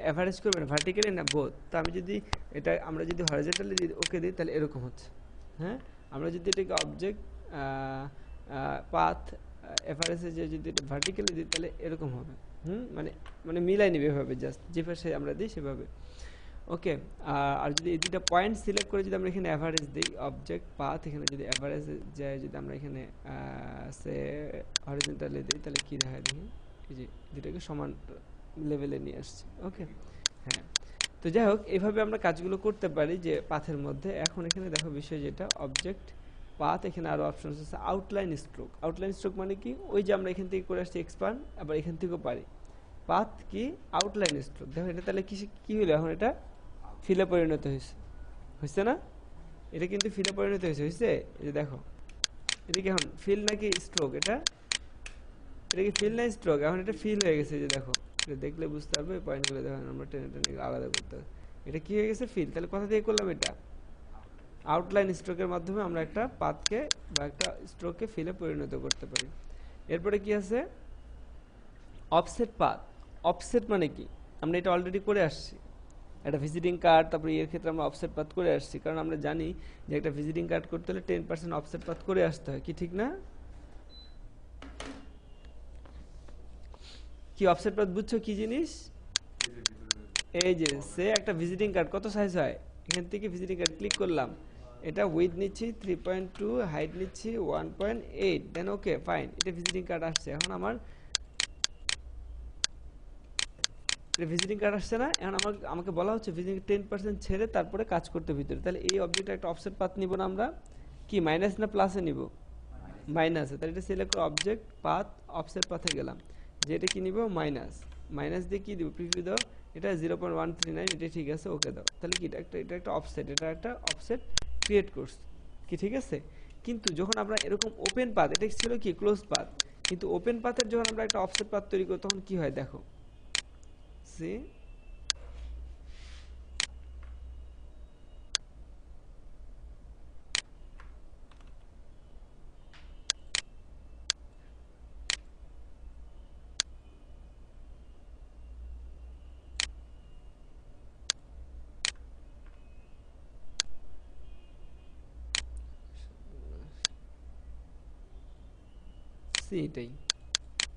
অ্যাভারেজ করবে না, ভার্টিক্যালি না, বোথ। তো আমি যদি এটা, আমরা যদি হরিজন্টালি ওকে দিই তাহলে এরকম হচ্ছে। হ্যাঁ, আমরা যদি এটাকে অবজেক্ট পাথ অ্যাভারেজে যে যদি এটা ভার্টিক্যালি দিই তাহলে এরকম হবে। মানে মানে মিলাই নিবে এভাবে, জাস্ট যে পাশে আমরা দিই সেভাবে। ওকে, আর যদি এই দুটা পয়েন্ট সিলেক্ট করে যদি আমরা এখানে অ্যাভারেজ দিই, অবজেক্ট পাথ, এখানে যদি অ্যাভারেজ যায়, যদি আমরা এখানে সে হরিজন্টালি দিই তাহলে কী দেখা দেখি, এই যে দুটাকে সমান লেভেলে নিয়ে আসছে। ওকে, হ্যাঁ। তো যাই হোক, এইভাবে আমরা কাজগুলো করতে পারি যে পাথের মধ্যে। এখন এখানে দেখো বিষয় যেটা, অবজেক্ট পাথ, এখানে আরও অপশন আছে আউটলাইন স্ট্রোক। আউটলাইন স্ট্রোক মানে কি? ওই যে আমরা এখান থেকে করে আসছি এক্সপান্ড, আবার এখান থেকেও পারি। পাথ কি? Outline stroke. দেখো এটা তাহলে কি হলো, এখন এটা ফিলে পরিণত হয়েছে না? এটা কিন্তু ফিলে পরিণত হয়েছে। এই যে দেখো, এটা কি এখন ফিল নাকি স্ট্রোক? এটা কি ফিল না স্ট্রোক? এখন এটা ফিল হয়ে গেছে। যে দেখো, এটা দেখলে বুঝতে পারবে, পয়েন্টগুলো দেখো, আমরা টেনে টেনে আলাদা করতে হবে। এটা কি হয়ে গেছে? ফিল। তাহলে কোথা থেকে করলাম এটা? আউটলাইন স্ট্রোকের মাধ্যমে আমরা একটা পাথকে বা একটা স্ট্রোককে ফিলে পরিণত করতে পারি। এরপরে কি আছে? Offset path. অফসেট মানে কি? আমরা এটা অলরেডি করে আসছি। একটা ভিজিটিং কার্ড, তারপরে এর ক্ষেত্রে আমরা অফসেট পাথ করে আসছি, কারণ আমরা জানি যে একটা ভিজিটিং কার্ড করতে হলে 10% অফসেট পাথ করে আসতে হয়, কি ঠিক না? কি অফসেট পাথ বুঝছো কি জিনিস? এই যে সে একটা ভিজিটিং কার্ড কত সাইজ হয়, এখান থেকে ভিজিটিং কার্ড ক্লিক করলাম, এটা উইথ নিচ্ছি 3.2, হাইট নিচ্ছি 1.8, দেন ওকে ফাইন, এটা ভিজিটিং কার্ড আসছে। এখন আমার ভিজিটিং কার্ড আসছে না, এখন আমাকে বলা হচ্ছে ভিজিটিং 10% ছেড়ে তারপরে কাজ করতে ভিতরে, তাহলে এই অবজেক্টে একটা অফসেট পাথ নিব না আমরা, কি মাইনাস না প্লাসে নিব? মাইনাসে, তাহলে এটা সিলেক্ট করে অবজেক্ট পাথ অফসেট পাথে গেলাম, যে এটা কি নিব মাইনাস, মাইনাস দিয়ে কি দিব প্রিভিউ দাও, এটা 0.139, এটা ঠিক আছে ওকে দাও, তাহলে কি এটা একটা অফসেট, এটা একটা অফসেট ক্রিয়েট করছে, কি ঠিক আছে? কিন্তু যখন আমরা এরকম ওপেন পাথ, এটা ছিল কি ক্লোজ পাথ, কিন্তু ওপেন পাথের যখন আমরা একটা অফসেট পাথ তৈরি করি তখন কি হয় দেখো, সি এটাই,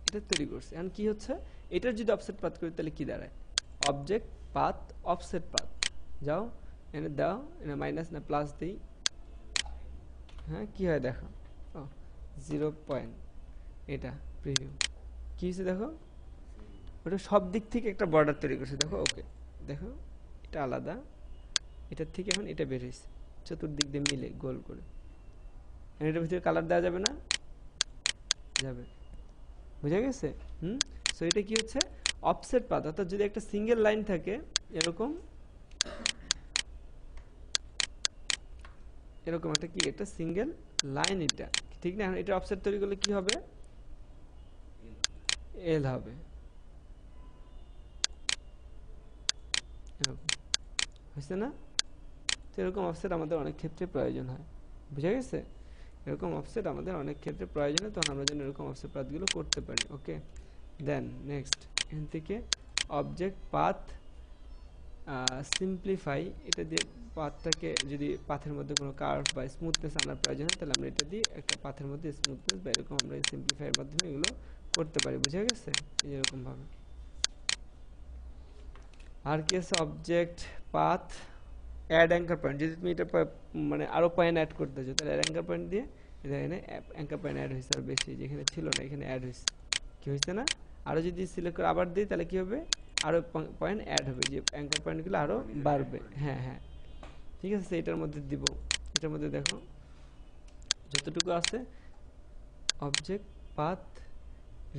এটা তৈরি করছে। এখন কি হচ্ছে, এটার যদি অফসেট পাথ করি তাহলে কি দাঁড়ায়, অবজেক্ট পাথ অফসেট পাথ, যাও এনে দাও, এনে মাইনাস না প্লাস দিই, হ্যাঁ কি হয় দেখো, ও 0. এটা প্রিভিউ কি হয়েছে দেখো, ওটা সব দিক থেকে একটা বর্ডার তৈরি করছে, দেখো ওকে দেখো এটা আলাদা, এটার থেকে এখন এটা বের হয়েছে চতুর্দিক দিয়ে মিলে গোল করে, এটার ভিতরে কালার দেওয়া যাবে না, যাবে, বুঝা গেছে? সো এটা কি হচ্ছে অফসেট পাথ, অর্থাৎ যদি একটা সিঙ্গেল লাইন থাকে এরকম এরকম একটা কি একটা সিঙ্গেল লাইন, এটা ঠিক না? এটা অফসেট তৈরি করলে কি হবে, এল হবে, এরকম হয়েছে না? তো এরকম অফসেট আমাদের অনেক ক্ষেত্রে প্রয়োজন হয়, বুঝা গেছে? এরকম অফসেট আমাদের অনেক ক্ষেত্রে প্রয়োজন হয়, তখন আমরা যেন এরকম অফসেট পাথগুলো করতে পারি। ওকে, দেন নেক্সট এখান থেকে অবজেক্ট পাথ সিম্পলিফাই, এটা দিয়ে পাথটাকে যদি পাথের মধ্যে কোনো কার্ভ বা স্মুথনেস আনার প্রয়োজন হয় তাহলে আমরা এটা দিয়ে একটা পাথের মধ্যে স্মুথনেস বা এরকম আমরা সিম্পলিফাইয়ের মাধ্যমে এগুলো করতে পারি, বুঝা গেছে? এরকম ভাবে। আর কি আছে, object path add anchor point, যদি তুমি এটা মানে আরো পয়েন্ট অ্যাড করতে চাও তাহলে অ্যাড অ্যাঙ্কার পয়েন্ট দিয়ে, এখানে অ্যাঙ্কার পয়েন্ট অ্যাড হয়েছে আর বেশি, যেখানে ছিল না এখানে অ্যাড হয়েছে, কি হয়েছে না? আরো যদি সিলেক্ট করে আবার দিই তাহলে কি হবে, আরো পয়েন্ট অ্যাড হবে, যে অ্যাঙ্কার পয়েন্টগুলো আরো বাড়বে। হ্যাঁ হ্যাঁ ঠিক আছে, এটার মধ্যে দিব, এটার মধ্যে দেখো যতটুকু আছে object path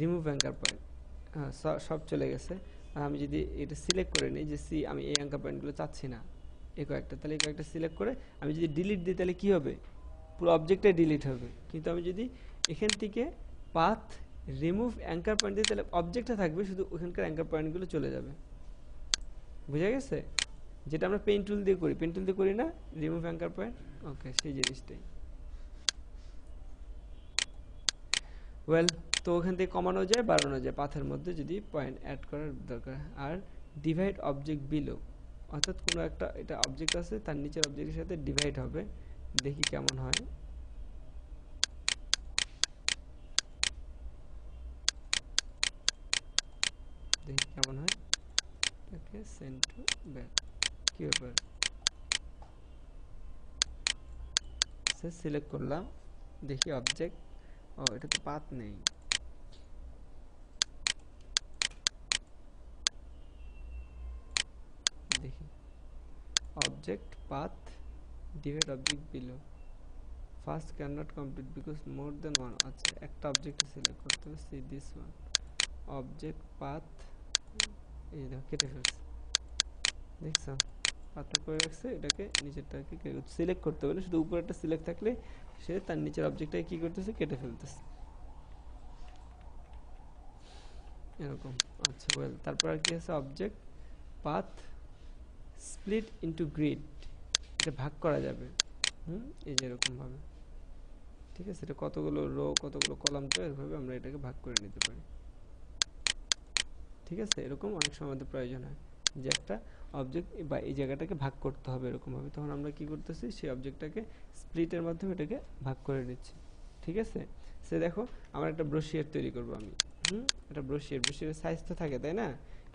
remove anchor point, হ্যাঁ সব চলে গেছে। আর আমি যদি এটা সিলেক্ট করে নিই যে সি আমি এই অ্যাঙ্কার পয়েন্টগুলো চাচ্ছি না, এই কয়েকটা, তাহলে এই কয়েকটা সিলেক্ট করে আমি যদি ডিলিট দিই তাহলে কি হবে, পুরো অবজেক্টটাই ডিলিট হবে। কিন্তু আমি যদি এখান থেকে পাথ রিমুভ অ্যাঙ্কার পয়েন্ট দিই তাহলে অবজেক্টটা থাকবে, শুধু ওখানকার অ্যাঙ্কার পয়েন্টগুলো চলে যাবে, বুঝা গেছে? যেটা আমরা পেন টুল দিয়ে করি, পেন টুল দিয়ে করি না রিমুভ অ্যাঙ্কার পয়েন্ট, ওকে সেই জিনিসটাই। ওয়েল, তো ওখান থেকে কমানো যায় বাড়ানো যায় পাথের মধ্যে যদি পয়েন্ট অ্যাড করার দরকার। আর ডিভাইড অবজেক্ট বিলো, অর্থাৎ কোনো একটা এটা অবজেক্ট আছে তার নিচের অবজেক্টের সাথে ডিভাইড হবে, দেখি কেমন হয়। দেখি কেমন হয়, ওকে সেন্ড টু ব্যাক, কি ব্যাপার, সে সিলেক্ট করলাম, দেখি অবজেক্ট, ও এটা তো পাথ নেই, দেখি object path divide object below, first can not complete because more than one, আচ্ছা একটা অবজেক্ট সিলেক্ট করতে হবে, see this one object path, এই দেখো কেটে ফেলছে, দেখছো পাথটা করে রাখছে, এটাকে নিচেরটাকে সিলেক্ট করতে হবে, শুধু উপরেরটা সিলেক্ট থাকলে সে তার নিচের অবজেক্টটাকে কি করতেছে, কেটে ফেলতেছে এরকম। আচ্ছা ওয়েল, তারপর আর কি আছে, object path split into grid, এটা ভাগ করা যাবে, এই যে এরকম ভাবে, ঠিক আছে? এটা কতগুলো রো কতগুলো কলাম, তো এভাবে আমরা এটাকে ভাগ করে নিতে পারি, ঠিক আছে? এরকম অনেক সময় আমাদের প্রয়োজন হয়। যে একটা অবজেক্ট বা এই জায়গাটাকে ভাগ করতে হবে এরকমভাবে, তখন আমরা কি করতেছি সেই অবজেক্টটাকে স্প্লিটের মাধ্যমে এটাকে ভাগ করে নিচ্ছি। ঠিক আছে, সে দেখো আমার একটা ব্রোশিয়ার তৈরি করব আমি। একটা ব্রোশিয়ারের সাইজ তো থাকে তাই না,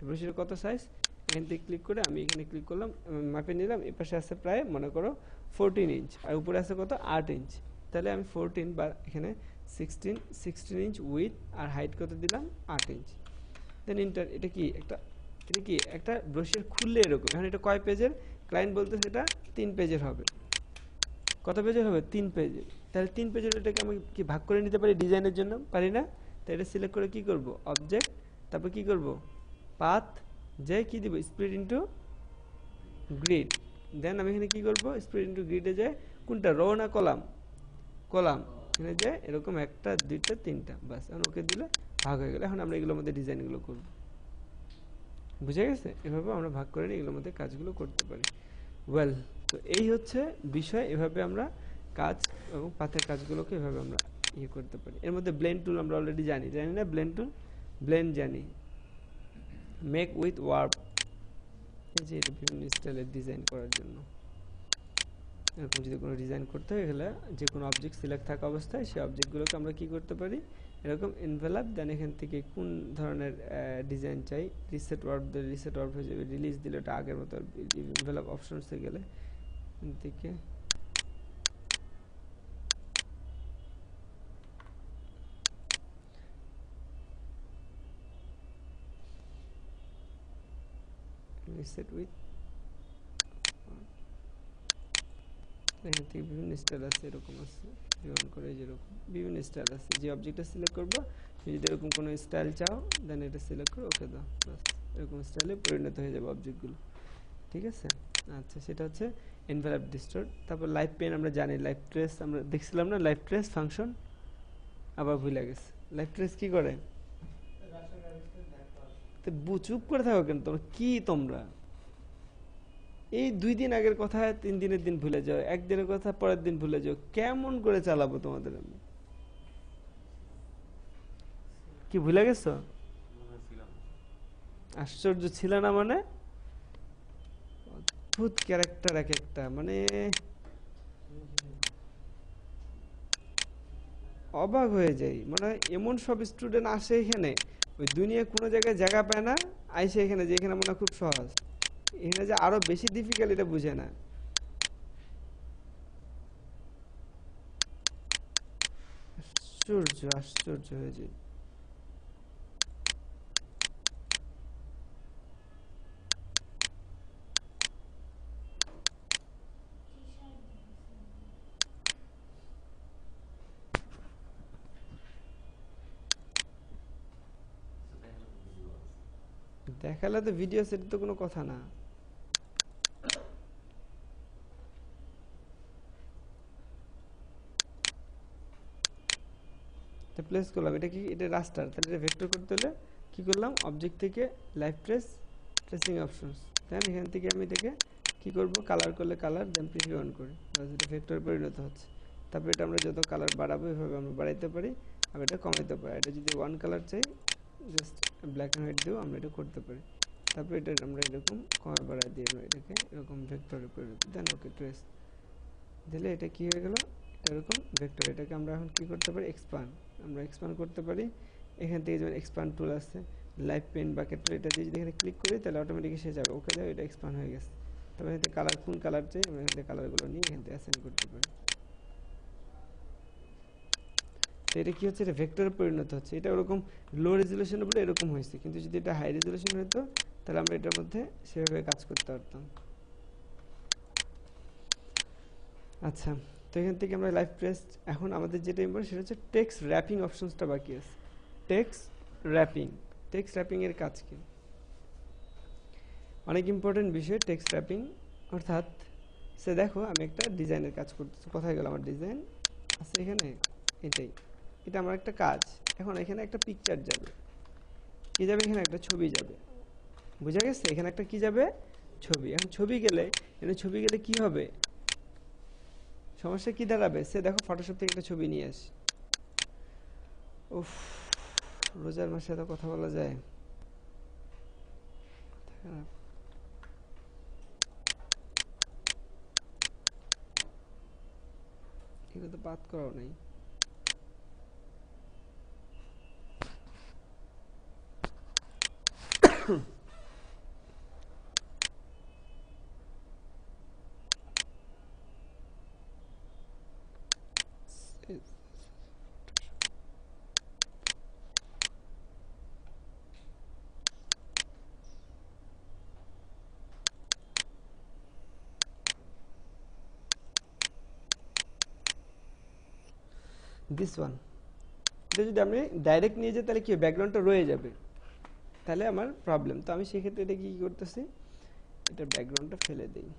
ব্রোশিয়ারের কত সাইজ, এখান থেকে ক্লিক করে আমি এখানে ক্লিক করলাম, মাপে নিলাম, এ পাশে আছে প্রায় মনে করো 14 ইঞ্চ আর উপরে আছে কত 8 ইঞ্চ, তাহলে আমি 14 বা এখানে 16 ইঞ্চ উইথ আর হাইট কত দিলাম 8 ইঞ্চ, দেন ইন্টার। এটা কি একটা ব্রোশিয়ার খুললে এরকম। এখন এটা কয় পেজের, ক্লায়েন্ট বলতেছে এটা 3 পেজের হবে। কত পেজের হবে, 3 পেজের। তাহলে 3 পেজের এটাকে আমি কি ভাগ করে নিতে পারি ডিজাইনের জন্য, পারি না? তাই এটা সিলেক্ট করে কি করব, অবজেক্ট, তারপর কি করব, পাথ, যে কি দিব, স্প্লিট ইনটু গ্রিড। দেন আমি এখানে কি করব, স্প্লিট ইনটু গ্রিডে যায় কোনটা, রো না কলাম, কলাম, এখানে যায় এরকম একটা দুইটা তিনটা, বাস এখন ওকে দিলে ভাগ হয়ে গেল। এখন আমরা এগুলোর মধ্যে ডিজাইনগুলো করব, বুঝে গেছে? এভাবে আমরা ভাগ করে এগুলোর মধ্যে কাজগুলো করতে পারি। ওয়েল, তো এই হচ্ছে বিষয়, এভাবে আমরা কাজ এবং পাথের কাজগুলোকে এভাবে আমরা ইয়ে করতে পারি। এর মধ্যে ব্লেন্ড টুল আমরা অলরেডি জানি না, ব্লেন্ড টুল, ব্লেন্ড জানি, মেক উইথ ওয়ার্প, এই যে এটা বিভিন্ন স্টাইলের ডিজাইন করার জন্য। এরকম যদি কোনো ডিজাইন করতে হয় গেলে যে কোনো অবজেক্ট সিলেক্ট থাকা অবস্থায় সেই অবজেক্টগুলোকে আমরা কি করতে পারি, এরকম এনভেলপ, দেন এখান থেকে কোন ধরনের ডিজাইন চাই, রিসেট ওয়ার্প দিলে রিসেট ওয়ার্প হয়ে যাবে, রিলিজ দিলে ওটা আগের মতো, এনভেলপ অপশনসে গেলে এখান থেকে রিসেট উইথ, এখান থেকে বিভিন্ন স্টাইল আছে, এরকম আছে যেমন করে যেরকম বিভিন্ন স্টাইল আছে। যে অবজেক্টটা সিলেক্ট করবো, যদি এরকম কোনো স্টাইল চাও দেন এটা সিলেক্ট করে ওকে দাও, বাস এরকম স্টাইলে পরিণত হয়ে যাবে অবজেক্টগুলো। ঠিক আছে, আচ্ছা সেটা হচ্ছে এনভেলপ ডিস্টর্ট। তারপর লাইভ পেন আমরা জানি, লাইভ ট্রেস আমরা দেখছিলাম না, লাইভ ট্রেস ফাংশন, আবার ভুলে গেছে। লাইভ ট্রেস কি করে, চুপ করে থাকো কেন তোমরা, কি তোমরা এই 2 দিন আগের কথা 3 দিনের দিন ভুলে যাও, একদিনের কথা পরের দিন ভুলে যাও, কেমন করে চালাবো তোমাদের আমি? কি ভুলে গেছো? আশ্চর্য, ছিল না মানে, অদ্ভুত ক্যারেক্টার এক একটা, মানে অবাক হয়ে যাই। মানে এমন সব স্টুডেন্ট আসে এখানে, ওই দুনিয়া কোনো জায়গায় জায়গা পায় না, আইসে এখানে যে এখানে মনে হয় খুব সহজ, এখানে যে আরো বেশি ডিফিকাল্ট এটা বুঝে না। আশ্চর্য আশ্চর্য হয়ে যায়। দেখালে তো ভিডিও, সেটা তো কোনো কথা না। প্লেস করলাম, এটা কি, এটা রাস্টার, তাহলে এটা ভেক্টর করতে হলে কি করলাম, অবজেক্ট থেকে লাইভ ট্রেস, ট্রেসিং অপশনস, দেন এখান থেকে আমি এটাকে কি করব, কালার করলে কালার, দেন প্রিভিউ অন করি, বাস এটা ভেক্টরে পরিণত হচ্ছে। তারপর এটা আমরা যত কালার বাড়াবো এভাবে আমরা বাড়াইতে পারি, আর এটা কমাইতে পারি। এটা যদি ওয়ান কালার চাই, জাস্ট ব্ল্যাক অ্যান্ড হোয়াইট দিয়েও আমরা এটা করতে পারি। তারপর এটা আমরা এরকম কমা বাড়াই দিয়ে আমরা এটাকে এরকম ভেক্টরে পরিণত, দেন ওকে ট্রেস দিলে এটা কি হয়ে গেল, এরকম ভেক্টর। এটাকে আমরা এখন কি করতে পারি, এক্সপান্ড, আমরা এক্সপান্ড করতে পারি। এখান থেকে যেমন এক্সপান্ড টুল আছে, লাইভ পেন বাকেট টুল, এটা দিয়ে যদি এখানে ক্লিক করি তাহলে অটোমেটিক সে যাবে, ওকে যাবে, এটা এক্সপান্ড হয়ে গেছে। তারপর এখান থেকে কালার, কোন কালার চাই আমরা এখান থেকে কালারগুলো নিয়ে এখান থেকে অ্যাসাইন করতে পারি। তো এটা কি হচ্ছে, এটা ভেক্টরে পরিণত হচ্ছে। এটা ওরকম লো রেজলিউশনে বলে এরকম হয়েছে, কিন্তু যদি এটা হাই রেজলিউশন হতো তাহলে আমরা এটার মধ্যে সেভাবে কাজ করতে পারতাম। আচ্ছা, তো এখান থেকে আমরা লাইভ ট্রেস, এখন আমাদের যেটা ইম্পর্টেন্ট সেটা হচ্ছে টেক্সট র্যাপিং অপশনসটা বাকি আছে। টেক্সট র্যাপিং, টেক্সট র্যাপিং এর কাজ কি, অনেক ইম্পর্টেন্ট বিষয় টেক্সট র্যাপিং। অর্থাৎ সে দেখো আমি একটা ডিজাইনের কাজ করতেছি, কোথায় গেল আমার ডিজাইন আছে এখানে, এটাই, এটা আমার একটা কাজ। এখন এখানে একটা পিকচার যাবে, কি যাবে, এখানে একটা ছবি যাবে, বুঝা গেছে? এখানে একটা কি যাবে, ছবি। এখন ছবি গেলে, এখানে ছবি গেলে কি হবে, সমস্যা কি দাঁড়াবে, সে দেখো ফটোশপ থেকে একটা ছবি নিয়ে আসি, উফ, রোজার মাসে এত কথা বলা যায়, এটা তো পাথ করাও নাই। দিস ওয়ান, এটা যদি আমি ডাইরেক্ট নিয়ে যাই তাহলে কি ব্যাকগ্রাউন্ডটা রয়ে যাবে, তাহলে আমার প্রবলেম। তো আমি সেক্ষেত্রে এটা কি করতেছি, এটা ব্যাকগ্রাউন্ডটা ফেলে দিই,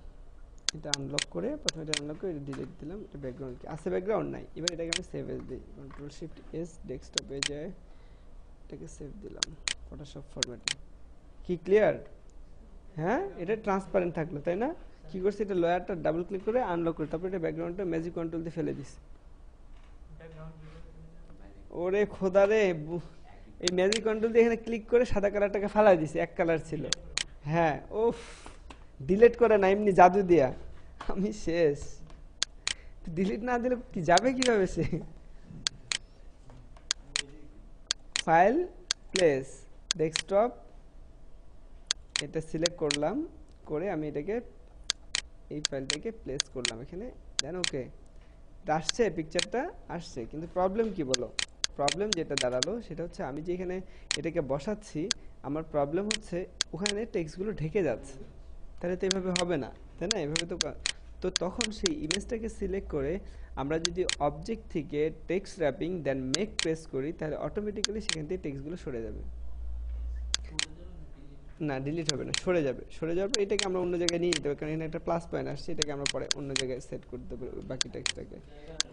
এটা আনলক করে প্রথমে এটা আনলক করে ডিলিট দিলাম। এটা ব্যাকগ্রাউন্ড কি আছে, ব্যাকগ্রাউন্ড নাই। এবার এটাকে আমি সেভ এস দিই, কন্ট্রোল শিফট এস, ডেস্কটপে যায় এটাকে সেভ দিলাম ফটোশপ ফরম্যাটে। কি ক্লিয়ার? হ্যাঁ, এটা ট্রান্সপারেন্ট থাকলো, তাই না? কি করছি, এটা লেয়ারটা ডাবল ক্লিক করে আনলক করে তারপর এটা ব্যাকগ্রাউন্ডটা ম্যাজিক কন্ট্রোল দিয়ে ফেলে দিছি। ওরে খোদা রে, এই ম্যাজিক কন্ট্রোল দিয়ে এখানে ক্লিক করে সাদা কালারটাকে ফালাই দিছি, এক কালার ছিল। হ্যাঁ, ওফ, ডিলিট করে না, এমনি জাদু দিয়া আমি শেষ। ডিলিট না দিলে কি যাবে কিভাবে সে? ফাইল, প্লেস, ডেস্কটপ, এটা সিলেক্ট করলাম, করে আমি এটাকে এই ফাইলটাকে প্লেস করলাম এখানে, দেন ওকে। আসছে পিকচারটা আসছে, কিন্তু প্রবলেম কি বলো? প্রবলেম যেটা দাঁড়ালো সেটা হচ্ছে আমি যে এখানে এটাকে বসাচ্ছি, আমার প্রবলেম হচ্ছে ওখানে টেক্সটগুলো ঢেকে যাচ্ছে। তাহলে তো এভাবে হবে না, তাই না? এভাবে তো তো তখন সেই ইমেজটাকে সিলেক্ট করে আমরা যদি অবজেক্ট থেকে text wrapping then make press করি, তাহলে অটোমেটিক্যালি সেখান থেকে টেক্সটগুলো সরে যাবে। না, ডিলিট হবে না, সরে যাবে। সরে যাওয়ার পর এটাকে আমরা অন্য জায়গায় নিয়ে যেতে হবে, কারণ এখানে একটা প্লাস পয়েন্ট আসছে, এটাকে আমরা পরে অন্য জায়গায় সেট করতে পারি বাকি টেক্সটটাকে।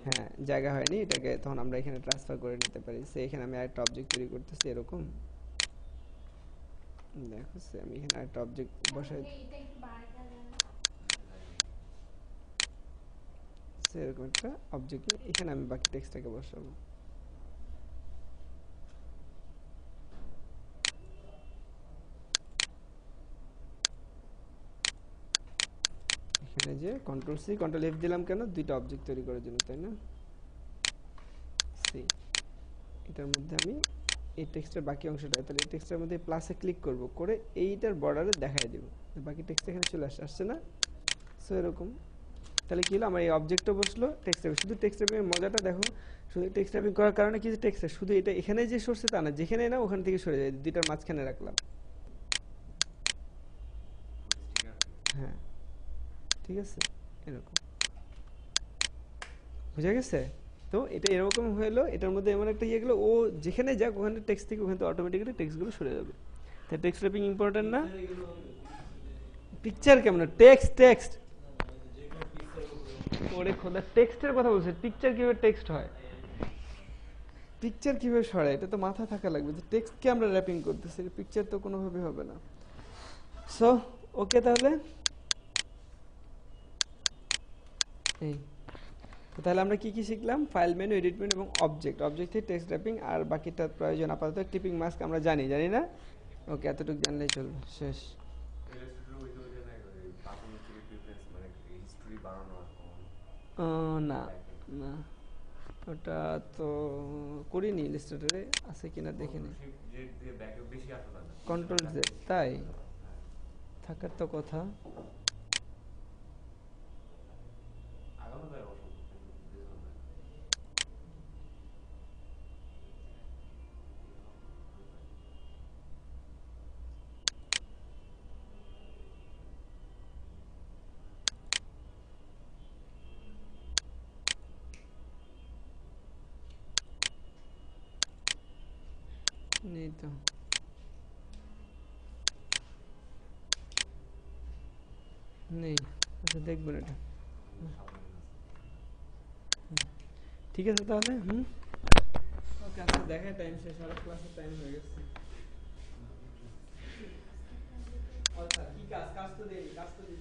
হ্যাঁ, জায়গা হয়নি, এটাকে তখন আমরা এখানে ট্রান্সফার করে নিতে পারি। সে এখানে আমি আরেকটা অবজেক্ট তৈরি করতেছি, এরকম দেখো, আমি এখানে আরেকটা অবজেক্ট বসাই, এরকম একটা অবজেক্ট নিয়ে এখানে আমি বাকি টেক্সটটাকে বসাবো। এখানে যে কন্ট্রোল সি কন্ট্রোল এফ দিলাম কেন, দুইটা অবজেক্ট তৈরি করার জন্য, তাই না? সি, এটার মধ্যে আমি এই টেক্সটের বাকি অংশটা, তাহলে এই টেক্সটের মধ্যে প্লাসে ক্লিক করব, করে এইটার বর্ডারে দেখাই দেব, বাকি টেক্সট এখানে চলে আসছে না? সো এরকম। তাহলে কি হলো, আমার এই অবজেক্টও বসলো, টেক্সট র্যাপিং। শুধু টেক্সট র্যাপিং এর মজাটা দেখো, শুধু টেক্সট র্যাপিং করার কারণে কি, যে টেক্সট শুধু এটা এখানে যে সরছে তা না, যেখানে না ওখান থেকে সরে যায়, দুইটার মাঝখানে রাখলাম। হ্যাঁ, ঠিক আছে, এরকম বুঝা গেছে? তো এটা এরকম হলো, এটার মধ্যে এমন একটা ইয়ে গেলো, ও যেখানে যাক ওখানে টেক্সট থেকে ওখানে অটোমেটিক্যালি টেক্সটগুলো সরে যাবে। তাই টেক্সট র্যাপিং ইম্পর্টেন্ট না? পিকচার কেমন? টেক্সট টেক্সট, ওরে খোদা, টেক্সটের কথা বলছে, পিকচার কিভাবে টেক্সট হয়? পিকচার কিভাবে সরায়, এটা তো মাথা থাকা লাগবে যে টেক্সটকে আমরা র্যাপিং করতেছি, পিকচার তো কোনোভাবে হবে না। সো ওকে, তাহলে এই তাহলে আমরা কি কি শিখলাম? ফাইল মেনু, এডিট মেনু এবং অবজেক্ট। অবজেক্ট থেকে টেক্সট র্যাপিং, আর বাকিটা প্রয়োজন আপাতত টিপিং মাস্ক আমরা জানি না? ওকে, এতটুকু জানলেই চলবে, শেষ। না না, ওটা তো করিনি, ইলাস্ট্রেটরে আছে কিনা দেখিনি। কন্ট্রোল জেড, তাই থাকার তো কথা। নেই তো, নেই। আচ্ছা, দেখবেন এটা। ঠিক আছে তাহলে, ওকে, আচ্ছা দেখায়, টাইম শেষ, আর ক্লাসের টাইম হয়ে গেছে। আচ্ছা, কি কাজ তো দেই, কাজ তো দিই।